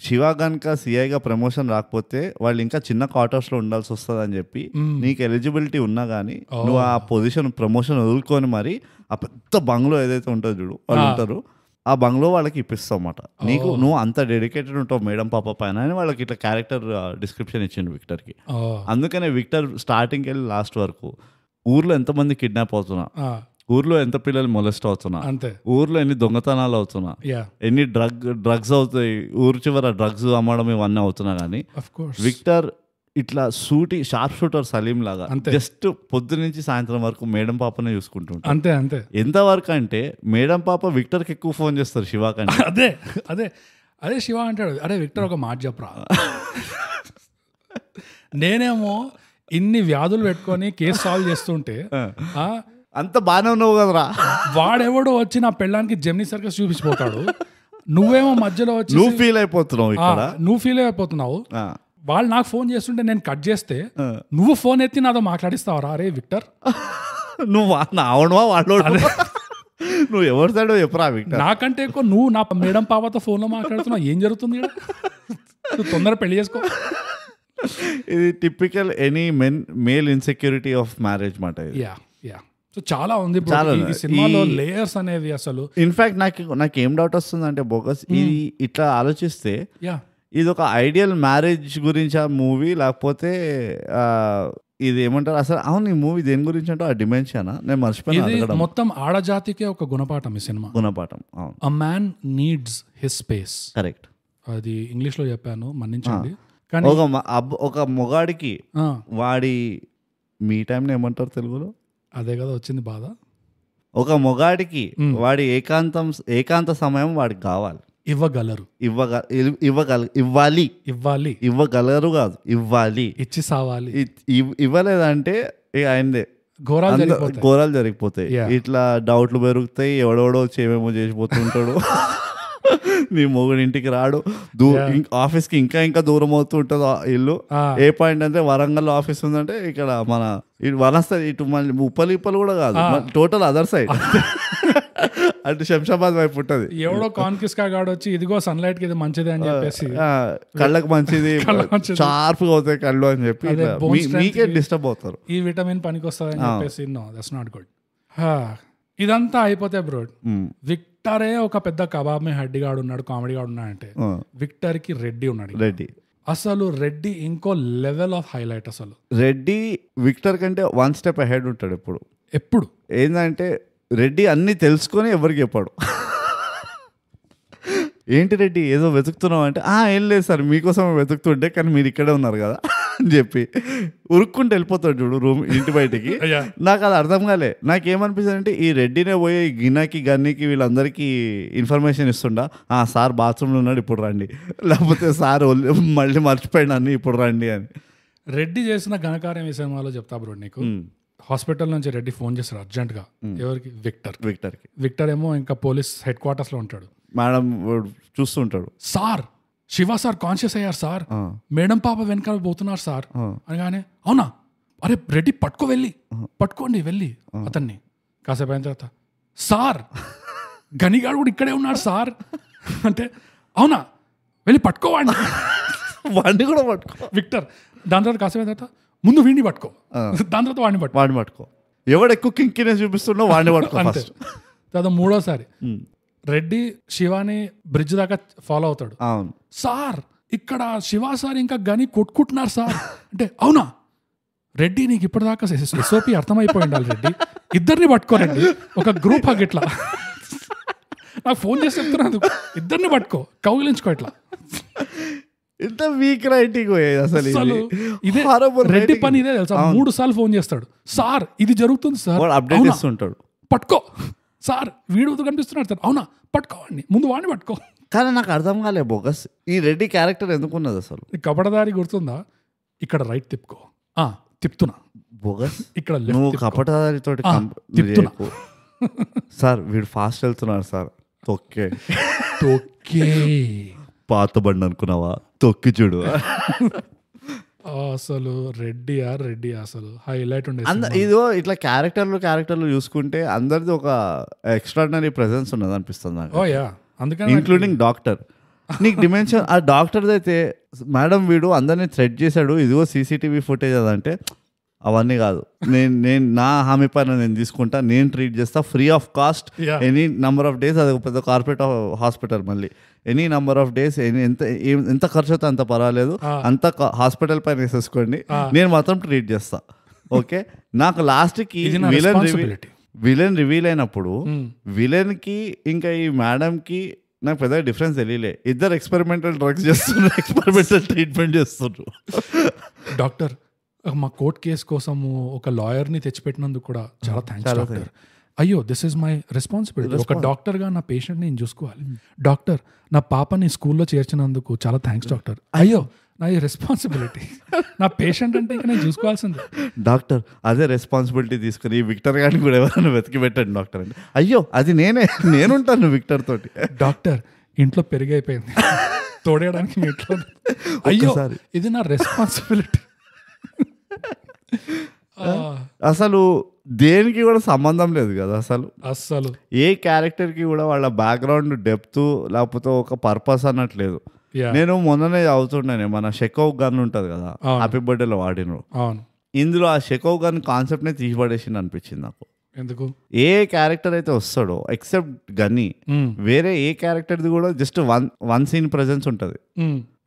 శివ కనుక సిఐగా ప్రమోషన్ రాకపోతే వాళ్ళు ఇంకా చిన్న క్వార్టర్స్ లో ఉండాల్సి వస్తుంది అని చెప్పి నీకు ఎలిజిబిలిటీ ఉన్నా కానీ నువ్వు ఆ పొజిషన్ ప్రమోషన్ వదులుకొని మరి ఆ పెద్ద బంగ్లో ఏదైతే ఉంటుందో చూడు వాళ్ళు ఉంటారు, ఆ బంగ్లో వాళ్ళకి ఇప్పిస్తావు అన్నమాట. నీకు నువ్వు అంత డెడికేటెడ్ ఉంటావు మేడం పాప పైన అని వాళ్ళకి ఇట్లా క్యారెక్టర్ డిస్క్రిప్షన్ ఇచ్చిండు విక్టర్కి. అందుకనే విక్టర్ స్టార్టింగ్కి వెళ్ళి లాస్ట్ వరకు ఊర్లో ఎంతమంది కిడ్నాప్ అవుతున్నా, ఊర్లో ఎంత పిల్లలు మొలెస్ట్ అవుతున్నా, ఊర్లో ఎన్ని దొంగతనాలు అవుతున్నా, ఎన్ని డ్రగ్స్ అవుతాయి, ఊరు చివర డ్రగ్స్ అమ్మడం ఇవన్నీ అవుతున్నా కానీ విక్టర్ ఇట్లా షార్ప్ షూటర్ సలీం లాగా జస్ట్ పొద్దు నుంచి సాయంత్రం వరకు మేడం పాపనే చూసుకుంటుంటారు. అంతే ఎంతవరకు అంటే మేడం పాప విక్టర్కి ఎక్కువ ఫోన్ చేస్తారు శివ కంటే. అదే శివ అంటాడు, అరే విక్టర్ ఒక మాట చెప్పరా, నేనేమో ఇన్ని వ్యాధులు పెట్టుకొని కేసు సాల్వ్ చేస్తుంటే అంత బాగానే ఉన్నావు కదరా, వాడెవడో వచ్చి నా పెళ్ళానికి జెమినీ సర్కస్ చూపించిపోతాడు, నువ్వేమో మధ్యలో వచ్చి నువ్వు ఫీల్ అయిపోతున్నావు. వాళ్ళు నాకు ఫోన్ చేస్తుంటే నేను కట్ చేస్తే నువ్వు ఫోన్ ఎత్తి నాతో మాట్లాడిస్తావరా? అరే విక్టర్, నువ్వు అవునవా వాళ్ళు నువ్వు ఎవరి సైడ్ చెప్పరా విక్టర్? నాకంటే ఎక్కువ నువ్వు నా మేడం పాపతో ఫోన్ లో మాట్లాడుతున్నావు, ఏం జరుగుతుంది? నువ్వు తొందరగా పెళ్లి చేసుకో. ఇది typical any male insecurity of marriage మాట. సో చాలా ఉంది ఈ సినిమాలో లేయర్స్ అనేవి. అసలు ఇన్ఫాక్ట్ నాకు ఏం డౌట్ వస్తుందంటే బోగస్ ఇది ఇట్లా ఆలోచిస్తే ఇది ఒక ఐడియల్ మ్యారేజ్ గురించి ఆ మూవీ, లేకపోతే ఇది ఏమంటారు అసలు? అవును, ఈ మూవీ దేని గురించి అంటే ఆ డిమెన్షియానా? నేను మర్చిపోయాను. మొత్తం ఆడజాతికే ఒక గుణపాఠం ఈ సినిమా. గుణపాఠం. A man needs his space. Correct. అది ఇంగ్లీష్ లో చెప్పాను, మన్నించండి. కానీ ఒక మొగాడికి వాడి మీ టైంని ఏమంటారు తెలుగులో? అదే కదా వచ్చింది బాధ. ఒక మొగాడికి వాడి ఏకాంత సమయం వాడికి కావాలి. ఇవ్వగలరు, ఇవ్వగలరు కాదు, ఇవ్వాలి, ఇచ్చి సావాలి. ఇవ్వలేదంటే ఆయనదే ఘోరాలు జరిగిపోతాయి. ఇట్లా డౌట్లు పెరుగుతాయి, ఎవడెవడో ఏమేమో చేసిపోతుంటాడు. నీ మొగుడు ఇంటికి రాడు, ఆఫీస్కి ఇంకా దూరం అవుతూ ఉంటుంది ఇల్లు. ఏ పాయింట్ అంటే వరంగల్ ఆఫీస్ ఉందంటే ఇక్కడ మన వనస్థలి ఇటు మళ్ళీ ఉప్పలు కూడా కాదు, టోటల్ అదర్ సైడ్ అటు శంషాబాద్ వైపు ఉంటుంది. ఎవడో కాన్కిస్కా గాడు వచ్చి ఇదిగో సన్లైట్ కి ఇది మంచిది అని చెప్పేసి కళ్ళకి మంచిది, షార్ప్ గా అవుతాయి కళ్ళు అని చెప్పి మీకే డిస్టర్బ్ అవుతారు. ఈ విటమిన్ పనికి వస్తుంది అని చెప్పేసి నో దట్స్ నాట్ గుడ్. ఇదంతా అయిపోతే బ్రో, విక్టరే ఒక పెద్ద కబాబ్ మే హడ్డీ గాడు ఉన్నాడు, కామెడీ గాడు ఉన్నాడంటే విక్టర్ కి రెడ్డి ఉన్నాడు. రెడ్డి అసలు రెడ్డి ఇంకో లెవెల్ ఆఫ్ హైలైట్. అసలు రెడ్డి విక్టర్ కంటే 1 స్టెప్ అహెడ్ ఉంటాడు ఎప్పుడు. ఏంటంటే రెడ్డి అన్ని తెలుసుకొని ఎవరికి చెప్పాడు. ఏంటి రెడ్డి ఏదో వెతుకుతున్నావు అంటే ఏం లేదు సార్ మీకోసం వెతుకుతుంటే కానీ మీరు ఇక్కడే ఉన్నారు కదా అని చెప్పి ఉరుక్కుంటూ వెళ్ళిపోతాడు చూడు రూమ్ ఇంటి బయటికి. నాకు అది అర్థం కాలే. నాకేమనిపిస్తుంది అంటే ఈ రెడ్డినే పోయి గిన్నెకి గన్నీకి వీళ్ళందరికీ ఇన్ఫర్మేషన్ ఇస్తుండా, సార్ బాత్రూంలో ఉన్నాడు ఇప్పుడు రండి, లేకపోతే సార్ మళ్ళీ మర్చిపోయాడు అన్ని ఇప్పుడు రండి అని. రెడ్డి చేసిన ఘనకార్యం ఈ సినిమాలో చెప్తా బ్రో నీకు. హాస్పిటల్ నుంచి రెడ్డి ఫోన్ చేస్తారు అర్జెంట్గా. ఎవరికి? విక్టర్ ఏమో ఇంకా పోలీస్ హెడ్ క్వార్టర్స్ లో ఉంటాడు. మేడం చూస్తుంటాడు, సార్ శివ సార్ కాన్షియస్ అయ్యారు సార్, మేడం పాప వెనకాల పోతున్నారు సార్ అనగానే అవునా, అరే రెడ్డి పట్టుకోండి వెళ్ళి అతన్ని. కాసేపు అయిన తర్వాత సార్ గనిగాడు కూడా ఇక్కడే ఉన్నాడు సార్ అంటే అవునా వెళ్ళి పట్టుకోవాడిని, వాడిని కూడా పట్టుకో విక్టర్. దాని తర్వాత కాసేపు అయిన తర్వాత ముందు వీడిని పట్టుకో, దాని తర్వాత వాడిని పట్టుకో, ఎవడు ఎక్కువ కింకినెస్ చూపిస్తున్నా వాడిని పట్టుకో అంతే. తర్వాత మూడోసారి రెడ్డి శివాని బ్రిడ్జ్ దాకా ఫాలో అవుతాడు. సార్ ఇక్కడ శివ సార్ ఇంకా గని కొట్టుకుంటున్నారు సార్ అంటే అవునా రెడ్డి నీకు ఇప్పటిదాకా ఎస్ఓపి అర్థమైపోయి ఉండాలి రెడ్డి, ఇద్దరిని పట్టుకోరండి ఒక గ్రూప్ హగ్ ఇట్లా. నాకు ఫోన్ చేసి చెప్తున్నాను ఇద్దరిని పట్టుకో కౌగిలించుకో ఇట్లా. ఇంత వీక్ రైటింగ్ అసలు ఇదే రెడ్డి పని ఇదే తెలుసా. 3 సార్లు ఫోన్ చేస్తాడు, సార్ ఇది జరుగుతుంది సార్, అప్డేట్ ఇస్తుంటాడు, పట్టుకో సార్ వీడు కనిపిస్తున్నాడు సార్, అవునా పట్టుకోండి ముందు వాడిని పట్టుకో. కానీ నాకు అర్థం కాలే బోగస్ ఈ రెడ్డి క్యారెక్టర్ ఎందుకున్నది అసలు. కపటదారి గుర్తుందా? ఇక్కడ రైట్ తిప్పుకో, తిప్పుతున్నా బోగస్ ఇక్కడ నువ్వు కపటదారి తోటి తిప్పుతున్నా సార్ వీడు ఫాస్ట్ వెళ్తున్నాడు సార్, తొక్కే పాత బండి అనుకున్నావా, తొక్కి చూడు. అసలు రెడ్డి అసలు హైలైట్ ఉండే. ఇదో ఇట్లా క్యారెక్టర్లు చూసుకుంటే అందరిది ఒక ఎక్స్ట్రాడినరీ ప్రెజెన్స్ ఉన్నది అనిపిస్తుంది నాకు, ఇంక్లూడింగ్ డాక్టర్. నీకు డిమెన్షన్ ఆ డాక్టర్ది అయితే మేడం వీడు అందరినీ థ్రెట్ చేశాడు, ఇదిగో సీసీటీవీ ఫుటేజ్ అదంటే అవన్నీ కాదు, నేను నా హామీ పైన నేను తీసుకుంటా, నేను ట్రీట్ చేస్తా free of cost any number of days. అది ఒక పెద్ద కార్పొరేట్ హాస్పిటల్, మళ్ళీ ఎనీ నెంబర్ ఆఫ్ డేస్ ఎంత ఖర్చు అయితే అంత పర్వాలేదు, అంత హాస్పిటల్ పైన వేసేసుకోండి, నేను మాత్రం ట్రీట్ చేస్తా. ఓకే, నాకు లాస్ట్కి విలన్ రివీల్ అయినప్పుడు విలన్కి ఇంకా ఈ మేడంకి నాకు పెద్ద డిఫరెన్స్ తెలియలే. ఇద్దరు ఎక్స్పెరిమెంటల్ డ్రగ్స్ చేస్తున్నారు, ఎక్స్పెరిమెంటల్ ట్రీట్మెంట్ చేస్తున్నారు. డాక్టర్ మా కోర్ట్ కేసు కోసము ఒక లాయర్ని తెచ్చిపెట్టినందుకు కూడా చాలా థ్యాంక్స్ డాక్టర్. అయ్యో దిస్ ఈజ్ మై రెస్పాన్సిబిలిటీ, ఒక డాక్టర్గా నా పేషెంట్ని నేను చూసుకోవాలి. డాక్టర్ నా పాపని స్కూల్లో చేర్చినందుకు చాలా థ్యాంక్స్ డాక్టర్. అయ్యో నా రెస్పాన్సిబిలిటీ, నా పేషెంట్ అంటే ఇంకా నేను చూసుకోవాల్సిందే. డాక్టర్ అదే రెస్పాన్సిబిలిటీ తీసుకుని విక్టర్ గారిని కూడా ఎవరైనా వెతికి పెట్టండి డాక్టర్ అంటే, అయ్యో అది నేనుంటాను విక్టర్ తోటి. డాక్టర్ ఇంట్లో పెరిగైపోయింది తోడేయడానికి మీ ఇంట్లో, అయ్యో ఇది నా రెస్పాన్సిబిలిటీ. అసలు దేనికి కూడా సంబంధం లేదు కదా అసలు ఏ క్యారెక్టర్కి కూడా వాళ్ళ బ్యాక్గ్రౌండ్ డెప్త్ లేకపోతే ఒక పర్పస్ అన్నట్లేదు. నేను మొన్ననే చదువుతున్నాను, మన షెకోవ్ గన్ ఉంటుంది కదా హ్యాపీ బర్త్డేలో వాడిన, ఇందులో ఆ షెకోవ్ గన్ కాన్సెప్ట్ నే తీసిపడేసింది అనిపించింది నాకు. ఎందుకు? ఏ క్యారెక్టర్ అయితే వస్తాడో ఎక్సెప్ట్ గని వేరే ఏ క్యారెక్టర్ది కూడా జస్ట్ వన్ సీన్ ప్రెజెన్స్ ఉంటుంది,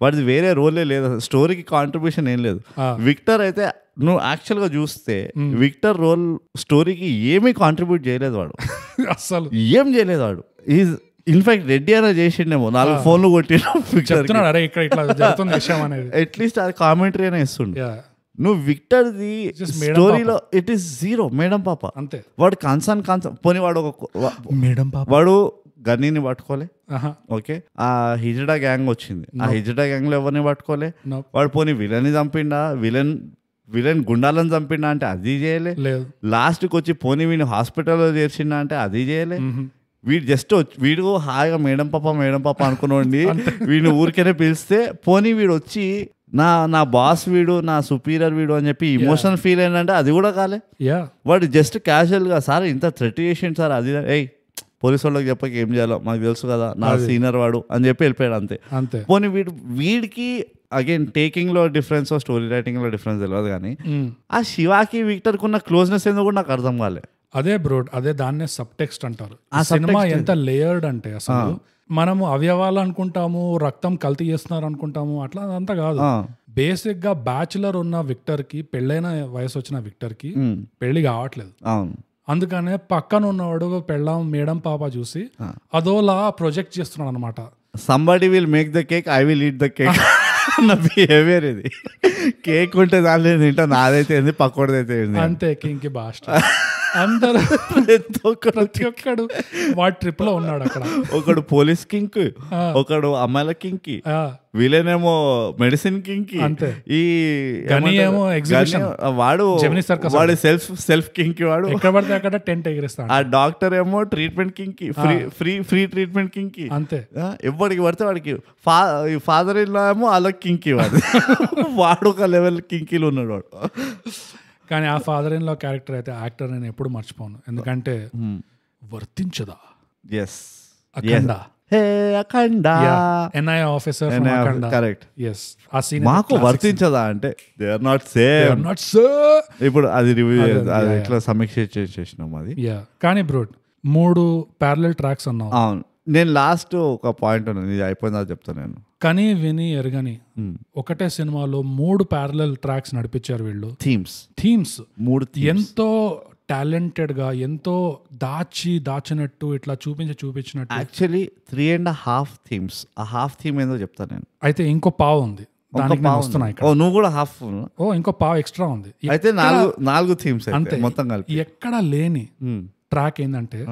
వాడిది వేరే రోలే లేదు, స్టోరీకి కాంట్రిబ్యూషన్ ఏం లేదు. విక్టర్ అయితే నువ్వు యాక్చువల్గా చూస్తే విక్టర్ రోల్ స్టోరీకి ఏమీ కాంట్రిబ్యూట్ చేయలేదు వాడు, అసలు ఏం చేయలేదు వాడు. ఇన్ఫాక్ట్ రెడ్డి అయినా చేసిండేమో 4 ఫోన్లు కొట్టిన చెప్తున్నాడు అరే ఇక్కడ ఇట్లా జరుగుతుంది విషయం అనేది. అట్లీస్ట్ అది కామెంటరీ అయినా ఇస్తుండే. నువ్వు విక్టర్ది స్టోరీలో ఇట్ ఈస్ జీరో. మేడం పాప అంతే. వాడు కన్సర్న్ పోనీ వాడు మేడం పాప వాడు గన్నీని పట్టుకోలే. ఓకే, ఆ హిజడా గ్యాంగ్ వచ్చింది, ఆ హిజడా గ్యాంగ్ లో ఎవరిని పట్టుకోలే. వాడు పోనీ విలన్ని చంపిండా, విలన్ గుండాలను చంపిండా అంటే అది చేయలే. లాస్ట్కి వచ్చి పోనీ వీడిని హాస్పిటల్లో చేర్చిండా అంటే అది చేయలే. వీడు జస్ట్ వీడు హాయిగా మేడం పాప అనుకున్నాండి. వీడిని ఊరికనే పిలిస్తే పోనీ వీడు వచ్చి నా బాస్ వీడు, నా సుపీరియర్ వీడు అని చెప్పి ఇమోషనల్ ఫీల్ అయినంటే అది కూడా కాలే. వాడు జస్ట్ క్యాజువల్ గా సార్ ఇంత థ్రెట్ చేసిండు సార్, అది పోలీసు వాళ్ళకి చెప్పక ఏం చేయాలో మాకు తెలుసు కదా, నా సీనియర్ వాడు అని చెప్పి వెళ్ళిపోయాడు అంతే. పోనీ వీడికి అగైన్ టేకింగ్ లో డిఫరెన్స్, స్టోరీ రైటింగ్ లో డిఫరెన్స్ తెలియదు కానీ ఆ శివాకి విక్టర్ కున్న క్లోజ్నెస్ ఎందుకు కూడా నాకు అర్థం కాలే. అదే బ్రో, అదే దాన్నే సబ్ టెక్స్ట్ అంటారు. ఆ సినిమా ఎంత లేయర్డ్ అంటే అసలు మనము అవయవాలు అనుకుంటాము, రక్తం కల్తీ చేస్తున్నారు అనుకుంటాము, అట్లా అదంతా కాదు. బేసిక్ గా బ్యాచులర్ ఉన్న విక్టర్ కి, పెళ్ళైన వయసు వచ్చిన విక్టర్ కి పెళ్లి కావట్లేదు. అందుకనే పక్కన ఉన్నవాడు పెళ్ళాం మేడం పాప చూసి అదోలా ప్రొజెక్ట్ చేస్తున్నాడు అనమాట. Somebody will make the cake, I will eat the cake. నా బిహేవియర్ ఇది. కేక్ ఉంటే దాని తింటా, నాదైతే ఏంది పక్కోడదైతే అంతే. కింకి బాస్ట్ అందరూ ప్రతి ఒక్కడు వాడి ట్రిప్ లో ఉన్నాడు అక్కడ. ఒకడు పోలీస్ కింగ్, ఒకడు అమ్మాయిల కింగ్ కి, వీళ్ళేనేమో మెడిసిన్ కింగ్ కి, ఈ ఏమో ఎగ్జిబిషన్ వాడు సెల్ఫ్ కింగ్ కి, వాడు ఎక్కడ పడితే అక్కడ టెంట్ ఎగిరిస్తాడు. ఆ డాక్టర్ ఏమో ట్రీట్మెంట్ కింగ్ కి, ఫ్రీ ట్రీట్మెంట్ కింగ్ కి. అంతే. ఎవరికి పడితే వాడికి ఫాదర్ ఇన్ లా ఏమో అలా కింగ్ కి, వాడు ఒక లెవెల్ కింగ్ కిలో ఉన్నాడు వాడు. కానీ ఆ ఫాదర్ ఇన్ లా క్యారెక్టర్ అయితే యాక్టర్ నేను ఎప్పుడు మర్చిపోను, ఎందుకంటే వర్తించదా ఎన్ఐఏ ఆఫీసర్ కరెక్ట్. ఆ సీన్ మాకు వర్తించదా అంటే దే ఆర్ నాట్ సేమ్. ఇప్పుడు అది రివ్యూ ఇట్లా సమీక్ష చేసినాం అది. కానీ బ్రో 3 ప్యారలల్ ట్రాక్స్ అన్నావు. అవును, నేను లాస్ట్ ఒక పాయింట్ ఉన్నది, ఇది అయిపోయిందా చెప్తాను నేను. కానీ విని ఎరగని ఒకటే సినిమాలో 3 ప్యారలల్ ట్రాక్స్ నడిపించారు వీళ్ళు. థీమ్స్ 3 ఎంతో టాలెంటెడ్ గా, ఎంతో దాచినట్టు ఇట్లా చూపించినట్టు. Actually 3.5 themes. ఆ హాఫ్ థీమ్ ఏందో చెప్తాను నేను. అయితే ఇంకో పావు ఉంది, దానికి వస్తున్నాయి. నువ్వు కూడా హాఫ్. ఇంకో పావు ఎక్స్ట్రా ఉంది. అయితే 4 థీమ్స్ అంతే మొత్తం కలిపి. ఎక్కడ లేని ట్రాక్ ఏంటంటే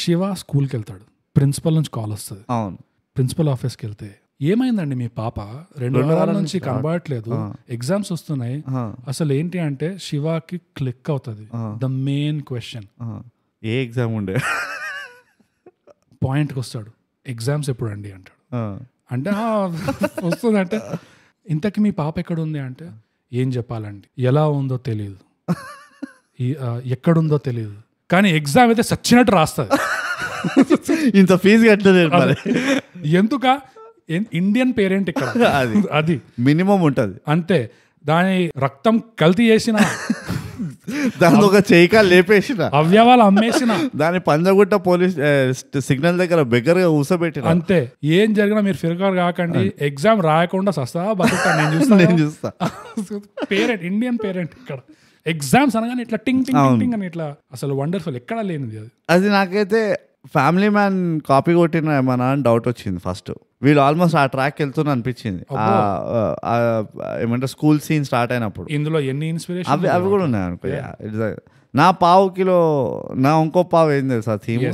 శివ స్కూల్కి వెళ్తాడు, ప్రిన్సిపల్ నుంచి కాల్ వస్తుంది. అవును, ప్రిన్సిపల్ ఆఫీస్కి వెళ్తే ఏమైందండి మీ పాప 2 వారాల నుంచి కనబడట్లేదు, ఎగ్జామ్స్ వస్తున్నాయి, అసలు ఏంటి అంటే శివకి క్లిక్ అవుతుంది the main question. A exam ఉండే పాయింట్కి వస్తాడు, ఎగ్జామ్స్ ఎప్పుడు అండి అంటాడు. అంటే వస్తుంది అంటే ఇంతకి మీ పాప ఎక్కడ ఉంది అంటే ఏం చెప్పాలండి, ఎలా ఉందో తెలియదు, ఎక్కడుందో తెలియదు, కానీ ఎగ్జామ్ అయితే సచ్చినట్టు రాస్తుంది. ఇంత ఫీజు కట్టలేదు ఎందుక, ఇండియన్ పేరెంట్ ఇక్కడ అది మినిమం ఉంటది అంతే. దాని రక్తం కల్తీ చేసిన, దాని ఒక చేయికాలు లేపేసిన, అవయవాలు అమ్మేసిన, దాని పంజగుట్ట పోలీస్ సిగ్నల్ దగ్గర బెగ్గరగా ఊసబెట్టిన. అంతే. ఏం జరిగినా మీరు ఫిర్కార్ కాకండి, ఎగ్జామ్ రాయకుండా సస్తా బతుకుతా, నేను చూస్తా. పేరెంట్, ఇండియన్ పేరెంట్ ఇక్కడ. ఎగ్జామ్స్ అనగానే ఇట్లా టింగ్ టింగ్ టింగ్ అని ఇట్లా, అసలు వండర్ఫుల్, ఎక్కడా లేనిది అది. అది నాకైతే ఫ్యామిలీ మ్యాన్ కాపీ కొట్టిన ఏమన్నా అని డౌట్ వచ్చింది ఫస్ట్. వీళ్ళు ఆల్మోస్ట్ ఆ ట్రాక్ వెళ్తున్నా అనిపించింది, ఏమంటే స్కూల్ సీన్ స్టార్ట్ అయినప్పుడు. ఇందులో ఎన్ని ఇన్స్పిరేషన్ అవి కూడా ఉన్నాయి అనుకో. నా పావు కిలో నా ఇంకో పావు ఏం తెలుసా theme,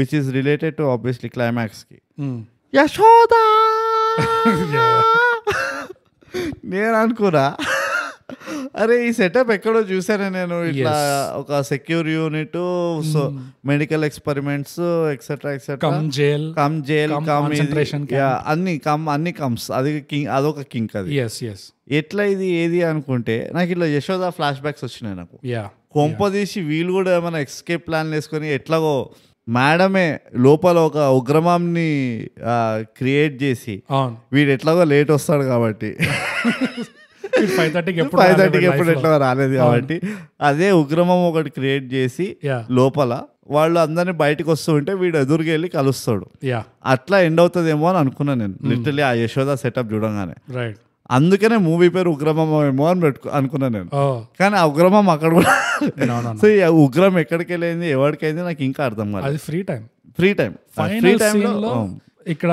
which is related to obviously climax కి. యశోదా నేను అనుకున్నా అరే ఈ సెటప్ ఎక్కడో చూసానే నేను, ఇట్లా ఒక secure unit, so medical experiments etcetera etcetera, అన్ని కమ్స్, అది అదొక కింక్. అది ఎట్లా ఇది ఏది అనుకుంటే నాకు ఇట్లా యశోద ఫ్లాష్ బ్యాక్స్ వచ్చినాయి నాకు. కొంపదీసి వీళ్ళు కూడా ఏమైనా ఎస్కేప్ ప్లాన్ వేసుకొని ఎట్లాగో మేడమే లోపల ఒక ఉగ్రమాంని క్రియేట్ చేసి, వీడు ఎట్లాగో లేట్ వస్తాడు కాబట్టి 5:30కి ఎప్పుడు ఎట్లా రాలేదు కాబట్టి అదే ఉగ్రమం ఒకటి క్రియేట్ చేసి లోపల వాళ్ళు అందరినీ బయటకు వస్తూ ఉంటే వీడు ఎదురుగా వెళ్ళి కలుస్తాడు. అట్లా ఎండ్ అవుతుందేమో అని అనుకున్నాను నేను లిటరలీ ఆ యశోద సెటప్ చూడంగానే. అందుకనే మూవీ పేరు ఉగ్రమం ఏమో అని అనుకున్నాను నేను. కానీ ఆ ఉగ్రమం అక్కడ కూడా, సో ఉగ్రం ఎక్కడికి వెళ్ళింది ఎవరికైంది నాకు ఇంకా అర్థం కాదు. అది free time free time final scene లో ఇక్కడ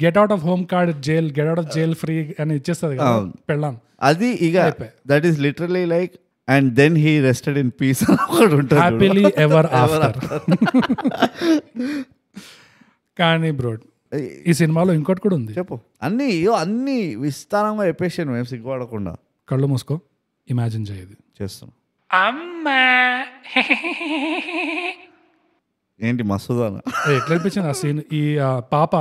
get out of home card jail, get out of jail free అని ఇచ్చేస్తుంది కదా పెళ్ళాం. అది ఇక that is literally like and then he rested in peace అని ఉంటుంది, హ్యాపీలీ ఎవర్ ఆఫ్టర్. కానీ బ్రో ఈ సినిమాలో ఇంకోటి కూడా ఉంది. చెప్పు. అన్ని విస్తారంగా చెప్పేసాను మేము సిగ్గుపడకుండా. కళ్ళు మూసుకో, ఇమాజిన్ చేయదు చేస్తున్నాం. అమ్మా ఏంటి మస్తుదానా ఎట్లా అనిపించింది ఆ సీన్? ఈ పాప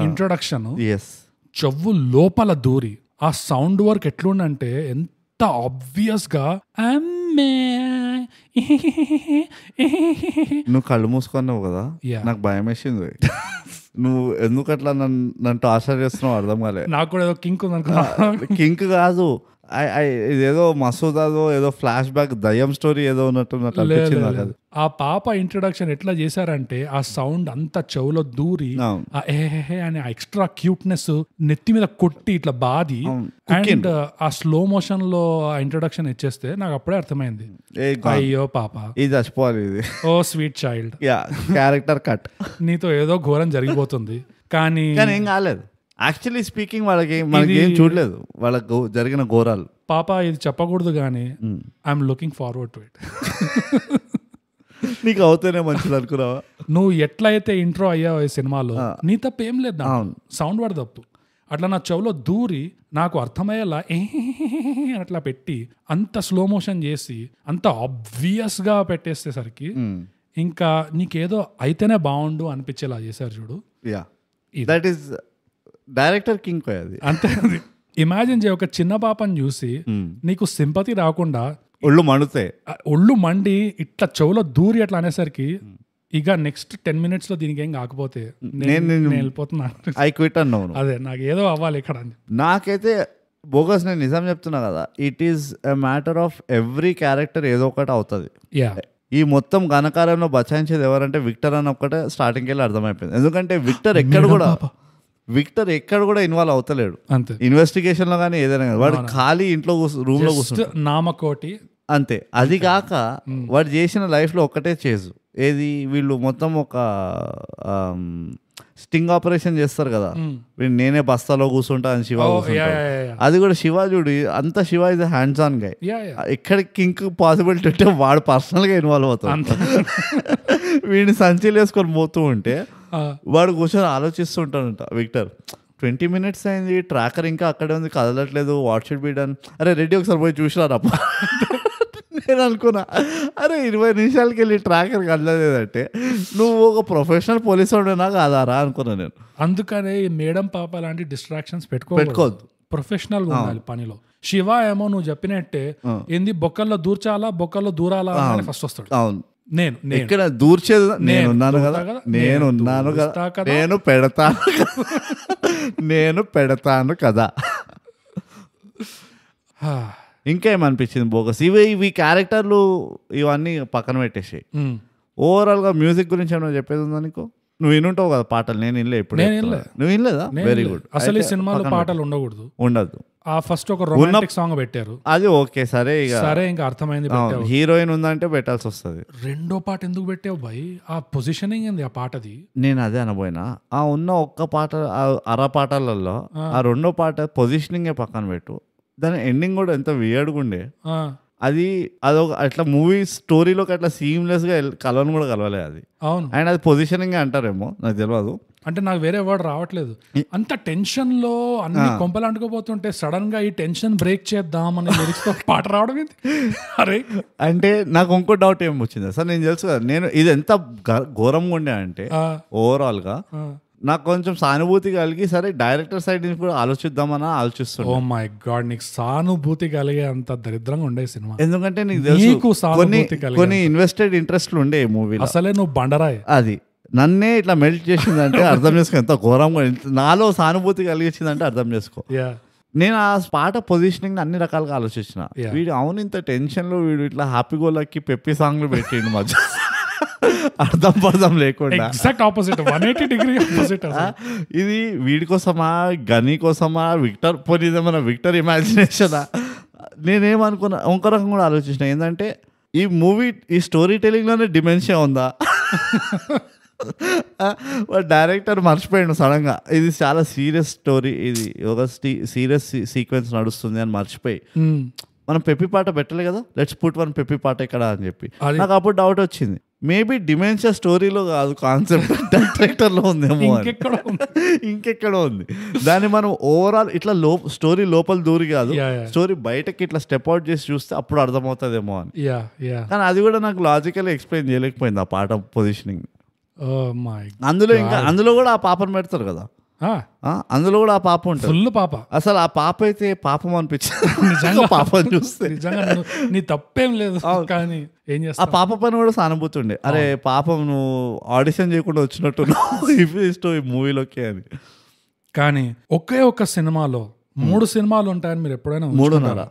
ఇంట్రొడక్షన్ ఎస్ చెవు లోపల దూరి ఆ సౌండ్ వర్క్ ఎట్లుండంటే ఎంత ఆబ్వియస్ గా నువ్వు కళ్ళు మూసుకున్నావు కదా, నాకు భయం వేసింది. నువ్వు ఎందుకు అట్లా నన్ను టార్చర్ చేస్తున్నావు అర్థం కాలే. నాకు కూడా ఏదో కింక్ ఉంది అనుకున్నా. కింక్ కాదు, ఇదేదో మసూదాదో ఏదో ఫ్లాష్ బ్యాక్ దయ్యం స్టోరీ ఏదో ఉన్నట్టు అనిపించింది. ఆ పాప ఇంట్రొడక్షన్ ఎట్లా చేశారంటే ఆ సౌండ్ అంతా చెవులో దూరి ఆ ఏహే అనే ఎక్స్ట్రా క్యూట్నెస్ నెత్తి మీద కొట్టి ఇట్లా బాది అండ్ ఆ స్లో మోషన్ లో ఇంట్రొడక్షన్ ఇచ్చేస్తే నాకు అప్పుడే అర్థమైంది, అయ్యో పాప ఇది చచ్చిపోవాలి, ఇది ఓ స్వీట్ చైల్డ్, క్యారెక్టర్ కట్, నీతో ఏదో ఘోరం జరిగిపోతుంది. కానీ ఏం కాలేదు. యాక్చువల్లీ స్పీకింగ్ మనకి ఏం చూడలేదు వాళ్ళకు జరిగిన ఘోరాలు. పాప ఇది చెప్పకూడదు కానీ I'm looking forward to it. నీకు అవుతేనే మంచిది అనుకున్నావా? నువ్వు ఎట్లయితే ఇంట్రో అయ్యావు ఈ సినిమాలో, నీ తప్పు ఏం లేదు, సౌండ్ వాడు తప్పు. అట్లా నా చెవులో దూరి నాకు అర్థమయ్యేలా అట్లా పెట్టి అంత స్లో మోషన్ చేసి అంత ఆబ్వియస్ గా పెట్టేసేసరికి ఇంకా నీకేదో అయితేనే బాగుండు అనిపించేలా చేశారు చూడు. దట్ ఈస్ డైరెక్టర్ కింగ్ అది. అంతే. ఇమాజిన్ చేయ ఒక చిన్న పాపని చూసి నీకు సింపతి రాకుండా ఒళ్ళు మండి ఇట్లా చెవులో దూరి అట్లా అనేసరికి ఇక నెక్స్ట్ 10 minutes లో దీనికి ఏం కాకపోతే నేను వెళ్ళిపోతున్నా, ఐ క్విట్ అన్నాను. అదే నాకు ఏదో అవ్వాలి ఇక్కడ. నాకైతే బోగస్, నేను నిజం చెప్తున్నా కదా, it is a matter of every character ఏదో ఒకటి అవుతుంది. ఈ మొత్తం ఘనకార్యంలో బచాయించేది ఎవరంటే విక్టర్ అని ఒక్కటే స్టార్టింగ్కి వెళ్ళి అర్థమైపోయింది. ఎందుకంటే విక్టర్ ఎక్కడ కూడా ఇన్వాల్వ్ అవుతలేడు ఇన్వెస్టిగేషన్ లో కానీ ఏదైనా. వాడు ఖాళీ ఇంట్లో రూమ్ లో కూర్చుంటాడు, నామకోటి అంతే. అది కాక వాడు చేసిన లైఫ్ లో ఒక్కటే చేసు, ఏది వీళ్ళు మొత్తం ఒక స్టింగ్ ఆపరేషన్ చేస్తారు కదా, నేనే బస్తాలో కూర్చుంటా అని శివ కూర్చుంటాడు. అది కూడా శివ చూడు, అంత శివ ఇస్ హ్యాండ్స్ ఆన్ గై. ఎక్కడికి కింక్ పాసిబిలిటీ ఉంటే వాడు పర్సనల్ గా ఇన్వాల్వ్ అవుతాడు. వీడిని సంచిలు వేసుకొని పోతూ ఉంటే వాడు కూర్చొని ఆలోచిస్తూ ఉంటాడంట విక్టర్. 20 minutes అయింది, ట్రాకర్ ఇంకా అక్కడే ఉంది, కదలట్లేదు, వాట్ షుడ్ బి డన్. అరే రెడ్డి ఒకసారి పోయి చూసినారప్ప. నేను అనుకున్నా, అరే 20 నిమిషాలకి వెళ్ళి ట్రాకర్ కదలలేదంటే నువ్వు ఒక ప్రొఫెషనల్ పోలీస్ వాడినా కాదారా అనుకున్నా నేను. అందుకనే మేడం పాప లాంటి డిస్ట్రాక్షన్స్ పెట్టుకోవద్దు, ప్రొఫెషనల్ గా ఉండాలి పనిలో. శివ ఏమో నువ్వు చెప్పినట్టే ఏంది బొక్కల్లో దూర్చాలా బొక్కల్లో దూరాలా అని ఫస్ట్ వస్తాడు. అవును, నేను ఇక్కడ దూర్చేది నేనున్నాను కదా, నేనున్నాను కదా, నేను పెడతాను కదా. ఇంకేమనిపించింది బోగస్, ఇవి క్యారెక్టర్లు ఇవన్నీ పక్కన పెట్టేసి ఓవరాల్ గా మ్యూజిక్ గురించి ఏమైనా చెప్పేది ఉందా నీకు? నువ్వు వినుంటావు కదా పాటలు, నేను వినలే ఇప్పుడు. నువ్వు వినలేదా? Very good. అసలు ఈ సినిమాలో పాటలు ఉండదు. ఆ ఫస్ట్ ఒక రొమాంటిక్ సాంగ్ పెట్టారు, అది ఓకే సరే ఇంకా అర్థమైంది. హీరోయిన్ ఉందంటే పెట్టాల్సి వస్తుంది. రెండో పాట ఎందుకు పెట్టావు భయ్? ఆ పొజిషనింగ్ ఏంది ఆ పాటది? నేను అదే అనబోయినా, ఆ ఉన్న ఒక్క పాట అర పాటలలో ఆ రెండో పాట పొజిషనింగ్ పక్కన పెట్టు, దాని ఎండింగ్ కూడా ఎంత వియర్డ్గా ఉండే. అదొక అట్లా మూవీ స్టోరీలోకి అట్లా సీమ్లెస్ గా కలవని కూడా కలవలేదు అది. అవును, అండ్ అది పొజిషనింగ్ అంటారేమో, నాకు తెలియదు. అంటే నాకు వేరే వర్డ్ రావట్లేదు. అంత టెన్షన్ లో అన్ని కొంపలు అంటుకోపోతుంటే సడన్ గా ఈ టెన్షన్ బ్రేక్ చేద్దామని లిరిక్స్ తో పాట రావడం ఏంటి? అరే అంటే నాకు ఇంకో డౌట్ ఏమి వచ్చింది సార్, నేను తెలుసు కదా, నేను ఇది ఎంత ఘోరంగా ఉండే అంటే ఓవరాల్ గా నాకు కొంచెం సానుభూతి కలిగి సరే డైరెక్టర్ సైడ్ నుంచి కూడా ఆలోచిద్దామని ఆలోచిస్తాను. ఓ మై గాడ్, నీకు సానుభూతి కలిగే అంత దరిద్రంగా ఉండే సినిమా. ఎందుకంటే నీకు తెలుసు కొన్ని ఇన్వెస్టెడ్ ఇంట్రెస్ట్లు ఉండే ఈ మూవీ. అసలే నువ్వు బండరాయి, అది నన్నే ఇట్లా మెల్ట్ చేసిందంటే అర్థం చేసుకో, ఎంత ఘోరంగా నాలో సానుభూతి కలిగించిందంటే అర్థం చేసుకో. నేను ఆ పాట పొజిషనింగ్ అన్ని రకాలుగా ఆలోచించిన. వీడు అవును ఇంత టెన్షన్ లో వీడు ఇట్లా హ్యాపీ గోలకి పెప్పి సాంగ్లు పెట్టిండు మధ్య, అర్థం లేకుండా. Exact opposite, 180 degree opposite. ఇది వీడి కోసమా, గని కోసమా, విక్టర్ పోనీ విక్టర్ ఇమాజినేషనా? నేనేమనుకున్నా, ఇంకో రకం కూడా ఆలోచించిన ఏంటంటే ఈ మూవీ ఈ స్టోరీ టెలింగ్ లోనే డిమెన్షియా ఉందా? డైరెక్టర్ మర్చిపోయాడు సడన్ గా, ఇది చాలా సీరియస్ స్టోరీ, ఇది ఒక సీరియస్ సీక్వెన్స్ నడుస్తుంది అని మర్చిపోయి మనం పెప్పి పాట పెట్టలే కదా, లెట్స్ పుట్ వన్ పెప్పి పాట ఇక్కడ అని చెప్పి నాకు అప్పుడు డౌట్ వచ్చింది, మేబీ డిమెన్షియా స్టోరీలో కాదు కాన్సెప్ట్ డైరెక్టర్ లో ఉందేమో, ఇంకెక్కడో ఉంది. దాన్ని మనం ఓవరాల్ ఇట్లా స్టోరీ లోపల దూరి కాదు, స్టోరీ బయటకి ఇట్లా స్టెప్ అవుట్ చేసి చూస్తే అప్పుడు అర్థమవుతుందేమో అని. కానీ అది కూడా నాకు లాజికల్ ఎక్స్ప్లెయిన్ చేయలేకపోయింది ఆ పాట పొజిషనింగ్. అందులో కూడా ఆ పాపను పెడతారు కదా, అందులో కూడా ఆ పాప ఉంటుంది, ఫుల్ పాప. అసలు ఆ పాప అయితే పాపం అనిపించింది నిజంగా పాపని చూస్తే, నీ తప్పేం లేదు. కానీ ఏం చేస్తా, ఆ పాప పైన కూడా సానుభూతి ఉండే, అరే పాపం నువ్వు ఆడిషన్ చేయకుండా వచ్చినట్టు ఈ మూవీలోకి అని. కానీ ఒకే ఒక్క సినిమాలో 3 సినిమాలు ఉంటాయని మీరు ఎప్పుడైనా 3.5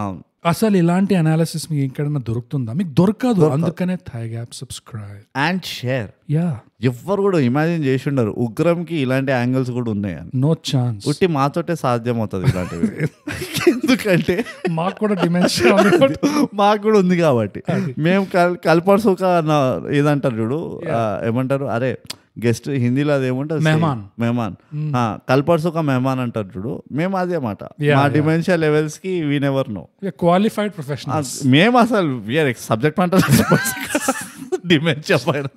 అవును. అసలు ఇలాంటి అనాలిసిస్ మీకు ఎక్కడైనా దొరుకుతుందా? మీకు దొరకదు. అందుకనే thigh gap, subscribe and share. ఎవ్వరు కూడా ఇమాజిన్ చేసి ఉండరు ఉగ్రంకి ఇలాంటి యాంగిల్స్ కూడా ఉన్నాయని. No chance. ఉట్టి మాతోటే సాధ్యం అవుతుంది ఇలాంటివి. ఎందుకంటే మాకు కూడా డిమెన్షియా మాకు కూడా ఉంది కాబట్టి. మేము కల్పర్సుక ఏదంటారు చూడు, ఏమంటారు, అరే గెస్ట్ హిందీలో అది ఏమంటారు, మెహమాన్. కల్పర్సుక మెహమాన్ అంటారు చూడు, మేము అదే మాట. మా డిమెన్షియా లెవెల్స్ కి we never know. Qualified professionals మేము. అసలు వీఆర్ సబ్జెక్ట్ మ్యాటర్ డిమెన్షియా పైన.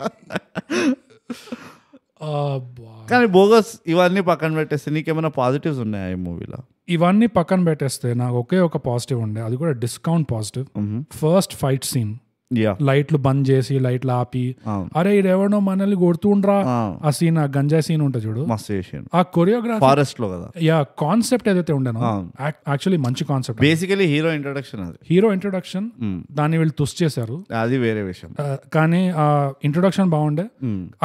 కానీ బోగస్ ఇవన్నీ పక్కన పెట్టేస్తే నీకేమైనా పాజిటివ్స్ ఉన్నాయా ఈ మూవీలో? ఇవన్నీ పక్కన పెట్టేస్తే నాకు ఒకే ఒక పాజిటివ్ ఉండే, అది కూడా discount positive. First fight scene, లైట్లు బంద్ చేసి లైట్లు ఆపి, అరే ఇడెవడో మనల్ని కొడుతుండ్రా ఆ సీన్, ఆ గంజాయి సీన్ ఉంటుంది చూడు, ఆ కొరియోగ్రఫీ ఫారెస్ట్ లో కదా, కాన్సెప్ట్ ఏదైతే ఉండేనో యాక్చువల్లీ మంచి కాన్సెప్ట్. బేసికలీ హీరో ఇంట్రొడక్షన్ దాన్ని వీళ్ళు తుస్ చేశారు, అది వేరే విషయం. కానీ ఆ ఇంట్రొడక్షన్ బాగుండే,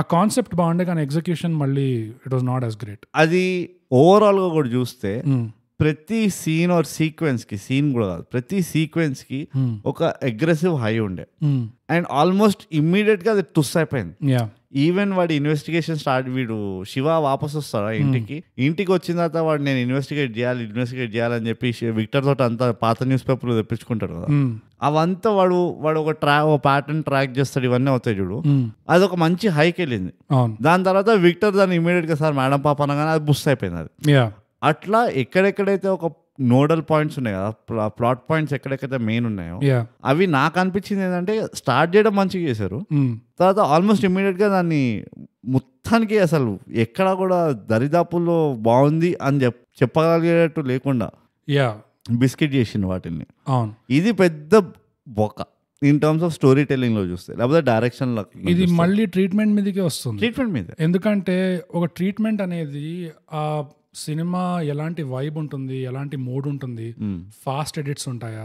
ఆ కాన్సెప్ట్ బాగుండే, కానీ ఎగ్జిక్యూషన్ మళ్ళీ it was not as great. అది ఓవరాల్ గా కూడా చూస్తే ప్రతి సీన్ ఆర్ సీక్వెన్స్ కి, సీన్ కూడా కాదు, ప్రతి సీక్వెన్స్ కి ఒక అగ్రెసివ్ హై ఉండే, అండ్ ఆల్మోస్ట్ ఇమ్మీడియట్ గా అది టుస్ అయిపోయింది. ఈవెన్ వాడి ఇన్వెస్టిగేషన్ స్టార్ట్, వీడు శివ వాపస్ వస్తాడా ఇంటికి వచ్చిన తర్వాత వాడు నేను ఇన్వెస్టిగేట్ చేయాలని చెప్పి విక్టర్ తోటి అంతా పాత న్యూస్ పేపర్లు తెప్పించుకుంటాడు కదా, అవంతా వాడు ఒక ప్యాటర్న్ ట్రాక్ చేస్తాడు, ఇవన్నీ అవుతాయి చూడు, అది ఒక మంచి హైకి వెళ్ళింది. దాని తర్వాత విక్టర్ దాన్ని ఇమ్మీడియట్ గా సార్ మేడం పాప అనగానే అది బుస్ అయిపోయింది. అది అట్లా ఎక్కడెక్కడైతే ఒక నోడల్ పాయింట్స్ ఉన్నాయి కదా, ప్లాట్ పాయింట్స్ ఎక్కడెక్కడైతే మెయిన్ ఉన్నాయో అవి నాకు అనిపించింది ఏంటంటే స్టార్ట్ చేయడం మంచిగా చేశారు, తర్వాత ఆల్మోస్ట్ ఇమ్మీడియట్ గా దాన్ని మొత్తానికి అసలు ఎక్కడ కూడా దరిదాపుల్లో బాగుంది అని చెప్పగలిగేటట్టు లేకుండా బిస్కెట్ చేసింది వాటిని. ఇది పెద్ద బొక్క in terms of story telling లో చూస్తే, లేకపోతే డైరెక్షన్ లో. ఇది మళ్ళీ ట్రీట్మెంట్ మీదకే వస్తుంది, ట్రీట్మెంట్ మీద. ఎందుకంటే ఒక ట్రీట్మెంట్ అనేది ఆ సినిమా ఎలాంటి వైబ్ ఉంటుంది, ఎలాంటి మూడ్ ఉంటుంది, ఫాస్ట్ ఎడిట్స్ ఉంటాయా,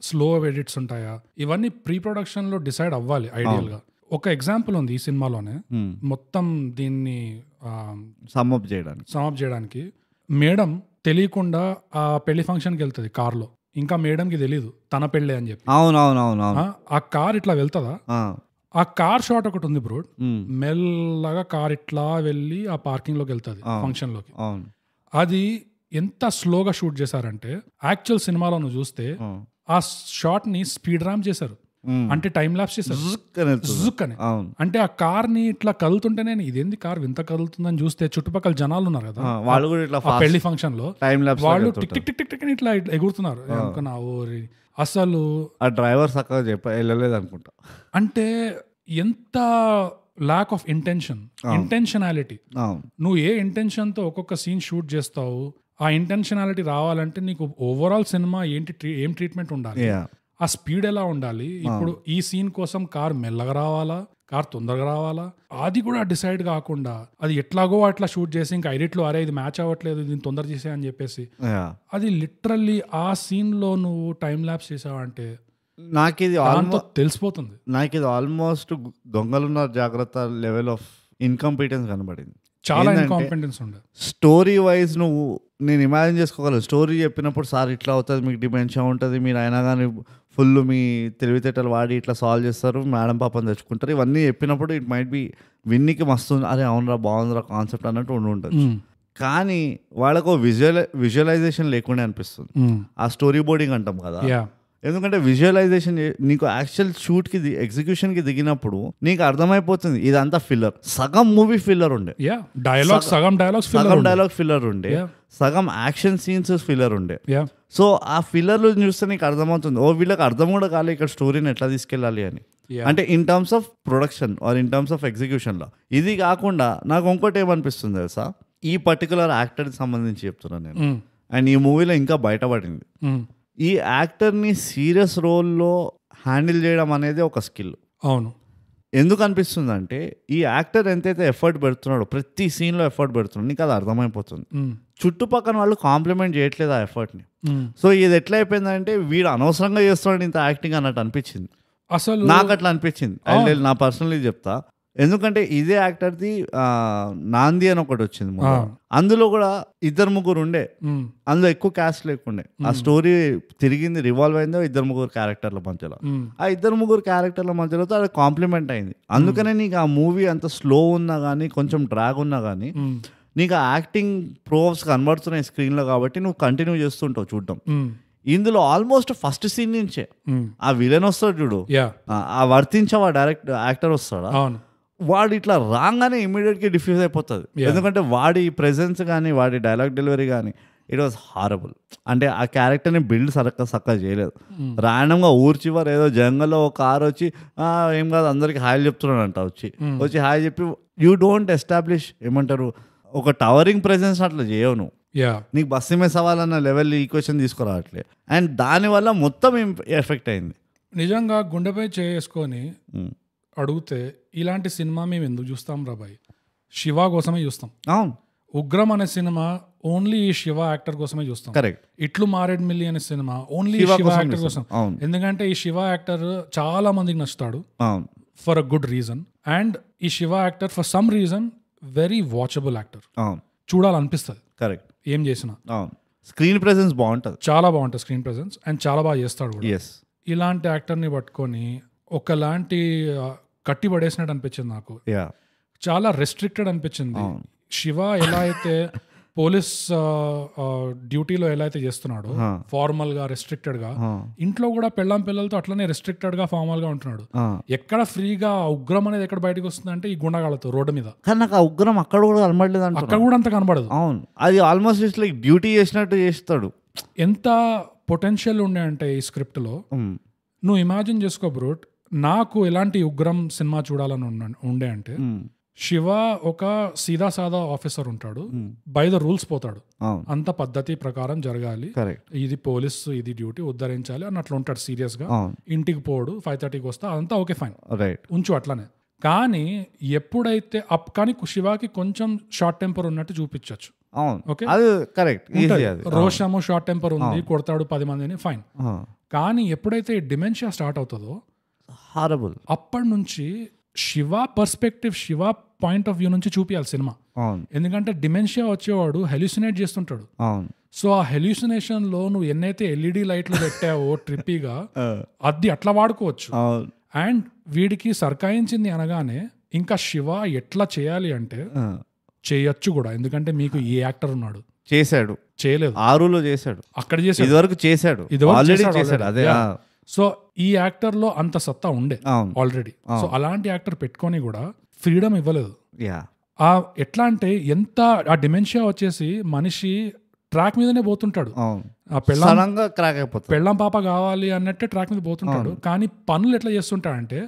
స్లో ఎడిట్స్ ఉంటాయా, ఇవన్నీ ప్రీ ప్రొడక్షన్ లో డిసైడ్ అవ్వాలి ఐడియల్ గా. ఒక ఎగ్జాంపుల్ ఉంది ఈ సినిమాలోనే, మొత్తం దీన్ని సమ్అప్ చేయడానికి మేడం తెలియకుండా ఆ పెళ్లి ఫంక్షన్కి వెళ్తుంది కార్లో, ఇంకా మేడంకి తెలీదు తన పెళ్ళే అని చెప్పి. ఆ కార్ ఇట్లా వెళ్తుందా, ఆ కార్ షాట్ ఒకటి ఉంది బ్రో, మెల్లగా కార్ ఇట్లా వెళ్ళి ఆ పార్కింగ్ లోకి వెళ్తుంది ఫంక్షన్ లోకి. అది ఎంత స్లోగా షూట్ చేశారంటే యాక్చువల్ సినిమాలో నువ్వు చూస్తే ఆ షాట్ ని స్పీడ్ ర్యామ్ చేశారు, అంటే టైం ల్యాప్స్ చేశారు జుక్ అని. అంటే ఆ కార్ ని ఇట్లా కదులుతుంటేనే ఇదేంది కార్ ఇంత కదులుతుందని చూస్తే చుట్టుపక్కల జనాలు ఉన్నారు కదా వాళ్ళు కూడా పెళ్లి ఫంక్షన్ లో వాళ్ళు టిక్ టిక్ టిక్ టిక్ ఇట్లా ఎగురుతున్నారు. అనుకున్నా ఓరి అసలు ఆ డ్రైవర్ చక్కగా వెళ్ళలేదు అనుకుంటా. అంటే ఎంత ల్యాక్ ఆఫ్ ఇంటెన్షనాలిటీ. నువ్వు ఏ ఇంటెన్షన్ తో ఒక్కొక్క సీన్ షూట్ చేస్తావు, ఆ ఇంటెన్షనాలిటీ రావాలంటే నీకు ఓవరాల్ సినిమా ఏం ట్రీట్మెంట్ ఉండాలి, ఆ స్పీడ్ ఎలా ఉండాలి. ఇప్పుడు ఈ సీన్ కోసం కార్ మెల్లగా రావాలా, కార్ తొందరగా రావాలా, అది కూడా డిసైడ్ కాకుండా అది ఎట్లాగో అట్లా షూట్ చేసి ఇంకా ఎడిట్లో అరే ఇది మ్యాచ్ అవ్వట్లేదు దీన్ని తొందర చేసే అని చెప్పేసి అది లిటరల్లీ ఆ సీన్ లో నువ్వు టైం ల్యాప్స్ చేసావంటే నాకు ఇది తెలిసిపోతుంది. నాకు ఇది ఆల్మోస్ట్ దొంగలున్న జాగ్రత్త లెవెల్ ఆఫ్ ఇన్కంపిటెన్స్ కనబడింది. చాలా ఇన్కాంపిటెన్స్ ఉండే. స్టోరీ వైజ్ నేను ఇమాజిన్ చేసుకోగలను. స్టోరీ చెప్పినప్పుడు సార్ ఇట్లా అవుతుంది, మీకు డిమెన్షియా ఉంటుంది, మీరు అయినా కానీ ఫుల్ మీ తెలివితేటలు వాడి ఇట్లా సాల్వ్ చేస్తారు, మేడం పాపని తెచ్చుకుంటారు, ఇవన్నీ చెప్పినప్పుడు ఇట్ మైట్ బి విన్నికి మస్తు అరే అవునరా బాగుందిరా కాన్సెప్ట్ అన్నట్టు ఉంటుంది. కానీ వాళ్ళకు విజువలైజేషన్ లేకుండా అనిపిస్తుంది. ఆ స్టోరీ బోర్డింగ్ అంటాం కదా, ఎందుకంటే విజువలైజేషన్ నీకు యాక్చువల్ షూట్కి ఎగ్జిక్యూషన్కి దిగినప్పుడు నీకు అర్థమైపోతుంది ఇదంతా ఫిల్లర్. సగం మూవీ ఫిల్లర్ ఉండే, సగం డైలాగ్ ఫిల్లర్ ఉండే, సగం యాక్షన్ సీన్స్ ఫిల్లర్ ఉండే. సో ఆ ఫిల్లర్లు చూస్తే నీకు అర్థమవుతుంది వీళ్ళకి అర్థం కూడా కాలే ఇక్కడ స్టోరీని ఎట్లా తీసుకెళ్ళాలి అని. అంటే in terms of production or in terms of ఎగ్జిక్యూషన్లో. ఇది కాకుండా నాకు ఇంకోటి ఏమనిపిస్తుంది తెలుసా, ఈ పర్టికులర్ యాక్టర్కి సంబంధించి చెప్తున్నాను నేను, అండ్ ఈ మూవీలో ఇంకా బయటపడింది. ఈ యాక్టర్ని సీరియస్ రోల్లో హ్యాండిల్ చేయడం అనేది ఒక స్కిల్. అవును. ఎందుకు అనిపిస్తుంది అంటే ఈ యాక్టర్ ఎంతైతే ఎఫర్ట్ పెడుతున్నాడో, ప్రతి సీన్లో ఎఫర్ట్ పెడుతున్నాడు, నీకు అది అర్థమైపోతుంది. చుట్టుపక్కల వాళ్ళు కాంప్లిమెంట్ చేయట్లేదు ఆ ఎఫర్ట్ని. సో ఇది ఎట్లా అయిపోయిందంటే వీడు అనవసరంగా చేస్తున్నాడు ఇంత యాక్టింగ్ అన్నట్టు అనిపించింది. అసలు నాకు అట్లా అనిపించింది. నా పర్సనలీ చెప్తా, ఎందుకంటే ఇదే యాక్టర్ది నాంది అని ఒకటి వచ్చింది, అందులో కూడా 2-3 ఉండే, అందులో ఎక్కువ క్యాస్ట్ లేకుండే. ఆ స్టోరీ తిరిగింది, రివాల్వ్ అయిందో 2-3 క్యారెక్టర్ల మధ్యలో. ఆ 2-3 క్యారెక్టర్ల మధ్యలో అది కాంప్లిమెంట్ అయింది. అందుకనే నీకు ఆ మూవీ అంత స్లో ఉన్నా కానీ, కొంచెం డ్రాగ్ ఉన్నా కానీ, నీకు ఆ యాక్టింగ్ ప్రూఫ్స్ కనబడుతున్నాయి స్క్రీన్లో కాబట్టి నువ్వు కంటిన్యూ చేస్తుంటావు చూడడం. ఇందులో ఆల్మోస్ట్ ఫస్ట్ సీన్ నుంచే ఆ విలన్ వస్తాడు చూడు, ఆ వర్తించవా డైరెక్ట్ యాక్టర్ వస్తాడా, వాడు ఇట్లా రాగానే ఇమీడియట్గా డిఫ్యూజ్ అయిపోతుంది. ఎందుకంటే వాడి ప్రెజెన్స్ కానీ, వాడి డైలాగ్ డెలివరీ కానీ, ఇట్ వాజ్ హారబుల్. అంటే ఆ క్యారెక్టర్ని బిల్డ్ చక్కగా చేయలేదు. ర్యాండమ్గా ఊరు చివరి ఏదో జంగల్లో ఒక కార్ వచ్చి ఏం కాదు అందరికి హాయ్ చెప్తున్నాడంట, వచ్చి హాయ్ చెప్పి యూ డోంట్ ఎస్టాబ్లిష్ ఏమంటారు ఒక టవరింగ్ ప్రెజెన్స్ అట్లా చేయవు నువ్వు. నీకు బస్సు మిస్ అవ్వాలన్న లెవెల్ ఈక్వేషన్ తీసుకురావట్లే, అండ్ దానివల్ల మొత్తం ఎఫెక్ట్ అయింది. నిజంగా గుండెపై చేసుకొని అడిగితే ఇలాంటి సినిమా మేము ఎందుకు చూస్తాం రాబాయ్? శివ కోసమే చూస్తాం. అవును. ఉగ్రం అనే సినిమా ఓన్లీ ఈ శివ యాక్టర్ కోసమే చూస్తాం. కరెక్ట్. ఇట్లు మారేడ్మిల్లి అనే సినిమా ఓన్లీ శివ యాక్టర్ కోసం. ఎందుకంటే ఈ శివ యాక్టర్ చాలా మందికి నచ్చుతాడు for a good reason, and ఈ Shiva actor for some reason very watchable actor, చూడాలనిపిస్తుంది. కరెక్ట్. ఏం చేసినా స్క్రీన్ ప్రెజెన్స్ బాగుంటుంది, చాలా బాగుంటుంది స్క్రీన్ ప్రెజెన్స్, అండ్ చాలా బాగా చేస్తాడు కూడా. ఇలాంటి యాక్టర్ని పట్టుకొని ఒకలాంటి కట్టి పడేసినట్టు అనిపించింది నాకు. చాలా రెస్ట్రిక్టెడ్ అనిపించింది. శివ ఎలా అయితే పోలీస్ డ్యూటీలో ఎలా అయితే చేస్తున్నాడు ఫార్మల్ గా, రెస్ట్రిక్టెడ్ గా, ఇంట్లో కూడా పెళ్ళాం పిల్లలతో అట్లనే రెస్ట్రిక్టెడ్ గా ఫార్మల్ గా ఉంటున్నాడు. ఎక్కడ ఫ్రీగా ఉగ్రం అనేది ఎక్కడ బయటకు వస్తుంది అంటే ఈ గుండగాళ్ళతో రోడ్డు మీద. కానీ నాకు ఆ ఉగ్రం అక్కడ కూడా కనబడలేదు, అక్కడ కూడా అంత కనబడదు. అవును, అది ఆల్మోస్ట్ లైక్ డ్యూటీ చేసినట్టు చేస్తాడు. ఎంత పొటెన్షియల్ ఉండే అంటే ఈ స్క్రిప్ట్ లో, నువ్వు ఇమాజిన్ చేసుకో బ్రూట్, నాకు ఎలాంటి ఉగ్రం సినిమా చూడాలని ఉండే అంటే, శివ ఒక సీదా సాదా ఆఫీసర్ ఉంటాడు, బై ద రూల్స్ పోతాడు, అంత పద్ధతి ప్రకారం జరగాలి, ఇది పోలీస్, ఇది డ్యూటీ, ఉద్ధరించాలి అన్నట్లు ఉంటాడు సీరియస్ గా. ఇంటికి పోడు, 5:30కి వస్తా, అదంతా ఓకే ఫైన్, ఉంచు అట్లానే. కానీ ఎప్పుడైతే కానీ శివకి కొంచెం షార్ట్ టెంపర్ ఉన్నట్టు చూపించచ్చు. రోషము, షార్ట్ టెంపర్ ఉంది, కొడతాడు 10 మందిని, ఫైన్. కానీ ఎప్పుడైతే డిమెన్షియా స్టార్ట్ అవుతుందో హారబుల్, అప్పటి నుంచి Shiva perspective, Shiva point of view నుంచి చూపించాలి సినిమా. ఎందుకంటే డిమెన్షియా వచ్చేవాడు హెల్యూసినేట్ చేస్తుంటాడు. సో ఆ హెల్యూసినేషన్ లో నువ్వు ఎన్నైతే LED లైట్లు పెట్టావో ట్రిప్పీగా, అది అట్లా వాడుకోవచ్చు. అండ్ వీడికి సర్కాయించింది అనగానే ఇంకా శివ ఎట్లా చేయాలి అంటే చేయొచ్చు కూడా. ఎందుకంటే మీకు ఏ యాక్టర్ ఉన్నాడు, చేశాడు, చేయలేదు, ఆరులో చేశాడు, అక్కడ చేశాడు, ఇదివరకు చేశాడు, అదే. సో ఈ యాక్టర్ లో అంత సత్తా ఉండే ఆల్రెడీ. సో అలాంటి యాక్టర్ పెట్టుకొని కూడా ఫ్రీడమ్ ఇవ్వలేదు. ఎట్లా అంటే ఎంత ఆ డిమెన్షియా వచ్చేసి మనిషి ట్రాక్ మీదనే పోతుంటాడు, పెళ్ళం పాప కావాలి అన్నట్టే ట్రాక్ మీద పోతుంటాడు. కానీ పనులు ఎట్లా చేస్తుంటాడంటే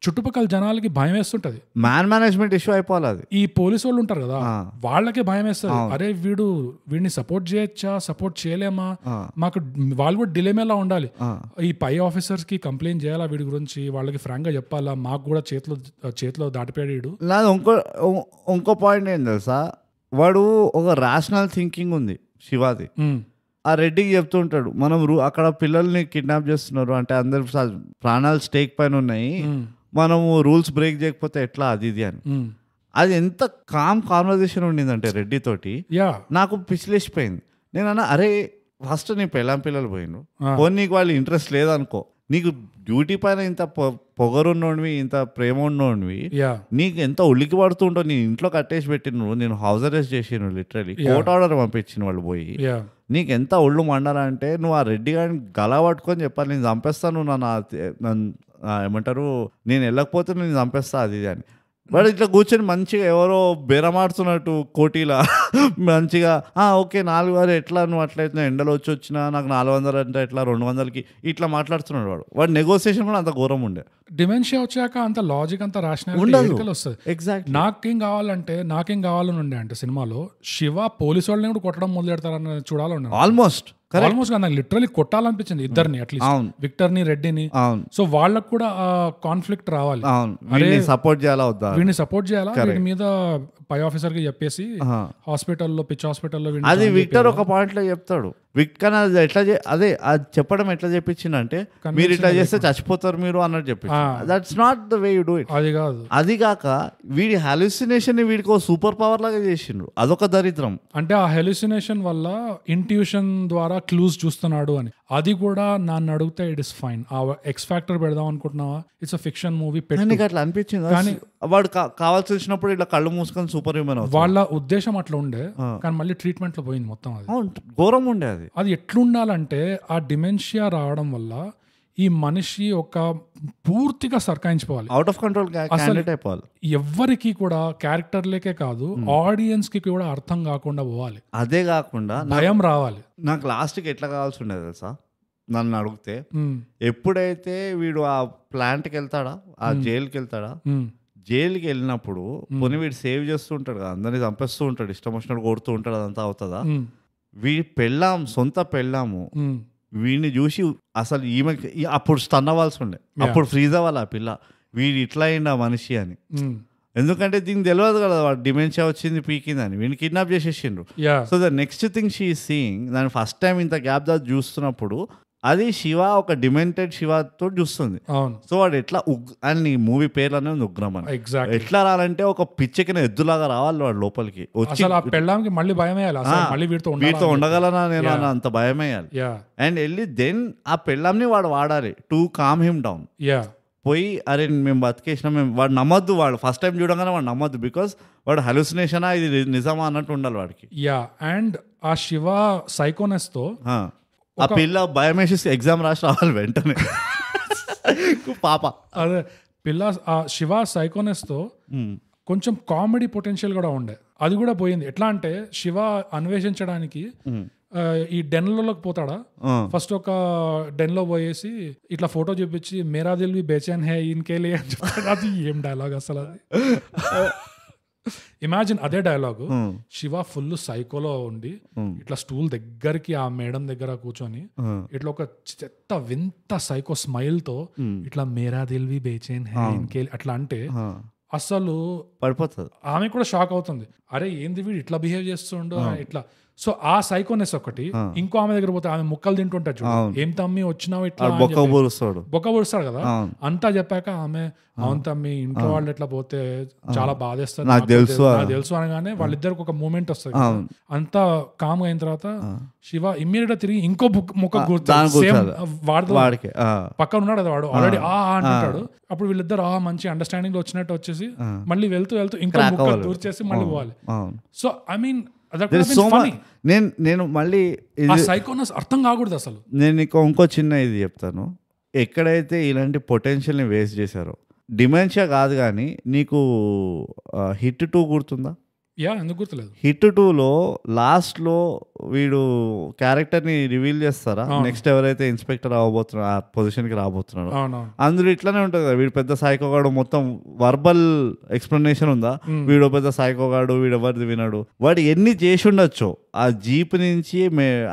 చుట్టుపక్కల జనాలకి భయం వేస్తుంటది. మ్యాన్ మేనేజ్మెంట్ ఇష్యూ అయిపోవాలి. అది ఈ పోలీసు వాళ్ళు ఉంటారు కదా, వాళ్ళకే భయం వేస్తుంది. అరే వీడిని సపోర్ట్ చేయొచ్చా, సపోర్ట్ చేయలేమా, మాకు వాళ్ళు కూడా డిలేమేలా ఉండాలి. ఈ పై ఆఫీసర్స్ కి కంప్లైంట్ చేయాలా వీడి గురించి, వాళ్ళకి ఫ్రాంక్ గా చెప్పాలా, మాకు కూడా చేతిలో దాటిపోయాడు. ఇంకో పాయింట్ ఏం తెలుసా, వాడు ఒక రేషనల్ థింకింగ్ ఉంది శివాది. ఆ రెడ్డికి చెప్తుంటాడు, మనం అక్కడ పిల్లల్ని కిడ్నాప్ చేస్తున్నారు అంటే అందరు ప్రాణాలు స్టేక్ పైన ఉన్నాయి, మనము రూల్స్ బ్రేక్ చేయకపోతే ఎట్లా, అది ఇది అని. అది ఎంత కామ్ కాన్వర్జేషన్ ఉండిందంటే రెడ్డి తోటి, నాకు పిచ్చిలేసిపోయింది. నేను అన్నా, అరే ఫస్ట్ నీ పిల్లలు పోయిను, పోనీ నీకు వాళ్ళు ఇంట్రెస్ట్ లేదనుకో, నీకు డ్యూటీ పైన ఇంత పొగరున్నోడివి, ఇంత ప్రేమ ఉన్నోడివి, నీకు ఎంత ఉలికి పడుతుంటావు. నీ ఇంట్లో కట్టేసి పెట్టిను, నేను హౌస్ అరెస్ట్ చేసిను, లిటరలీ కోర్ట్ ఆర్డర్ పంపించిన వాళ్ళు పోయి. నీకు ఎంత ఒళ్ళు మండాలంటే నువ్వు ఆ రెడ్డి గారిని గలా పట్టుకొని చెప్పాలి, నేను చంపేస్తాను, నన్ను ఏమంటారు, నేను వెళ్ళకపోతే నేను చంపేస్తా అది ఇది అని. వాడు ఇట్లా కూర్చొని మంచిగా ఎవరో బేరమాడుతున్నట్టు కోటీలా మంచిగా ఓకే 4,000 ఎట్లా నువ్వు అట్లయితే ఎండలో వచ్చినా నాకు 400 అంటే ఎట్లా 200కి ఇట్లా మాట్లాడుతున్నాడు. వాడు నెగోసియేషన్ కూడా అంత ఘోరం ఉండే. డిమెన్షియా వచ్చాక అంత లాజిక్ అంత రాషనాలిటీ వస్తుంది. ఎగ్జాక్ట్. నాకేం కావాలని ఉండే అంటే సినిమాలో శివ పోలీసు వాళ్ళని కూడా కొట్టడం మొదలు పెడతారని చూడాలని ఆల్మోస్ట్ నాకు లిటరలీ కొట్టాలనిపించింది ఇద్దరిని, అట్లీస్ట్ విక్టర్ ని రెడ్డిని. సో వాళ్ళకు కూడా కాన్ఫ్లిక్ట్ రావాలి, సపోర్ట్ చేయాలా వద్దా, వీడిని సపోర్ట్ చేయాలా, వీడి మీద పై ఆఫీసర్ కి చెప్పేసి హాస్పిటల్లో పిచ్ హాస్పిటల్లో అది విక్టర్ ఒక పాయింట్ లో చెప్తాడు. కానీ అది ఎట్లా అది చెప్పడం ఎట్లా చెప్పించిందంటే మీరు ఇట్లా చేస్తే చచ్చిపోతారు మీరు అన్నట్టు చెప్పింది. That's not the way you do it. అది కాదు. అది కాక వీడి హాలుసినేషన్ వీడికి ఒక సూపర్ పవర్ లాగా చేసిండ్రు, అదొక దరిద్రం. అంటే ఆ హాలుసినేషన్ వల్ల ఇంట్యూషన్ ద్వారా క్లూస్ చూస్తున్నాడు అని. అది కూడా నన్ను అడిగితే ఇట్ ఇస్ ఫైన్. ఆ ఎక్స్ ఫ్యాక్టర్ పెడదాం అనుకుంటున్నావా, ఇట్స్ అ ఫిక్షన్ మూవీ పెట్టి అట్లా అనిపించింది. కానీ వాడు కావాల్సి వచ్చినప్పుడు ఇట్లా కళ్ళు మూసుకొని సూపర్ హ్యూమన్ అవుతాడు. వాళ్ళ ఉద్దేశం అట్లా ఉండే, కానీ మళ్ళీ ట్రీట్మెంట్ లో పోయింది మొత్తం. అది ఘోరం ఉండే. అది ఎట్లుండాలంటే ఆ డిమెన్షియా రావడం వల్ల ఈ మనిషి ఒక పూర్తిగా సర్కాయించిపోవాలి, అవుట్ ఆఫ్ కంట్రోల్ అయిపోవాలి. ఎవ్వరికి కూడా క్యారెక్టర్లేకే కాదు ఆడియన్స్ కి కూడా అర్థం కాకుండా పోవాలి. అదే కాకుండా భయం రావాలి. నాకు లాస్ట్కి ఎట్లా కావాల్సి ఉండేది తెలుసా, నన్ను అడిగితే ఎప్పుడైతే వీడు ఆ ప్లాంట్కి వెళ్తాడా, ఆ జైలుకి వెళ్తాడా, జైలుకి వెళ్ళినప్పుడు పోనీ వీడు సేవ్ చేస్తూ ఉంటాడు కదా, అందరినీ చంపేస్తూ ఉంటాడు, ఇష్టం వచ్చినట్టు కొడుతూ ఉంటాడు, అదంతా అవుతుందా? వీడి సొంత పెళ్ళాము వీడిని చూసి అసలు ఈమె అప్పుడు స్టన్ అవ్వాల్సి ఉండే, అప్పుడు ఫ్రీజ్ అవ్వాలి ఆ పిల్ల, వీడు ఇట్లా అయింది ఆ మనిషి అని. ఎందుకంటే దీనికి తెలియదు కదా వాడు డిమెన్షియా వచ్చింది పీకిందని, వీడిని కిడ్నాప్ చేసేసిండ్రు. So the next thing she is seeing, దాని ఫస్ట్ టైం ఇంత గ్యాప్ దా చూస్తున్నప్పుడు అది శివ ఒక డిమెంటెడ్ శివతో చూస్తుంది. సో వాడు ఎట్లా అని మూవీ పేర్లోనే ఉంది ఉగ్రం అని. ఎట్లా రాలంటే ఒక పిచ్చెకిన ఎద్దులాగా రావాలి వాడు లోపలికి వచ్చి, మళ్ళీ భయం వీటితో ఉండగలనా నేను అంత భయం వేయాలి. అండ్ వెళ్ళి దెన్ ఆ పెళ్ళాంని వాడు వాడాలి టు కామ్ హిమ్ డౌన్. పోయి అరే మేము బతికేసినాం, వాడు నమ్మద్దు, వాడు ఫస్ట్ టైం చూడగానే వాడు నమ్మద్దు, బికాస్ వాడు హెలుసినేషనా ఇది నిజమా అన్నట్టు ఉండాలి వాడికి. అండ్ ఆ శివ సైకోనెస్ తో ఆ పిల్ల భయం వేసి ఎగ్జామ్ రాసి రావాలి వెంటనే పాప. అదే పిల్ల ఆ శివ సైకోనెస్ తో కొంచెం కామెడీ పొటెన్షియల్ కూడా ఉండే, అది కూడా పోయింది. ఎట్లా అంటే శివ అన్వేషించడానికి ఈ డెన్లోకి పోతాడా, ఫస్ట్ ఒక డెన్ లో పోయేసి ఇట్లా ఫోటో చూపించి మేరా దిల్ బి బేచైన్ హై ఇన్కేలే అని చెప్తాడు. అది ఏం డైలాగ్ అసలు అది. ఇమాజిన్ అదే డైలాగు శివ ఫుల్ సైకోలో ఉండి ఇట్లా స్టూల్ దగ్గరికి ఆ మేడం దగ్గర కూర్చొని ఇట్లా ఒక చెత్త వింత సైకో స్మైల్ తో ఇట్లా మేరా దిల్ బి బేచైన్ హై ఇన్కేలే అట్లా అంటే అసలు పడిపోతుంది. ఆమె కూడా షాక్ అవుతుంది, అరే ఏంది వీడు ఇట్లా బిహేవ్ చేస్తుండో ఇట్లా. సో ఆ సైకోనెస్ ఒకటి. ఇంకో ఆమె దగ్గర పోతే ఆమె ముక్కలు తింటుంటాడు చూడు, ఏం తమ్మి వచ్చినావు ఇట్లా బొక్క పొరుస్తాడు కదా. అంతా చెప్పాక ఆమె అవును తమ్మి ఇంట్లో వాళ్ళు ఎట్లా పోతే చాలా బాధేస్తారు నాకు తెలుసు అనగానే వాళ్ళిద్దరికి ఒక మూమెంట్ వస్తుంది. అంతా కామ్ అయిన తర్వాత శివ ఇమ్మీడియట్ గా తిరిగి ఇంకో ముక్క వాడికి పక్కన ఉన్నాడు కదా వాడు ఆల్రెడీ అంటుంటాడు. అప్పుడు వీళ్ళిద్దరు మంచి అండర్స్టాండింగ్ లో వచ్చినట్టు వచ్చేసి మళ్ళీ వెళ్తూ ఇంకో ముక్క దూర్ చేసి మళ్ళీ పోవాలి. సో ఐ మీన్ నేను మళ్ళీ సైకోనస్ అర్థం కాకూడదు అసలు. నేను ఇంకో చిన్న ఇది చెప్తాను. ఎక్కడైతే ఇలాంటి పొటెన్షియల్ని వేస్ట్ చేశారో, డిమెన్షియా కాదు కానీ నీకు హిట్ 2 గుర్తుందా? ఎందుకు గుర్తులేదు. హిట్ 2లో లాస్ట్లో వీడు క్యారెక్టర్ని రివీల్ చేస్తారా, నెక్స్ట్ ఎవరైతే ఇన్స్పెక్టర్ అవ్వబోతున్నారో ఆ పొజిషన్కి రాబోతున్నారో అందులో ఇట్లానే ఉంటుంది కదా, వీడు పెద్ద సైకోగాడు, మొత్తం వర్బల్ ఎక్స్ప్లెనేషన్ ఉందా, వీడు పెద్ద సైకోగాడు, వీడు ఎవరిది వినడు, వాడు ఎన్ని చేసి ఉండొచ్చో ఆ జీప్ నుంచి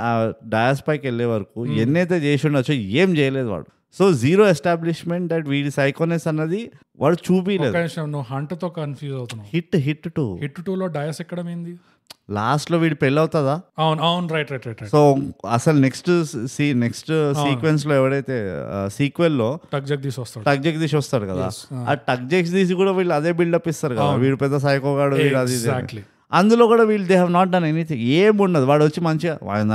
ఆ డయాస్ పైకి వెళ్ళే వరకు ఎన్నైతే చేసి ఉండొచ్చో ఏం చేయలేదు వాడు. సో జీరో ఎస్టాబ్లిష్మెంట్ దట్ వీడి సైకోనెస్ అన్నది వాడు చూపిలేదు. నువ్వు హంట్ తో కన్ఫ్యూజ్ అవుతున్నావు. హిట్ 2 లో డయాస్ ఎక్కడ ఏంది లాస్ట్ లో వీడి పెళ్ళి అవుతుందా? అవును రైట్. సో అసలు నెక్స్ట్ సీక్వెన్స్ లో ఎవడైతే సీక్వెల్ లో టక్ జగదీష్ వస్తాడు కదా, ఆ టక్ జగదీష్ కూడా వీళ్ళు అదే బిల్డప్ ఇస్తారు కదా, వీడు పెద్ద సైకోగాడు వీడు అది. అందులో కూడా వీళ్ళు they have not done anything, ఏం ఉండదు. వాడు వచ్చి మంచిగా వాడిని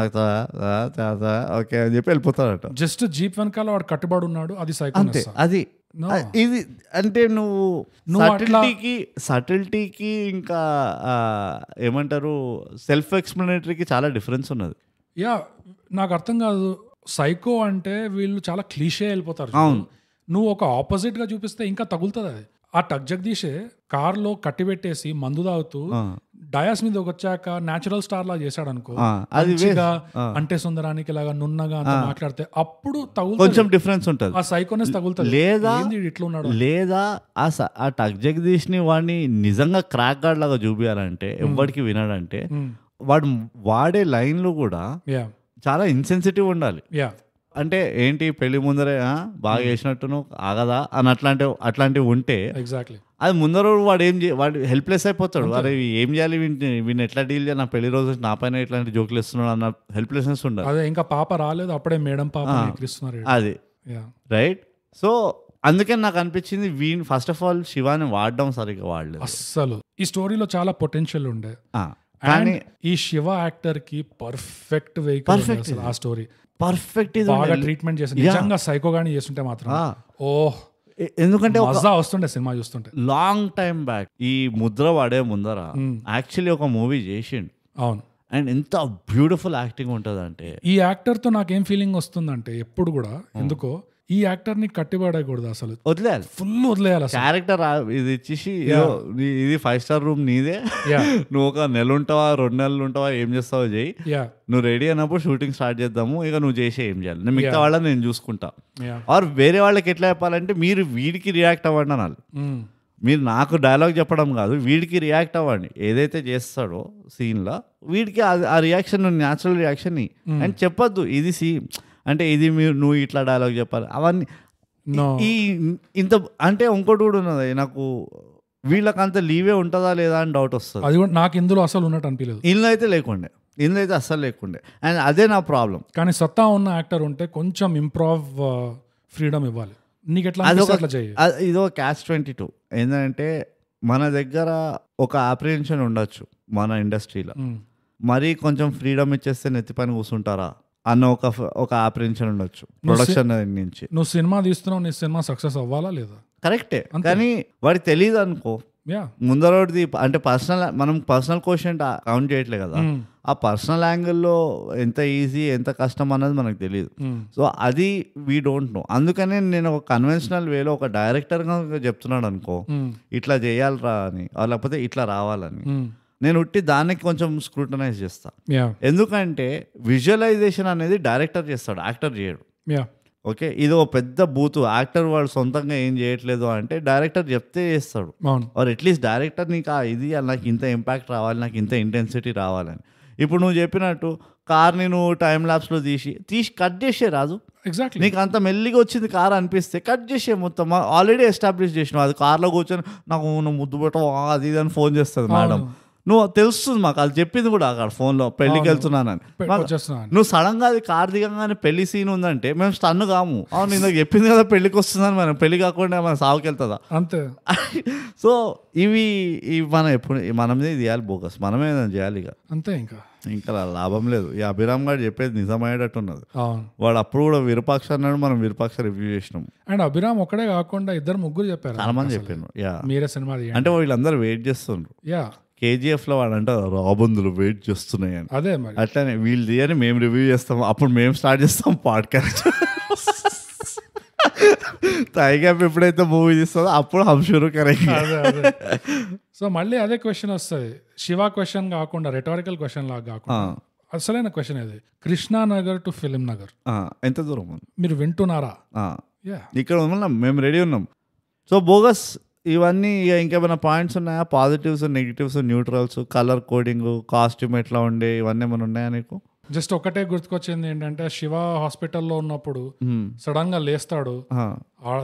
తాగుతా ఓకే అని చెప్పి వెళ్ళిపోతాడట. జస్ట్ జీప్ వెనకాల వాడు కట్టుబడి ఉన్నాడు, అది అంతే. అది ఇది అంటే నువ్వు సటిల్టీకి ఇంకా ఏమంటారు సెల్ఫ్ ఎక్స్ప్లెనేటరీకి చాలా డిఫరెన్స్ ఉన్నది. యా నాకు అర్థం కాదు, సైకో అంటే వీళ్ళు చాలా క్లీషే వెళ్ళిపోతారు. నువ్వు ఒక ఆపోజిట్ గా చూపిస్తే ఇంకా తగులుతుంది అది. ఆ టక్ జగదీషే కార్లో కట్టిపెట్టేసి మందు తాగుతూ డయాస్ మీద వచ్చాక న్యాచురల్ స్టార్ లా చేశాడు అనుకో, అంటే సుందరానికి లాగా నున్నగా అంత మాట్లాడితే అప్పుడు కొంచెం డిఫరెన్స్ ఉంటుంది, ఆ సైకోనెస్ తగులుతుంది. లేదా ఇట్లా ఉన్నాడు, లేదా ఆ టక్ జగదీష్ ని వాడిని నిజంగా క్రాక్ గార్డ్ లాగా చూపించాలంటే ఎవరికి వినాడంటే వాడు వాడే లైన్లు కూడా చాలా ఇన్సెన్సిటివ్ ఉండాలి. అంటే ఏంటి పెళ్లి ముందరే బాగా చేసినట్టును ఆగదా అని అట్లాంటివి ఉంటే ఎగ్జాక్ట్లీ అది ముందర వాడు హెల్ప్లెస్ అయిపోతాడు. అరే ఏం చేయాలి, వీడిని ఎట్లా డీల్ చేయాలి, నా పెళ్లి రోజు నా పైన ఇట్లాంటి జోకులు ఇస్తున్నాడు అన్న హెల్ప్లెస్నెస్ ఉండాలి. అదే ఇంకా పాప రాలేదు అప్పుడే మేడం పాప అది రైట్. సో అందుకని నాకు అనిపించింది వీని ఫస్ట్ ఆఫ్ ఆల్ శివాని వాడడం సరిగ్గా వాడలేదు అస్సలు. ఈ స్టోరీలో చాలా పొటెన్షియల్ ఉండే, కానీ ఈ శివ యాక్టర్ కి పర్ఫెక్ట్ వెహికల్ ఆ స్టోరీ పర్ఫెక్ట్ బాగా ట్రీట్మెంట్ చేసి నిజంగా సైకో గానీ చేస్తుంటే మాత్రం ఎందుకంటే మజా వస్తుండే సినిమా చూస్తుంటే. లాంగ్ టైం బ్యాక్ ఈ ముద్ర వాడే ముందర యాక్చువల్లీ ఒక మూవీ చేసిండు. అవును, అండ్ ఎంత బ్యూటిఫుల్ యాక్టింగ్ ఉంటుంది అంటే. ఈ యాక్టర్ తో నాకేం ఫీలింగ్ వస్తుందంటే ఎప్పుడు కూడా ఎందుకో ఈ యాక్టర్ ని కట్టిపడకూడదు, అసలు వదిలేయాలి, ఫుల్ వదిలేయాలి. క్యారెక్టర్ ఇది ఇచ్చేసి ఇది 5 స్టార్ రూమ్ నీదే, నువ్వు ఒక నెల ఉంటావా 2 నెలలు ఉంటావా ఏం చేస్తావో చేయి, నువ్వు రెడీ అయినప్పుడు షూటింగ్ స్టార్ట్ చేద్దాము, ఇక నువ్వు చేసే ఏం చేయాలి, నేను మిగతా వాళ్ళని నేను చూసుకుంటా. ఆర్ వేరే వాళ్ళకి ఎట్లా చెప్పాలంటే మీరు వీడికి రియాక్ట్ అవ్వండి అనాలి. మీరు నాకు డైలాగ్ చెప్పడం కాదు, వీడికి రియాక్ట్ అవ్వండి. ఏదైతే చేస్తాడో సీన్లో వీడికి ఆ రియాక్షన్ న్యాచురల్ రియాక్షన్ అండ్ చెప్పొద్దు ఇది సీన్ అంటే ఇది నువ్వు ఇట్లా డైలాగ్ చెప్పాలి అవన్నీ. ఈ ఇంత అంటే ఇంకోటి కూడా ఉన్నది నాకు, వీళ్ళకి అంత లీవే ఉంటుందా లేదా అని డౌట్ వస్తుంది. అది కూడా నాకు ఇందులో అసలు ఉన్నట్టు అనిపించలేదు. ఇందులో అయితే లేకుండే, ఇందులో అయితే అస్సలు లేకుండే. అండ్ అదే నా ప్రాబ్లం. కానీ సత్తా ఉన్న యాక్టర్ ఉంటే కొంచెం ఇంప్రూవ్ ఫ్రీడమ్ ఇవ్వాలి. నీకు ఎట్లా ఇదో catch-22 ఏంటంటే మన దగ్గర ఒక అప్రిహెన్షన్ ఉండొచ్చు మన ఇండస్ట్రీలో, మరీ కొంచెం ఫ్రీడమ్ ఇచ్చేస్తే నెత్తిపైన కూర్చుంటారా అన్న ఒక అప్రిహెన్షన్ ఉండొచ్చు ప్రొడక్షన్ నుంచి. నువ్వు సినిమా తీస్తున్నావు, నీ సినిమా సక్సెస్ అవ్వాలా లేదా, కరెక్టే. కానీ వాడికి తెలియదు అనుకో ముందరది అంటే మనం పర్సనల్ క్వశ్చన్ కౌంట్ చేయట్లే కదా, ఆ పర్సనల్ యాంగిల్లో ఎంత ఈజీ ఎంత కష్టం అన్నది మనకు తెలియదు. సో అది వీ డోంట్ నో. అందుకనే నేను ఒక కన్వెన్షనల్ వేలో ఒక డైరెక్టర్గా చెప్తున్నాడు అనుకో ఇట్లా చేయాలరా అని, లేకపోతే ఇట్లా రావాలని, నేను ఉట్టి దానికి కొంచెం స్క్రూటనైజ్ చేస్తా. ఎందుకంటే విజువలైజేషన్ అనేది డైరెక్టర్ చేస్తాడు, యాక్టర్ చేయడు. ఓకే, ఇది ఒక పెద్ద బూతు, యాక్టర్ వాడు సొంతంగా ఏం చేయట్లేదు అంటే డైరెక్టర్ చెప్తే చేస్తాడు. ఆర్ అట్లీస్ట్ డైరెక్టర్ నీకు ఇది నాకు ఇంత ఇంపాక్ట్ రావాలి, నాకు ఇంత ఇంటెన్సిటీ రావాలని. ఇప్పుడు నువ్వు చెప్పినట్టు కార్ని నువ్వు టైం ల్యాప్స్లో తీసి కట్ చేసే రాదు. ఎగ్జాక్ట్లీ, నీకు అంత మెల్లిగా వచ్చింది కార్ అనిపిస్తే కట్ చేసే, మొత్తం ఆల్రెడీ ఎస్టాబ్లిష్ చేసినావు. అది కార్లో కూర్చొని నాకు నువ్వు ముద్దు పెట్టవు అది ఇది అని ఫోన్ చేస్తుంది మేడం, నువ్వు తెలుస్తుంది మాకు, అది చెప్పింది కూడా అక్కడ ఫోన్లో పెళ్లికి వెళ్తున్నానని. నువ్వు సడన్ గా అది కార్ దిగంగానే పెళ్లి సీన్ ఉందంటే మేము స్టన్ కాము. అవును నేను చెప్పింది కదా పెళ్లికి వస్తుందని, మనం పెళ్లి కాకుండా మన సాగుకి వెళ్తుందా అంతే. సో ఇవి మనం ఎప్పుడు మనమే చేయాలి, బోకస్ మనమే చేయాలి ఇక అంతే. ఇంకా లాభం లేదు. ఈ అభిరామ్ గారు చెప్పేది నిజమయ్యేటట్టున్నది. వాడు అప్పుడు కూడా విరూపాక్ష అన్నాడు, మనం విరూపాక్ష రివ్యూ చేసినాం. అండ్ అభిరామ్ ఒకడే కాకుండా 2-3 చెప్పారు, చాలా మంది చెప్పాను. మీరే సినిమా అంటే వీళ్ళందరూ వెయిట్ చేస్తుండ్రు. KGF లో వాడంట రాబందులు వెయిట్ చేస్తున్నాయి అని. అదే మరి అట్లానే వీళ్ళు తీయని మేము రివ్యూ చేస్తాం, అప్పుడు మేము స్టార్ట్ చేస్తాం పాడ్కాస్ట్. టైగర్ ఎప్పుడైతే మూవీ తీస్తుందో అప్పుడు హమ్ షురూ కరెక్ట్. సో మళ్ళీ అదే క్వశ్చన్ వస్తుంది, శివ క్వశ్చన్ కాకుండా రెటారికల్ క్వశ్చన్ లాగా కాకుండా అసలైన క్వశ్చన్ ఇది. కృష్ణానగర్ టు ఫిలిం నగర్ ఎంత దూరం మీరు వింటున్నారా? ఇక్కడ ఉన్నాం, మేము రెడీ ఉన్నాం. సో బోగస్ ఇవన్నీ ఇంకేమైనా పాయింట్స్ ఉన్నాయా? Positives, negatives, neutrals, colour coding, costume ఎట్లా ఉండే, ఇవన్నీ ఏమైనా ఉన్నాయా నీకు? జస్ట్ ఒకటే గుర్తుకొచ్చింది ఏంటంటే శివ హాస్పిటల్లో ఉన్నప్పుడు సడన్ గా లేస్తాడు,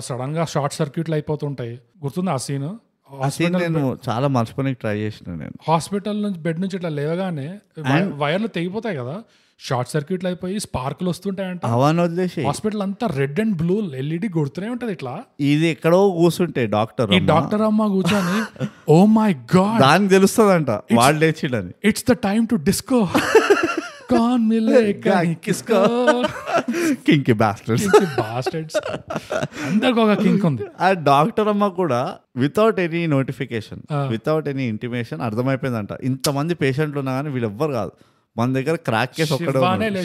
సడన్ గా షార్ట్ సర్క్యూట్లు అయిపోతుంటాయి. గుర్తుంది ఆ సీన్? నేను చాలా మర్చిపోయి ట్రై చేసిన. నేను హాస్పిటల్ నుంచి బెడ్ నుంచి ఇట్లా లేవగానే వైర్లు తెగిపోతాయి కదా, షార్ట్ సర్క్యూట్లు అయిపోయి స్పార్కులు వస్తుంటాయంట. అవన్నీ వదిలేసి హాస్పిటల్ అంతా రెడ్ అండ్ బ్లూ ఎల్ఈడి కొడుతూనే ఉంటది ఇట్లా. ఇది ఎక్కడో కూర్చుంటే డాక్టర్ ఈ డాక్టర్ అమ్మ కూర్చొని ఓ మై గాడ్ దానికి తెలుస్తుందంట వాళ్ళు లేచిడని. It's the time to disco కాన్ మిలేగా కిస్కో కింకి బాస్టర్స్. అందరికి ఒక కింక్ ఉంది. ఆ డాక్టర్ అమ్మ కూడా without any notification without any intimation అర్థమైపోయిందంట ఇంతమంది పేషెంట్లు ఉన్నా కానీ వీళ్ళు ఎవ్వరు కాదు, మన దగ్గర క్రాక్ కేసు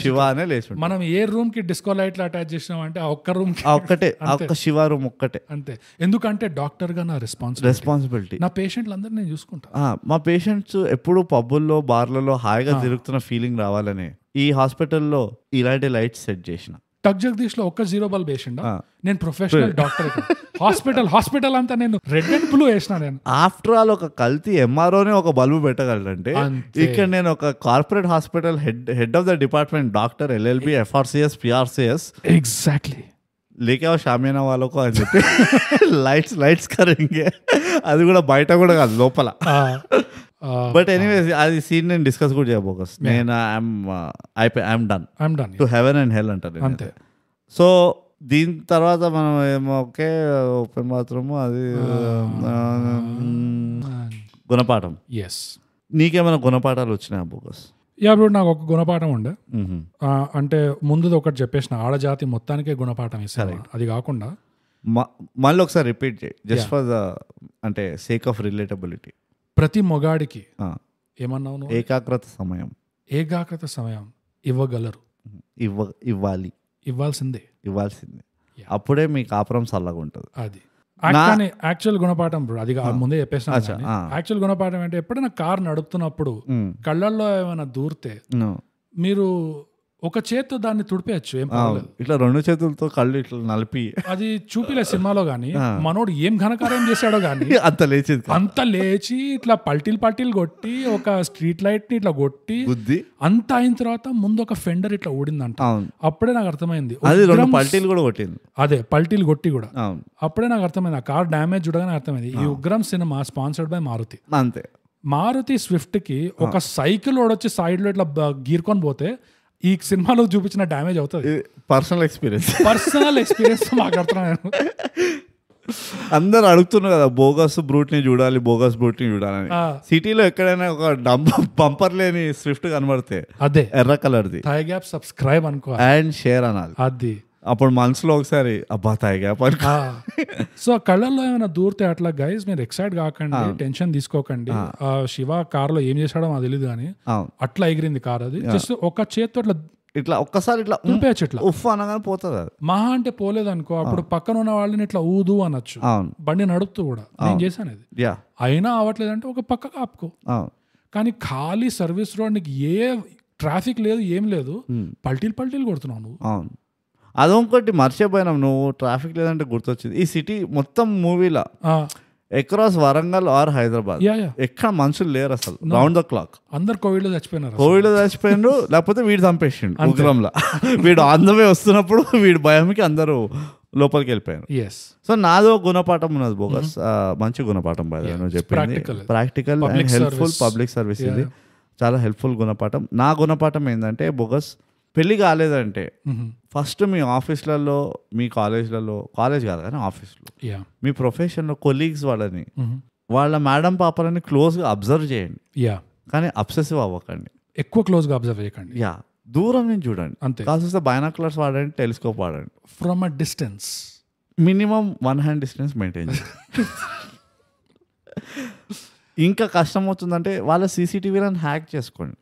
శివానే లేచి. మనం ఏ రూమ్ కి డిస్కో లైట్లు అటాచ్ చేసినాం అంటే ఆ ఒక్క రూమ్ ఒక్కటే, ఒక్క శివ రూమ్ ఒక్కటే అంతే. ఎందుకంటే డాక్టర్ గా నా రెస్పాన్సిబిలిటీ, నా పేషెంట్లు అందరూ నేను చూసుకుంటా. మా పేషెంట్స్ ఎప్పుడు పబ్బుల్లో బార్లలో హాయిగా తిరుగుతున్న ఫీలింగ్ రావాలని ఈ హాస్పిటల్లో ఇలాంటి లైట్స్ సెట్ చేసిన. టక్ జగదీష్ లో ఒక్క 0 బల్బ్ వేసిండా. నేను ప్రొఫెషనల్ డాక్టర్. హాస్పిటల్ అంతా నేను రెడ్ అండ్ బ్లూ వేసిన. నేను ఆఫ్టర్ ఆల్ ఒక కల్తీ ఎంఆర్ఓనే ఒక బల్బు పెట్టగలంటే ఇక్కడ నేను ఒక corporate hospital head of the department doctor LLB FRCS PRCS exactly లేకే షామియానా వాళ్ళకు అని చెప్పి లైట్స్ కరెంగే, అది కూడా బయట కూడా కాదు లోపల. బట్ ఎనీవేస్ అది సీన్ నేను డిస్కస్ కూడా చేయబోకస్. నేను I'm done to heaven and hell అంటారు అంతే. సో దీని తర్వాత మనం ఏమో ఓకే ఓపెన్ బాత్రూమ్ అది గుణపాఠం. ఎస్, నీకేమైనా గుణపాఠాలు వచ్చినాయా బోకస్? యా బ్రో, నాకు ఒక గుణపాఠం ఉండే. అంటే ముందుది ఒకటి చెప్పేసిన, ఆడజాతి మొత్తానికే గుణపాఠం ఇస్తారు. అది కాకుండా మళ్ళీ ఒకసారి రిపీట్ చేయి జస్ట్ ఫర్ ద అంటే సేక్ ఆఫ్ రిలేటబిలిటీ. ప్రతి మొగాడికి ఏమన్నావు? ఏకాగ్రత సమయం ఇవ్వగలరు, ఇవ్వాల్సిందే. అప్పుడే మీ కాపురం చల్లగా ఉంటుంది. అది యాక్చువల్ గుణపాఠం బ్రో. అది ముందే చెప్పేసిన. యాక్చువల్ గుణపాఠం అంటే ఎప్పుడైనా కార్ నడుపుతున్నప్పుడు కళ్ళల్లో ఏమైనా దూరితే మీరు ఒక చేత్తో దాన్ని తుడిపేయచ్చు, ఏం పర్లేదు. ఇట్లా 2 చేతులతో కళ్ళు ఇట్లా నలిపి అది చూపిలే సినిమాలో గానీ, మనోడు ఏం ఘనకార్యం చేశాడో గానీ అంత లేచి ఇట్లా పల్టీలు కొట్టి ఒక స్ట్రీట్ లైట్ ని ఇట్లా కొట్టి అంత అయిన తర్వాత ముందు ఒక ఫెండర్ ఇట్లా ఊడిందంట. అప్పుడే నాకు అర్థమైంది పల్టీలు కూడా కొట్టింది. అదే పల్టీలు కొట్టి కూడా అప్పుడే నాకు అర్థమైంది. ఆ కార్ డ్యామేజ్ చూడగానే అర్థమైంది ఈ Ugram cinema sponsored by Maruti. అంతే. మారుతి స్విఫ్ట్ కి ఒక సైకిల్ ఓడొచ్చి సైడ్ లో ఇట్లా గీర్కొని పోతే ఈ సినిమాలో చూపించిన డ్యామేజ్ అవుతుంది. పర్సనల్ ఎక్స్పీరియన్స్ మాట్లాడుతున్నాను. అందరు అడుగుతున్నారు కదా బోగస్ బ్రూట్ ని చూడాలి అని. సిటీలో ఎక్కడైనా ఒక బంపర్ లేని స్విఫ్ట్ కనబడితే అదే ఎర్ర కలర్ది థై గ్యాప్ సబ్స్క్రైబ్ అనుకో అండ్ షేర్ అనాలి. అది అప్పుడు మనసులో ఒకసారి అబ్బా థై గ్యాప్ అనుకో. సో కళ్ళల్లో ఏమైనా దూరితే అట్లా గైస్ మీరు ఎక్సైట్ కాకండి, టెన్షన్ తీసుకోకండి. శివ కార్ లో ఏం చేశాడో నాకు తెలియదు కానీ అట్లా ఎగిరింది కార్. అది జస్ట్ ఒక చేత్తో ఇట్లా ఒక్కసారి ఇట్లా ఊపేయచ్చు, ఇట్లా ఉఫ్ అనగానే పోతుంది. అది మహా అంటే పోలేదు అనుకో, అప్పుడు పక్కన ఉన్న వాళ్ళని ఇట్లా ఊదు అనొచ్చు. బండి నడుపుతూ కూడా నేను చేశాను అది. అయినా అవ్వట్లేదంటే ఒక పక్క ఆపుకో. కానీ ఖాళీ సర్వీస్ రోడ్ నీకు ఏ ట్రాఫిక్ లేదు ఏం లేదు, పల్టీలు కొడుతున్నావు నువ్వు. అదొకటి మర్చిపోయినాం, నువ్వు ట్రాఫిక్ లేదంటే గుర్తొచ్చింది. ఈ సిటీ మొత్తం మూవీలో అక్రాస్ వరంగల్ ఆర్ హైదరాబాద్ ఎక్కడ మనుషులు లేరు అసలు, రౌండ్ ద క్లాక్. అందరు కోవిడ్ లో చచ్చిపోయినారు, లేకపోతే వీడు చంపేసిండు ఉగ్రంలో. వీడు ఆంధ్రమే వస్తున్నప్పుడు వీడి భయంకి అందరూ లోపలికి వెళ్ళిపోయారు. సో నాదో గుణపాఠం ఉన్నది బోగస్, మంచి గుణపాఠం బాగా నువ్వు చెప్పింది. Practical and helpful public service, ఇది చాలా హెల్ప్ఫుల్ గుణపాఠం. నా గుణపాఠం ఏంటంటే బోగస్, పెళ్లి కాలేదంటే ఫస్ట్ మీ ఆఫీస్లలో, మీ కాలేజ్ కాదు కానీ ఆఫీస్లో, మీ ప్రొఫెషన్లో కొలీగ్స్ వాళ్ళని, వాళ్ళ మేడం పాపలని క్లోజ్గా అబ్జర్వ్ చేయండి. కానీ అబ్సెసివ్ అవ్వకండి, ఎక్కువ క్లోజ్గా అబ్జర్వ్ చేయకండి. దూరం నుంచి చూడండి. అంతే. కాస్త బైనాక్యులర్స్ వాడండి, టెలిస్కోప్ వాడండి. From a distance minimum 1 hand distance maintain చేయండి. ఇంకా కష్టం అవుతుందంటే వాళ్ళ CCTVలను హ్యాక్ చేసుకోండి,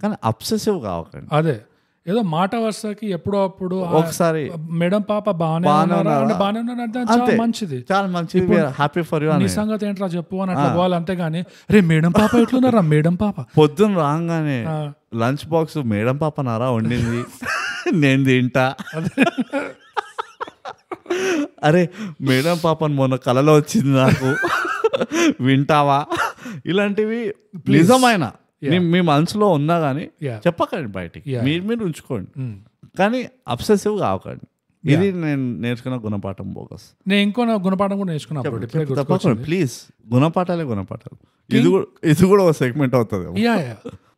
కానీ అబ్సెసివ్ కావకండి. అదే ఏదో మాట వరుసకి ఎప్పుడో అప్పుడు ఒకసారి మేడం పాప బాగానే మంచిది, చాలా మంచిది, హ్యాపీ ఫర్ యూ. నీ సంగతి ఏంట్రా చెప్పు అని అట్లా పోవాలి. అంతేగాని రే మేడం పాప ఎట్లున్నారా, మేడం పాప పొద్దున్న రాగానే లంచ్ బాక్స్ మేడం పాప నారా వండింది నేను తింటా. అరే మేడం పాపని మొన్న కలలో వచ్చింది నాకు, వింటావా? ఇలాంటివి నిజమైన మీ మనసులో ఉన్నా కానీ చెప్పకండి బయటికి, మీరు ఉంచుకోండి, కానీ అబ్సెసివ్ కావకండి. ఇది నేను నేర్చుకున్న గుణపాఠం బోగస్. నేను ఇంకో గుణపాఠం కూడా నేర్చుకున్నా. ప్లీజ్ గుణపాఠాలు ఇది కూడా ఒక సెగ్మెంట్ అవుతుంది.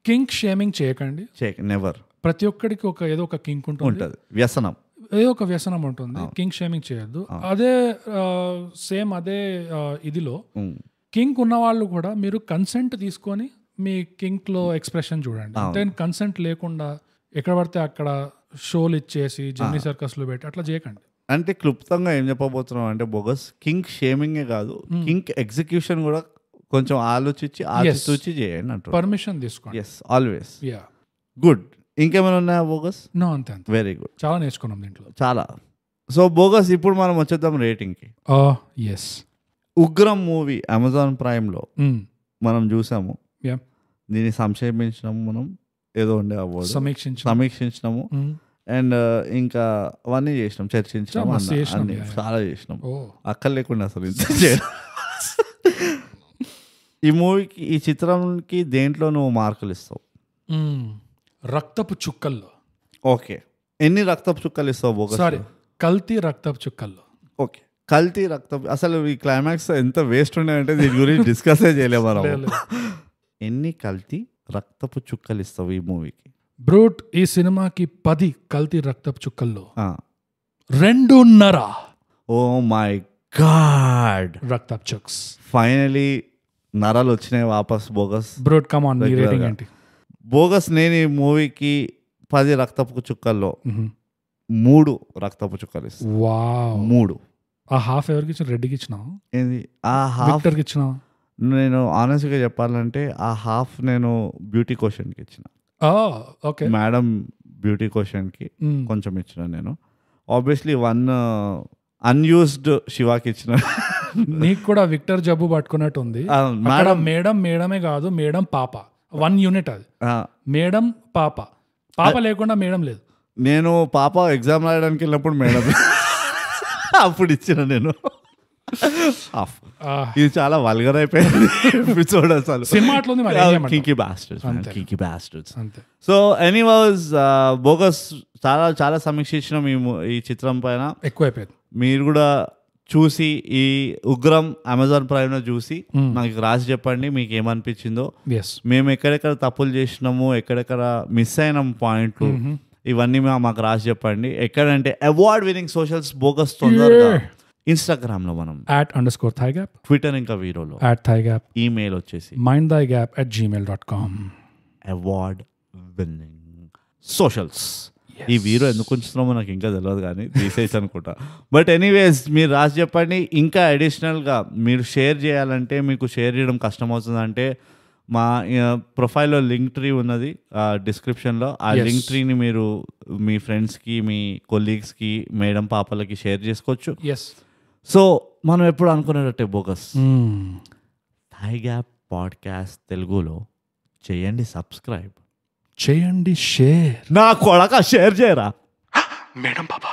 కింగ్ షేమింగ్ చేయకండి, నెవర్. ప్రతి ఒక్కడికి ఏదో ఒక కింక్ ఉంటుంది, వ్యసనం, ఏదో ఒక వ్యసనం ఉంటుంది. కింక్ షేమింగ్ చేయొద్దు. అదే సేమ్ అదే ఇదిలో కింక్ ఉన్న వాళ్ళు కూడా మీరు కన్సెంట్ తీసుకొని మీ కింక్ లో ఎక్స్ప్రెషన్ చూడండి. అంటే కన్సెంట్ లేకుండా ఎక్కడ పడితే అక్కడ షోలు ఇచ్చేసి జెమినీ సర్కస్ లో పెట్టి అట్లా చేయకండి. అంటే క్లుప్తంగా ఏం చెప్పబోతున్నాం అంటే బోగస్ కింక్ షేమింగే కాదు, కింక్ ఎగ్జిక్యూషన్ కూడా కొంచెం ఆలోచించి చేయండి అంటారు. పర్మిషన్ తీసుకోండి. Yes, always. గుడ్. ఇంకేమైనా ఉన్నాయా బోగస్? నో, అంతే. Very good. చాలా నేర్చుకున్నాం దీంట్లో, చాలా. సో బోగస్ ఇప్పుడు మనం వచ్చేద్దాం రేటింగ్కి. Yes, Ugram movie Amazon Prime లో మనం చూసాము. దీన్ని సంక్షేపించినాము, మనం ఏదో ఉండే అవార్డు సమీక్షించినాము, అండ్ ఇంకా అవన్నీ చేసినాం, చర్చించినాము, అన్ని చాలా చేసినాం. అక్కర్ లేకుండా అసలు ఇంత చేయడం. ఈ మూవీకి, ఈ చిత్రానికి దేంట్లో నువ్వు మార్కులు ఇస్తావు? రక్తపు చుక్కల్లో. ఓకే, ఎన్ని రక్తపు చుక్కలు ఇస్తావు బోగస్? సారీ, కల్తీ రక్తపు చుక్కల్లో. ఓకే, కల్తీ రక్తపు. అసలు ఈ క్లైమాక్స్ ఎంత వేస్ట్ ఉన్నాయంటే దీని గురించి డిస్కస్ చేయలేము మనం. ఎన్ని కల్తీ రక్తపు చుక్కలు ఇస్తావు ఈ మూవీకి? బ్రూట్, ఈ సినిమాకి 10 కల్తీ రక్తపు చుక్కల్లో 2.5. ఓ మై గాడ్, రక్తపు చుక్స్. ఫైనలీ నరాలు వచ్చినాయి వాపస్. బోగస్, బ్రూట్ కమ్ ఆన్, నీ రేటింగ్ ఏంటి? బోగస్, నేను ఈ మూవీకి 10 రక్తపు చుక్కల్లో 3 రక్తపు చుక్కలు ఇస్తాను. వావ్, 3. ఆ హాఫ్ ఎవరికి ఇచ్చిన? రెడ్డికి ఇచ్చినావు? ఏంది ఆ హాఫ్? విక్టర్కి ఇచ్చినావు? నేను ఆనెస్ట్గా చెప్పాలంటే ఆ హాఫ్ నేను బ్యూటీ క్వశ్చన్కి ఇచ్చిన. ఓకే, మేడం బ్యూటీ క్వశ్చన్కి కొంచెం ఇచ్చిన నేను. ఆబ్వియస్లీ 1 అన్యూస్డ్ శివాకి ఇచ్చిన. నీకు కూడా విక్టర్ జబ్బు పట్టుకున్నట్టు ఉంది. మేడమే కాదు, మేడం పాప 1 యూనిట్. అది మేడం పాప లేకుండా మేడం లేదు. నేను పాప ఎగ్జామ్ రాయడానికి వెళ్ళినప్పుడు మేడం అప్పుడు ఇచ్చిన నేను. ఇది చాలా వల్గర్ అయిపోయింది ఎపిసోడ్ అసలు. సో ఎనీవేస్ బోగస్, చాలా సమీక్షించిన ఈ చిత్రం పైన ఎక్కువైపోయింది. మీరు కూడా చూసి ఈ ఉగ్రం అమెజాన్ ప్రైమ్ లో చూసి నాకు రాసి చెప్పండి మీకు ఏమనిపించిందో. మేము ఎక్కడెక్కడ తప్పులు చేసినాము, ఎక్కడెక్కడ మిస్ అయినాం పాయింట్లు, ఇవన్నీ మాకు రాసి చెప్పండి. ఎక్కడంటే అవార్డ్ వినింగ్ సోషల్స్ బోగస్ తొందరగా ఇన్స్టాగ్రామ్ లో మనం @_thigap, ట్విట్టర్ ఇంకా వీరోలో @thigap, ఈమెయిల్ వచ్చేసి mindthigap@gmail.com. Award winning socials. ఈ వీరో ఎందుకు ఉంచుతున్నామో నాకు ఇంకా తెలియదు కానీ తీసేసి అనుకుంటా. బట్ ఎనీవేస్ మీరు రాసి చెప్పండి. ఇంకా అడిషనల్గా మీరు షేర్ చేయాలంటే, మీకు షేర్ చేయడం కష్టం అవుతుందంటే మా ప్రొఫైల్లో లింక్ ట్రీ ఉన్నది డిస్క్రిప్షన్లో. ఆ లింక్ ట్రీని మీరు మీ ఫ్రెండ్స్కి, మీ కొలీగ్స్కి, మేడం పాపలకి షేర్ చేసుకోవచ్చు. సో మనం ఎప్పుడు అనుకునేటట్టే బోగస్, థైగ్యాప్ పాడ్కాస్ట్ తెలుగులో చేయండి సబ్స్క్రైబ్, చేయండి షేర్. నా కొడక షేర్ చేయరా మేడం పాప.